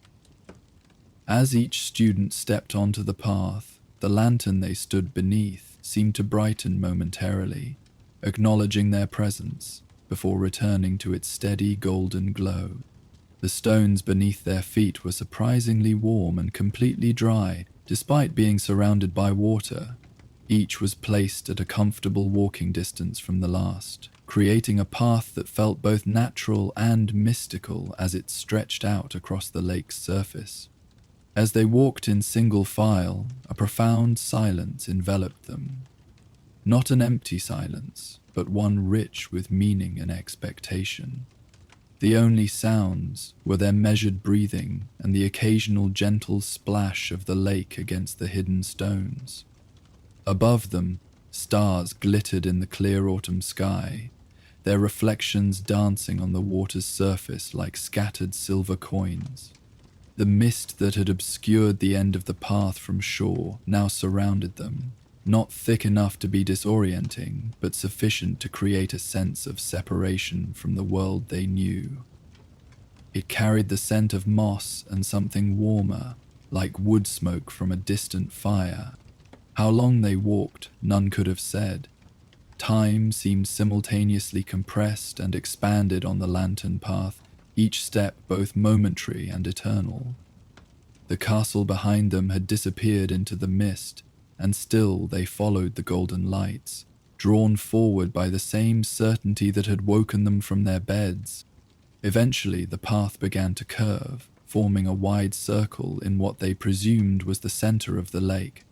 As each student stepped onto the path, the lantern they stood beneath seemed to brighten momentarily, acknowledging their presence before returning to its steady golden glow. The stones beneath their feet were surprisingly warm and completely dry, despite being surrounded by water. Each was placed at a comfortable walking distance from the last, creating a path that felt both natural and mystical as it stretched out across the lake's surface. As they walked in single file, a profound silence enveloped them. Not an empty silence, but one rich with meaning and expectation. The only sounds were their measured breathing and the occasional gentle splash of the lake against the hidden stones. Above them, stars glittered in the clear autumn sky, their reflections dancing on the water's surface like scattered silver coins. The mist that had obscured the end of the path from shore now surrounded them, not thick enough to be disorienting, but sufficient to create a sense of separation from the world they knew. It carried the scent of moss and something warmer, like wood smoke from a distant fire. How long they walked, none could have said. Time seemed simultaneously compressed and expanded on the lantern path, each step both momentary and eternal. The castle behind them had disappeared into the mist, and still they followed the golden lights, drawn forward by the same certainty that had woken them from their beds. Eventually the path began to curve, forming a wide circle in what they presumed was the center of the lake.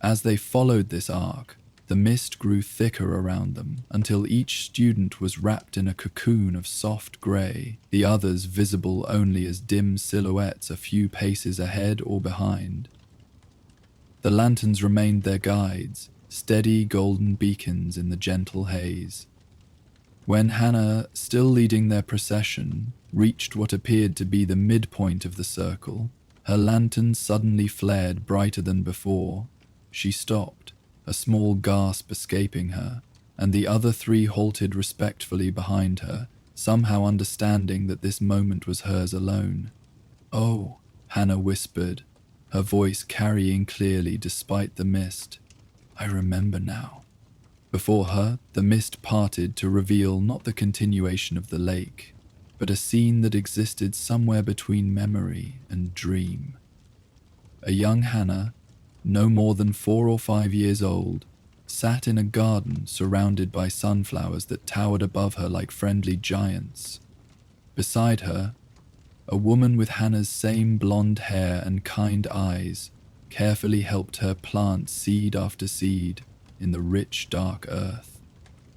As they followed this arc, the mist grew thicker around them until each student was wrapped in a cocoon of soft grey, the others visible only as dim silhouettes a few paces ahead or behind. The lanterns remained their guides, steady golden beacons in the gentle haze. When Hannah, still leading their procession, reached what appeared to be the midpoint of the circle, her lantern suddenly flared brighter than before. She stopped, a small gasp escaping her, and the other 3 halted respectfully behind her, somehow understanding that this moment was hers alone. "Oh," Hannah whispered, her voice carrying clearly despite the mist. "I remember now." Before her, the mist parted to reveal not the continuation of the lake, but a scene that existed somewhere between memory and dream. A young Hannah, no more than 4 or 5 years old, sat in a garden surrounded by sunflowers that towered above her like friendly giants. Beside her, a woman with Hannah's same blonde hair and kind eyes carefully helped her plant seed after seed in the rich, dark earth.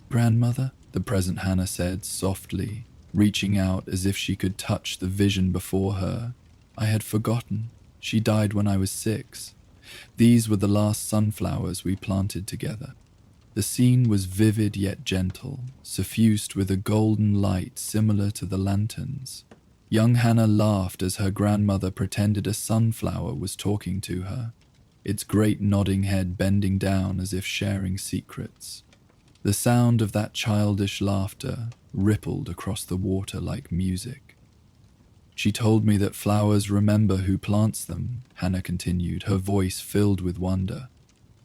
"Grandmother," the present Hannah said softly, reaching out as if she could touch the vision before her. "I had forgotten. She died when I was 6. These were the last sunflowers we planted together." The scene was vivid yet gentle, suffused with a golden light similar to the lanterns. Young Hannah laughed as her grandmother pretended a sunflower was talking to her, its great nodding head bending down as if sharing secrets. The sound of that childish laughter rippled across the water like music. "She told me that flowers remember who plants them," Hannah continued, her voice filled with wonder.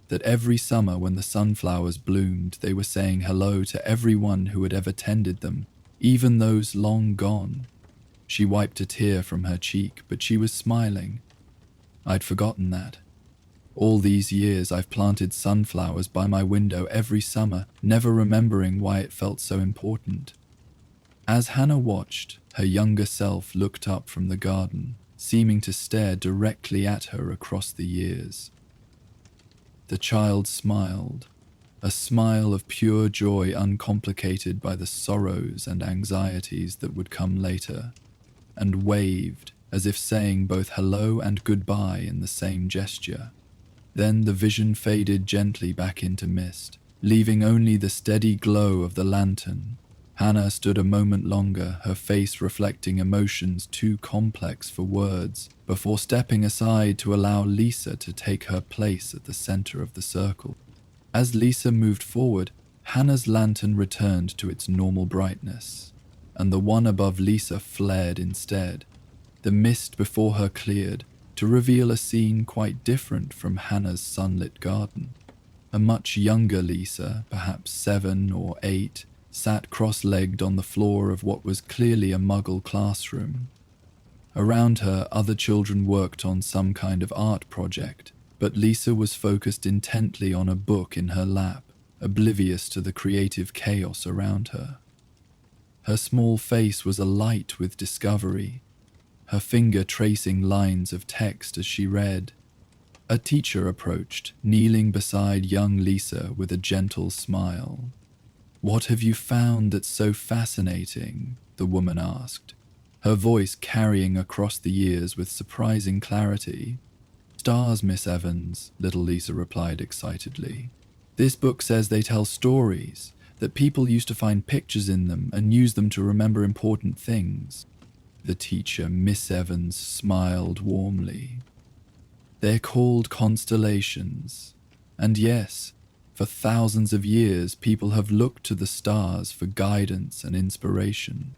"That every summer when the sunflowers bloomed, they were saying hello to everyone who had ever tended them, even those long gone." She wiped a tear from her cheek, but she was smiling. "I'd forgotten that. All these years I've planted sunflowers by my window every summer, never remembering why it felt so important." As Hannah watched, her younger self looked up from the garden, seeming to stare directly at her across the years. The child smiled, a smile of pure joy uncomplicated by the sorrows and anxieties that would come later, and waved as if saying both hello and goodbye in the same gesture. Then the vision faded gently back into mist, leaving only the steady glow of the lantern. Hannah stood a moment longer, her face reflecting emotions too complex for words, before stepping aside to allow Lisa to take her place at the center of the circle. As Lisa moved forward, Hannah's lantern returned to its normal brightness, and the one above Lisa flared instead. The mist before her cleared, to reveal a scene quite different from Hannah's sunlit garden. A much younger Lisa, perhaps 7 or 8, sat cross-legged on the floor of what was clearly a Muggle classroom. Around her, other children worked on some kind of art project, but Lisa was focused intently on a book in her lap, oblivious to the creative chaos around her. Her small face was alight with discovery, her finger tracing lines of text as she read. A teacher approached, kneeling beside young Lisa with a gentle smile. "What have you found that's so fascinating?" the woman asked, her voice carrying across the years with surprising clarity. "Stars, Miss Evans," little Lisa replied excitedly. "This book says they tell stories, that people used to find pictures in them and use them to remember important things." The teacher, Miss Evans, smiled warmly. "They're called constellations. And yes, for thousands of years, people have looked to the stars for guidance and inspiration.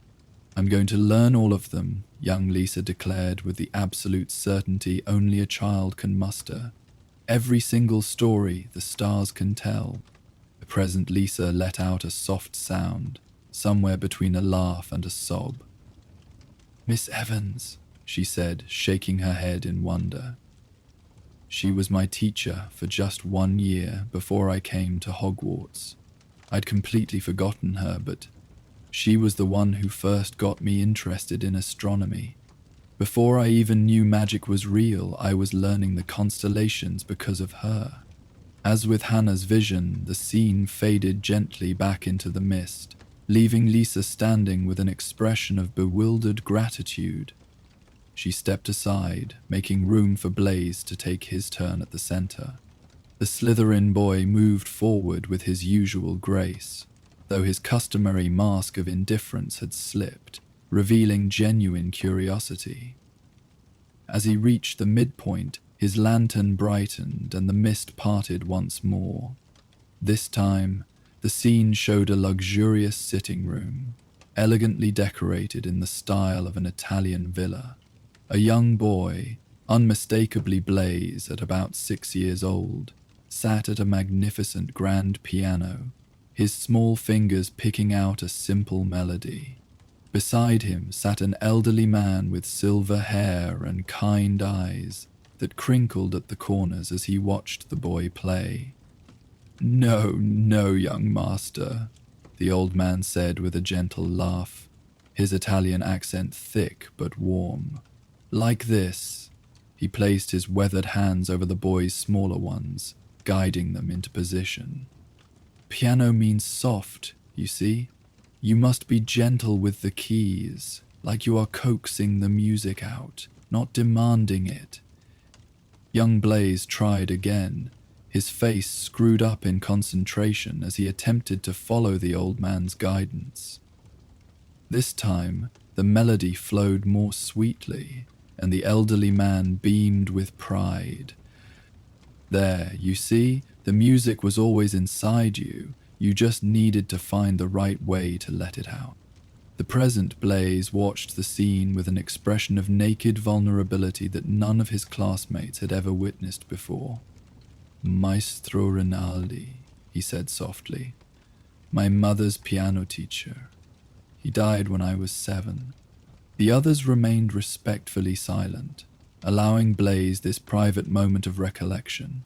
I'm going to learn all of them," young Lisa declared with the absolute certainty only a child can muster. "Every single story the stars can tell." The present Lisa let out a soft sound, somewhere between a laugh and a sob. "Miss Evans," she said, shaking her head in wonder. "She was my teacher for just 1 year before I came to Hogwarts. I'd completely forgotten her, but she was the one who first got me interested in astronomy. Before I even knew magic was real, I was learning the constellations because of her." As with Hannah's vision, the scene faded gently back into the mist, leaving Lisa standing with an expression of bewildered gratitude. She stepped aside, making room for Blaze to take his turn at the center. The Slytherin boy moved forward with his usual grace, though his customary mask of indifference had slipped, revealing genuine curiosity. As he reached the midpoint, his lantern brightened and the mist parted once more. This time, the scene showed a luxurious sitting room, elegantly decorated in the style of an Italian villa. A young boy, unmistakably Blaze at about 6 years old, sat at a magnificent grand piano, his small fingers picking out a simple melody. Beside him sat an elderly man with silver hair and kind eyes that crinkled at the corners as he watched the boy play. No, no, young master, the old man said with a gentle laugh, his Italian accent thick but warm. Like this. He placed his weathered hands over the boy's smaller ones, guiding them into position. Piano means soft, you see. You must be gentle with the keys, like you are coaxing the music out, not demanding it. Young Blaze tried again, his face screwed up in concentration as he attempted to follow the old man's guidance. This time, the melody flowed more sweetly, and the elderly man beamed with pride. There, you see, the music was always inside you. You just needed to find the right way to let it out. The present Blaze watched the scene with an expression of naked vulnerability that none of his classmates had ever witnessed before. Maestro Rinaldi, he said softly. My mother's piano teacher. He died when I was 7. The others remained respectfully silent, allowing Blaze this private moment of recollection.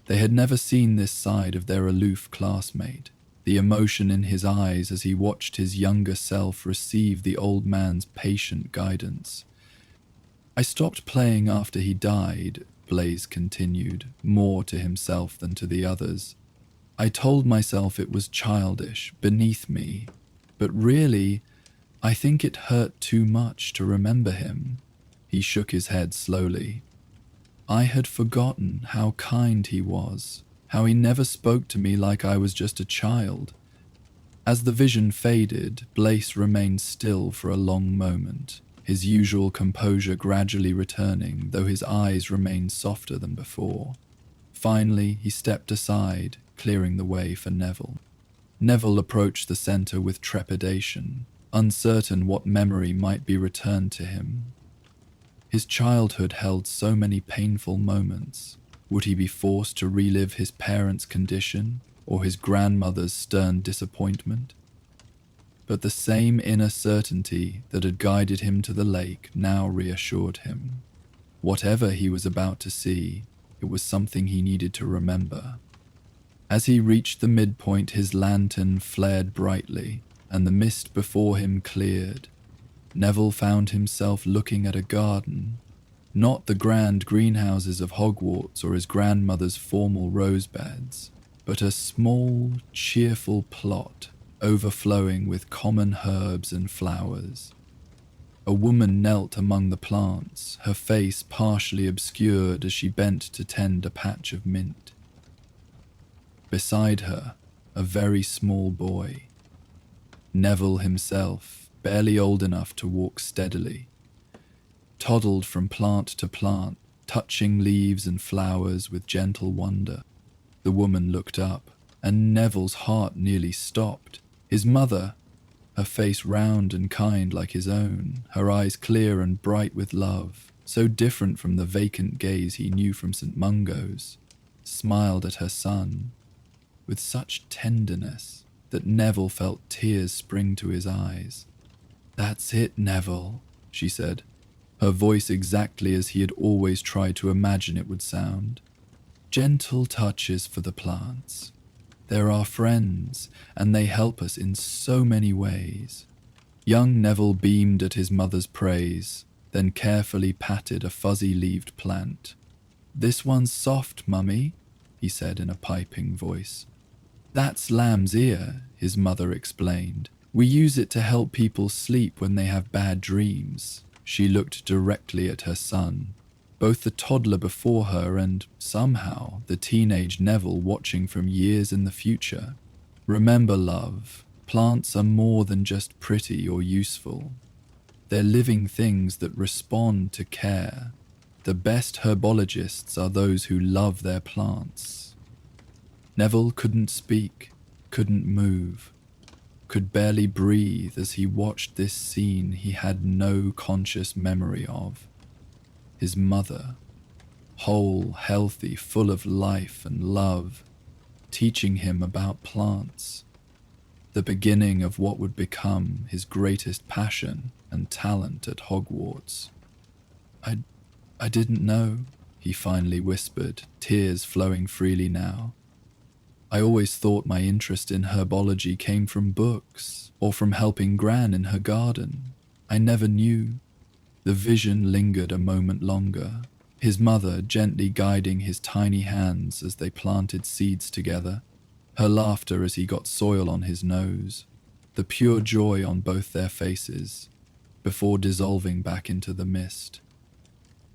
They had never seen this side of their aloof classmate, the emotion in his eyes as he watched his younger self receive the old man's patient guidance. I stopped playing after he died, Blaze continued, more to himself than to the others. I told myself it was childish, beneath me, but really, I think it hurt too much to remember him. He shook his head slowly. I had forgotten how kind he was, how he never spoke to me like I was just a child. As the vision faded, Blaze remained still for a long moment, his usual composure gradually returning, though his eyes remained softer than before. Finally, he stepped aside, clearing the way for Neville. Neville approached the center with trepidation, uncertain what memory might be returned to him. His childhood held so many painful moments. Would he be forced to relive his parents' condition or his grandmother's stern disappointment? But the same inner certainty that had guided him to the lake now reassured him. Whatever he was about to see, it was something he needed to remember. As he reached the midpoint, his lantern flared brightly, and the mist before him cleared. Neville found himself looking at a garden, not the grand greenhouses of Hogwarts or his grandmother's formal rose beds, but a small, cheerful plot overflowing with common herbs and flowers. A woman knelt among the plants, her face partially obscured as she bent to tend a patch of mint. Beside her, a very small boy. Neville himself, barely old enough to walk steadily, toddled from plant to plant, touching leaves and flowers with gentle wonder. The woman looked up, and Neville's heart nearly stopped. His mother, her face round and kind like his own, her eyes clear and bright with love, so different from the vacant gaze he knew from St. Mungo's, smiled at her son with such tenderness that Neville felt tears spring to his eyes. That's it, Neville, she said, her voice exactly as he had always tried to imagine it would sound. Gentle touches for the plants. They're our friends, and they help us in so many ways. Young Neville beamed at his mother's praise, then carefully patted a fuzzy-leaved plant. This one's soft, Mummy, he said in a piping voice. That's lamb's ear, his mother explained. We use it to help people sleep when they have bad dreams. She looked directly at her son, both the toddler before her and, somehow, the teenage Neville watching from years in the future. Remember, love, plants are more than just pretty or useful. They're living things that respond to care. The best herbologists are those who love their plants. Neville couldn't speak, couldn't move, could barely breathe as he watched this scene he had no conscious memory of. His mother, whole, healthy, full of life and love, teaching him about plants, the beginning of what would become his greatest passion and talent at Hogwarts. I didn't know, he finally whispered, tears flowing freely now. I always thought my interest in herbology came from books or from helping Gran in her garden. I never knew. The vision lingered a moment longer, his mother gently guiding his tiny hands as they planted seeds together, her laughter as he got soil on his nose, the pure joy on both their faces, before dissolving back into the mist.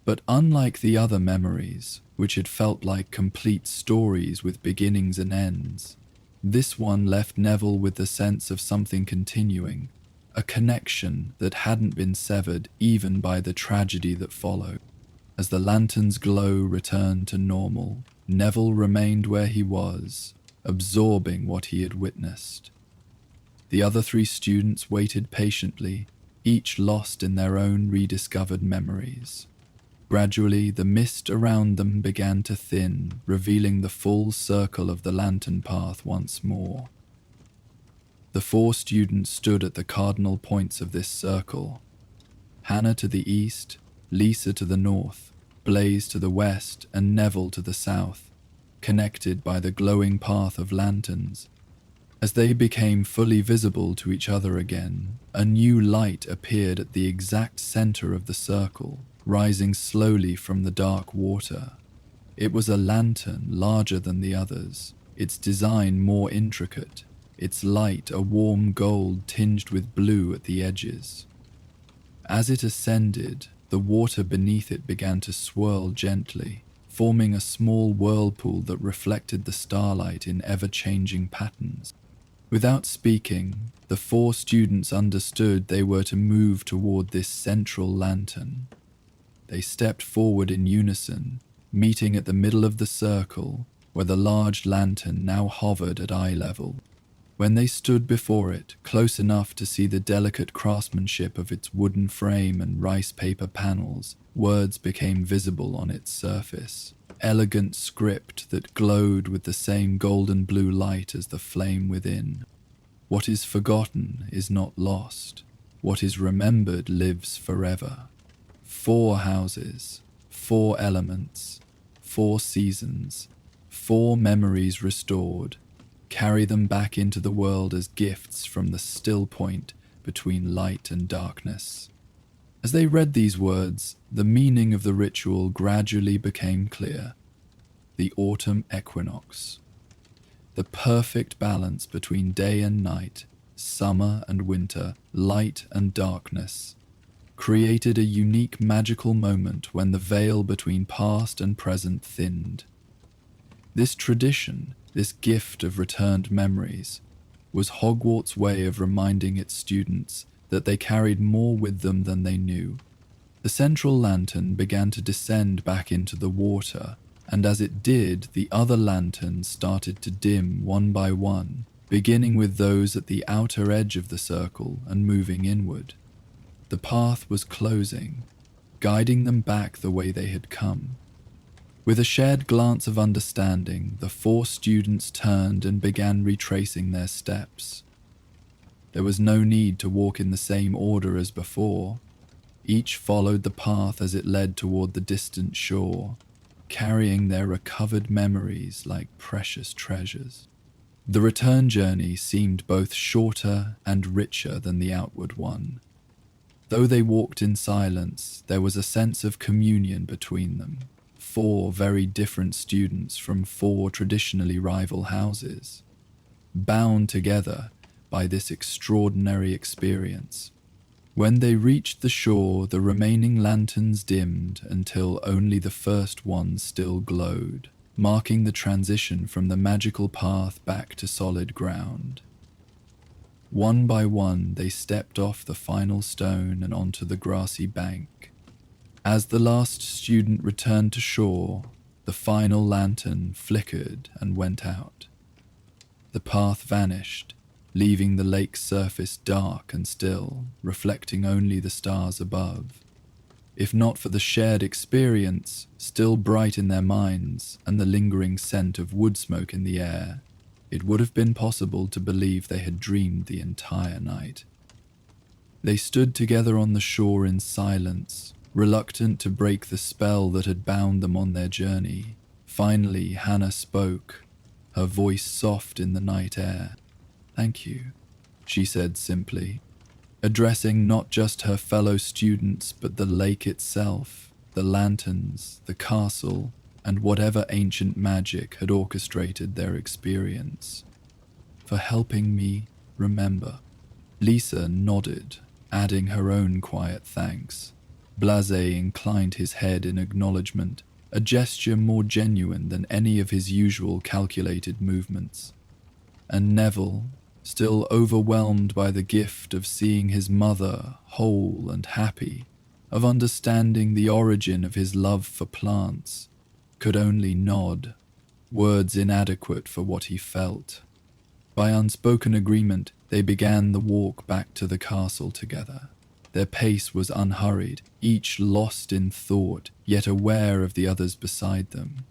But unlike the other memories, which had felt like complete stories with beginnings and ends, this one left Neville with the sense of something continuing, a connection that hadn't been severed even by the tragedy that followed. As the lantern's glow returned to normal, Neville remained where he was, absorbing what he had witnessed. The other 3 students waited patiently, each lost in their own rediscovered memories. Gradually, the mist around them began to thin, revealing the full circle of the lantern path once more. The 4 students stood at the cardinal points of this circle. Hannah to the east, Lisa to the north, Blaze to the west, and Neville to the south, connected by the glowing path of lanterns. As they became fully visible to each other again, a new light appeared at the exact center of the circle, rising slowly from the dark water. It was a lantern larger than the others, its design more intricate, its light a warm gold tinged with blue at the edges. As it ascended, the water beneath it began to swirl gently, forming a small whirlpool that reflected the starlight in ever-changing patterns. Without speaking, the 4 students understood they were to move toward this central lantern. They stepped forward in unison, meeting at the middle of the circle, where the large lantern now hovered at eye level. When they stood before it, close enough to see the delicate craftsmanship of its wooden frame and rice paper panels, words became visible on its surface. Elegant script that glowed with the same golden blue light as the flame within. What is forgotten is not lost. What is remembered lives forever. 4 houses, 4 elements, 4 seasons, 4 memories restored. Carry them back into the world as gifts from the still point between light and darkness. As they read these words, the meaning of the ritual gradually became clear. The autumn equinox. The perfect balance between day and night, summer and winter, light and darkness, created a unique magical moment when the veil between past and present thinned. This tradition, this gift of returned memories, was Hogwarts' way of reminding its students that they carried more with them than they knew. The central lantern began to descend back into the water, and as it did, the other lanterns started to dim one by one, beginning with those at the outer edge of the circle and moving inward. The path was closing, guiding them back the way they had come. With a shared glance of understanding, the 4 students turned and began retracing their steps. There was no need to walk in the same order as before. Each followed the path as it led toward the distant shore, carrying their recovered memories like precious treasures. The return journey seemed both shorter and richer than the outward one. Though they walked in silence, there was a sense of communion between them. 4 very different students from 4 traditionally rival houses, bound together by this extraordinary experience. When they reached the shore, the remaining lanterns dimmed until only the first one still glowed, marking the transition from the magical path back to solid ground. One by one, they stepped off the final stone and onto the grassy bank. As the last student returned to shore, the final lantern flickered and went out. The path vanished, leaving the lake's surface dark and still, reflecting only the stars above. If not for the shared experience, still bright in their minds, and the lingering scent of wood smoke in the air, it would have been possible to believe they had dreamed the entire night. They stood together on the shore in silence, reluctant to break the spell that had bound them on their journey. Finally, Hannah spoke. her voice soft in the night air. "Thank you," she said simply, addressing not just her fellow students but the lake itself, the lanterns, the castle, and whatever ancient magic had orchestrated their experience. "For helping me remember." Lisa nodded, adding her own quiet thanks. Blasé inclined his head in acknowledgement, a gesture more genuine than any of his usual calculated movements. And Neville, still overwhelmed by the gift of seeing his mother whole and happy, of understanding the origin of his love for plants, could only nod, words inadequate for what he felt. By unspoken agreement, they began the walk back to the castle together. Their pace was unhurried, each lost in thought, yet aware of the others beside them.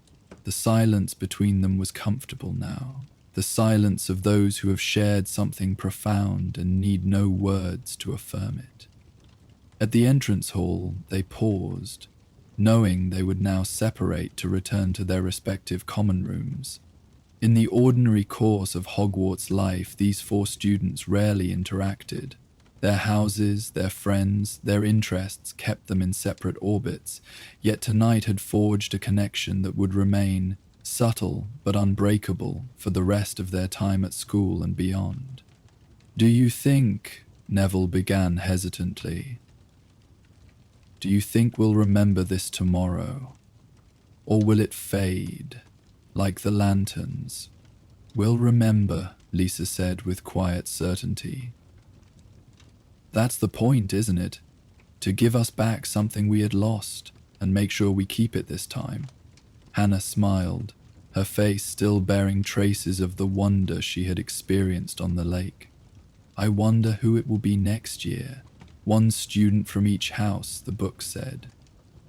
The silence between them was comfortable now, the silence of those who have shared something profound and need no words to affirm it. At the entrance hall, they paused, knowing they would now separate to return to their respective common rooms. In the ordinary course of Hogwarts life, these four students rarely interacted. Their houses, their friends, their interests kept them in separate orbits, yet tonight had forged a connection that would remain subtle but unbreakable for the rest of their time at school and beyond. "Do you think," Neville began hesitantly, "do you think we'll remember this tomorrow? Or will it fade, like the lanterns?" "We'll remember," Lisa said with quiet certainty. "That's the point, isn't it? To give us back something we had lost, and make sure we keep it this time." Hannah smiled, her face still bearing traces of the wonder she had experienced on the lake. "I wonder who it will be next year. One student from each house," the book said.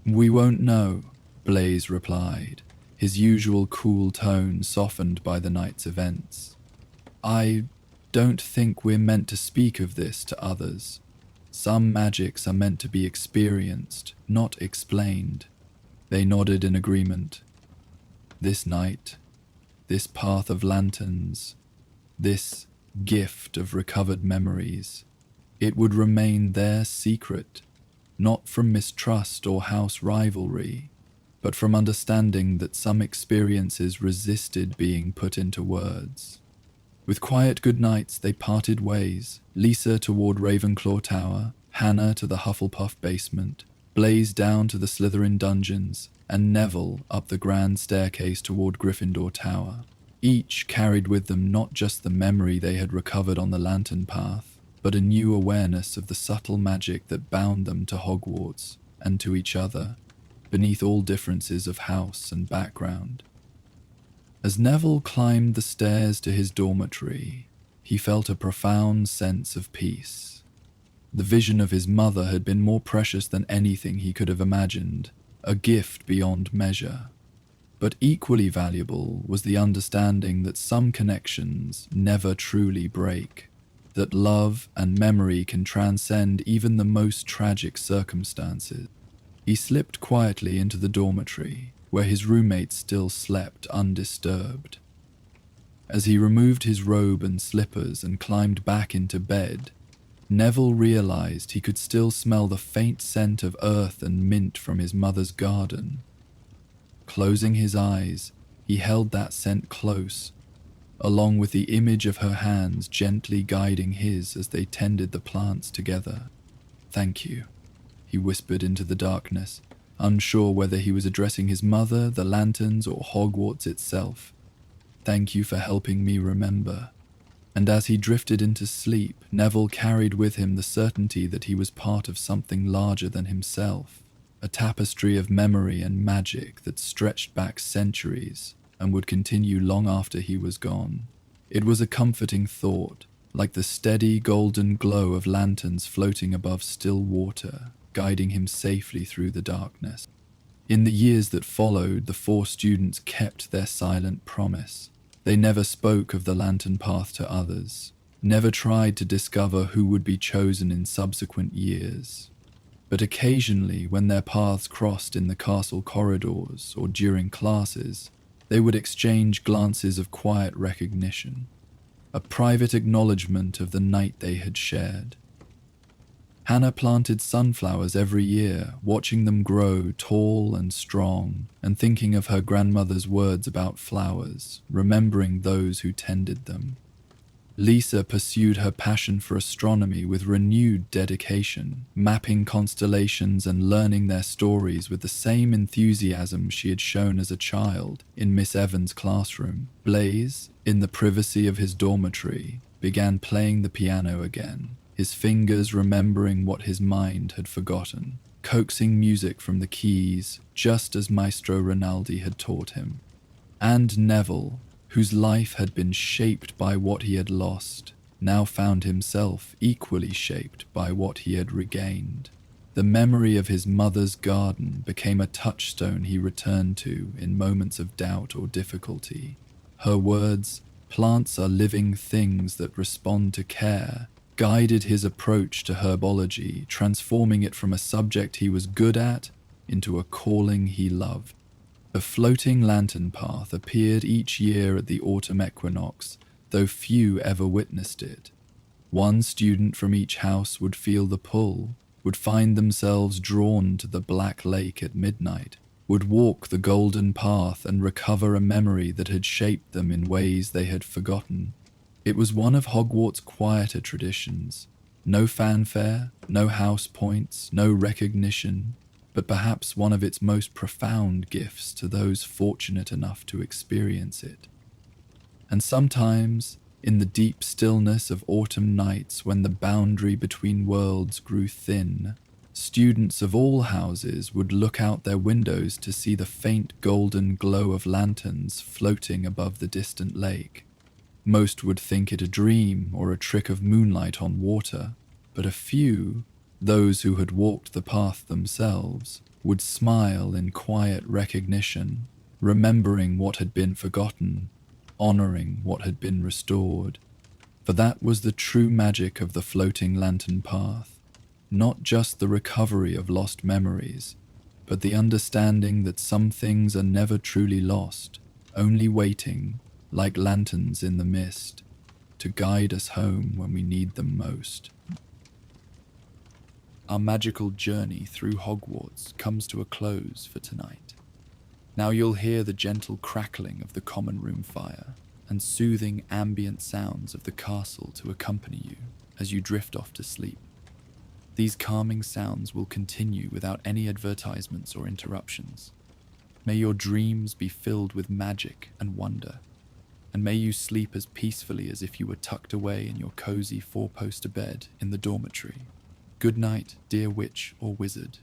"We won't know," Blaise replied, his usual cool tone softened by the night's events. "I don't think we're meant to speak of this to others. Some magics are meant to be experienced, not explained." They nodded in agreement. This night, this path of lanterns, this gift of recovered memories, it would remain their secret, not from mistrust or house rivalry, but from understanding that some experiences resisted being put into words. With quiet goodnights, they parted ways, Lisa toward Ravenclaw Tower, Hannah to the Hufflepuff basement, Blaise down to the Slytherin dungeons, and Neville up the grand staircase toward Gryffindor Tower. Each carried with them not just the memory they had recovered on the lantern path, but a new awareness of the subtle magic that bound them to Hogwarts and to each other, beneath all differences of house and background. As Neville climbed the stairs to his dormitory, he felt a profound sense of peace. The vision of his mother had been more precious than anything he could have imagined, a gift beyond measure. But equally valuable was the understanding that some connections never truly break, that love and memory can transcend even the most tragic circumstances. He slipped quietly into the dormitory, where his roommates still slept undisturbed. As he removed his robe and slippers and climbed back into bed, Neville realized he could still smell the faint scent of earth and mint from his mother's garden. Closing his eyes, he held that scent close, along with the image of her hands gently guiding his as they tended the plants together. "Thank you," he whispered into the darkness, unsure whether he was addressing his mother, the lanterns, or Hogwarts itself. "Thank you for helping me remember." And as he drifted into sleep, Neville carried with him the certainty that he was part of something larger than himself, a tapestry of memory and magic that stretched back centuries and would continue long after he was gone. It was a comforting thought, like the steady golden glow of lanterns floating above still water, guiding him safely through the darkness. In the years that followed, the four students kept their silent promise. They never spoke of the lantern path to others, never tried to discover who would be chosen in subsequent years. But occasionally, when their paths crossed in the castle corridors or during classes, They would exchange glances of quiet recognition, a private acknowledgement of the night they had shared. Hannah planted sunflowers every year, watching them grow tall and strong, and thinking of her grandmother's words about flowers, remembering those who tended them. Lisa pursued her passion for astronomy with renewed dedication, mapping constellations and learning their stories with the same enthusiasm she had shown as a child in Miss Evans' classroom. Blaze, in the privacy of his dormitory, began playing the piano again, his fingers remembering what his mind had forgotten, coaxing music from the keys just as Maestro Rinaldi had taught him. And Neville, whose life had been shaped by what he had lost, now found himself equally shaped by what he had regained. The memory of his mother's garden became a touchstone he returned to in moments of doubt or difficulty. Her words, "Plants are living things that respond to care," guided his approach to herbology, transforming it from a subject he was good at into a calling he loved. A floating lantern path appeared each year at the autumn equinox, though few ever witnessed it. One student from each house would feel the pull, would find themselves drawn to the black lake at midnight, would walk the golden path and recover a memory that had shaped them in ways they had forgotten. It was one of Hogwarts' quieter traditions. No fanfare, no house points, no recognition, but perhaps one of its most profound gifts to those fortunate enough to experience it. And sometimes, in the deep stillness of autumn nights when the boundary between worlds grew thin, students of all houses would look out their windows to see the faint golden glow of lanterns floating above the distant lake. Most would think it a dream or a trick of moonlight on water, but a few, those who had walked the path themselves, would smile in quiet recognition, remembering what had been forgotten, honoring what had been restored. For that was the true magic of the floating lantern path, not just the recovery of lost memories, but the understanding that some things are never truly lost, only waiting, like lanterns in the mist, to guide us home when we need them most. Our magical journey through Hogwarts comes to a close for tonight. Now you'll hear the gentle crackling of the common room fire and soothing ambient sounds of the castle to accompany you as you drift off to sleep. These calming sounds will continue without any advertisements or interruptions. May your dreams be filled with magic and wonder, and may you sleep as peacefully as if you were tucked away in your cozy four-poster bed in the dormitory. Good night, dear witch or wizard,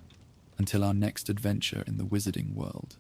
until our next adventure in the wizarding world.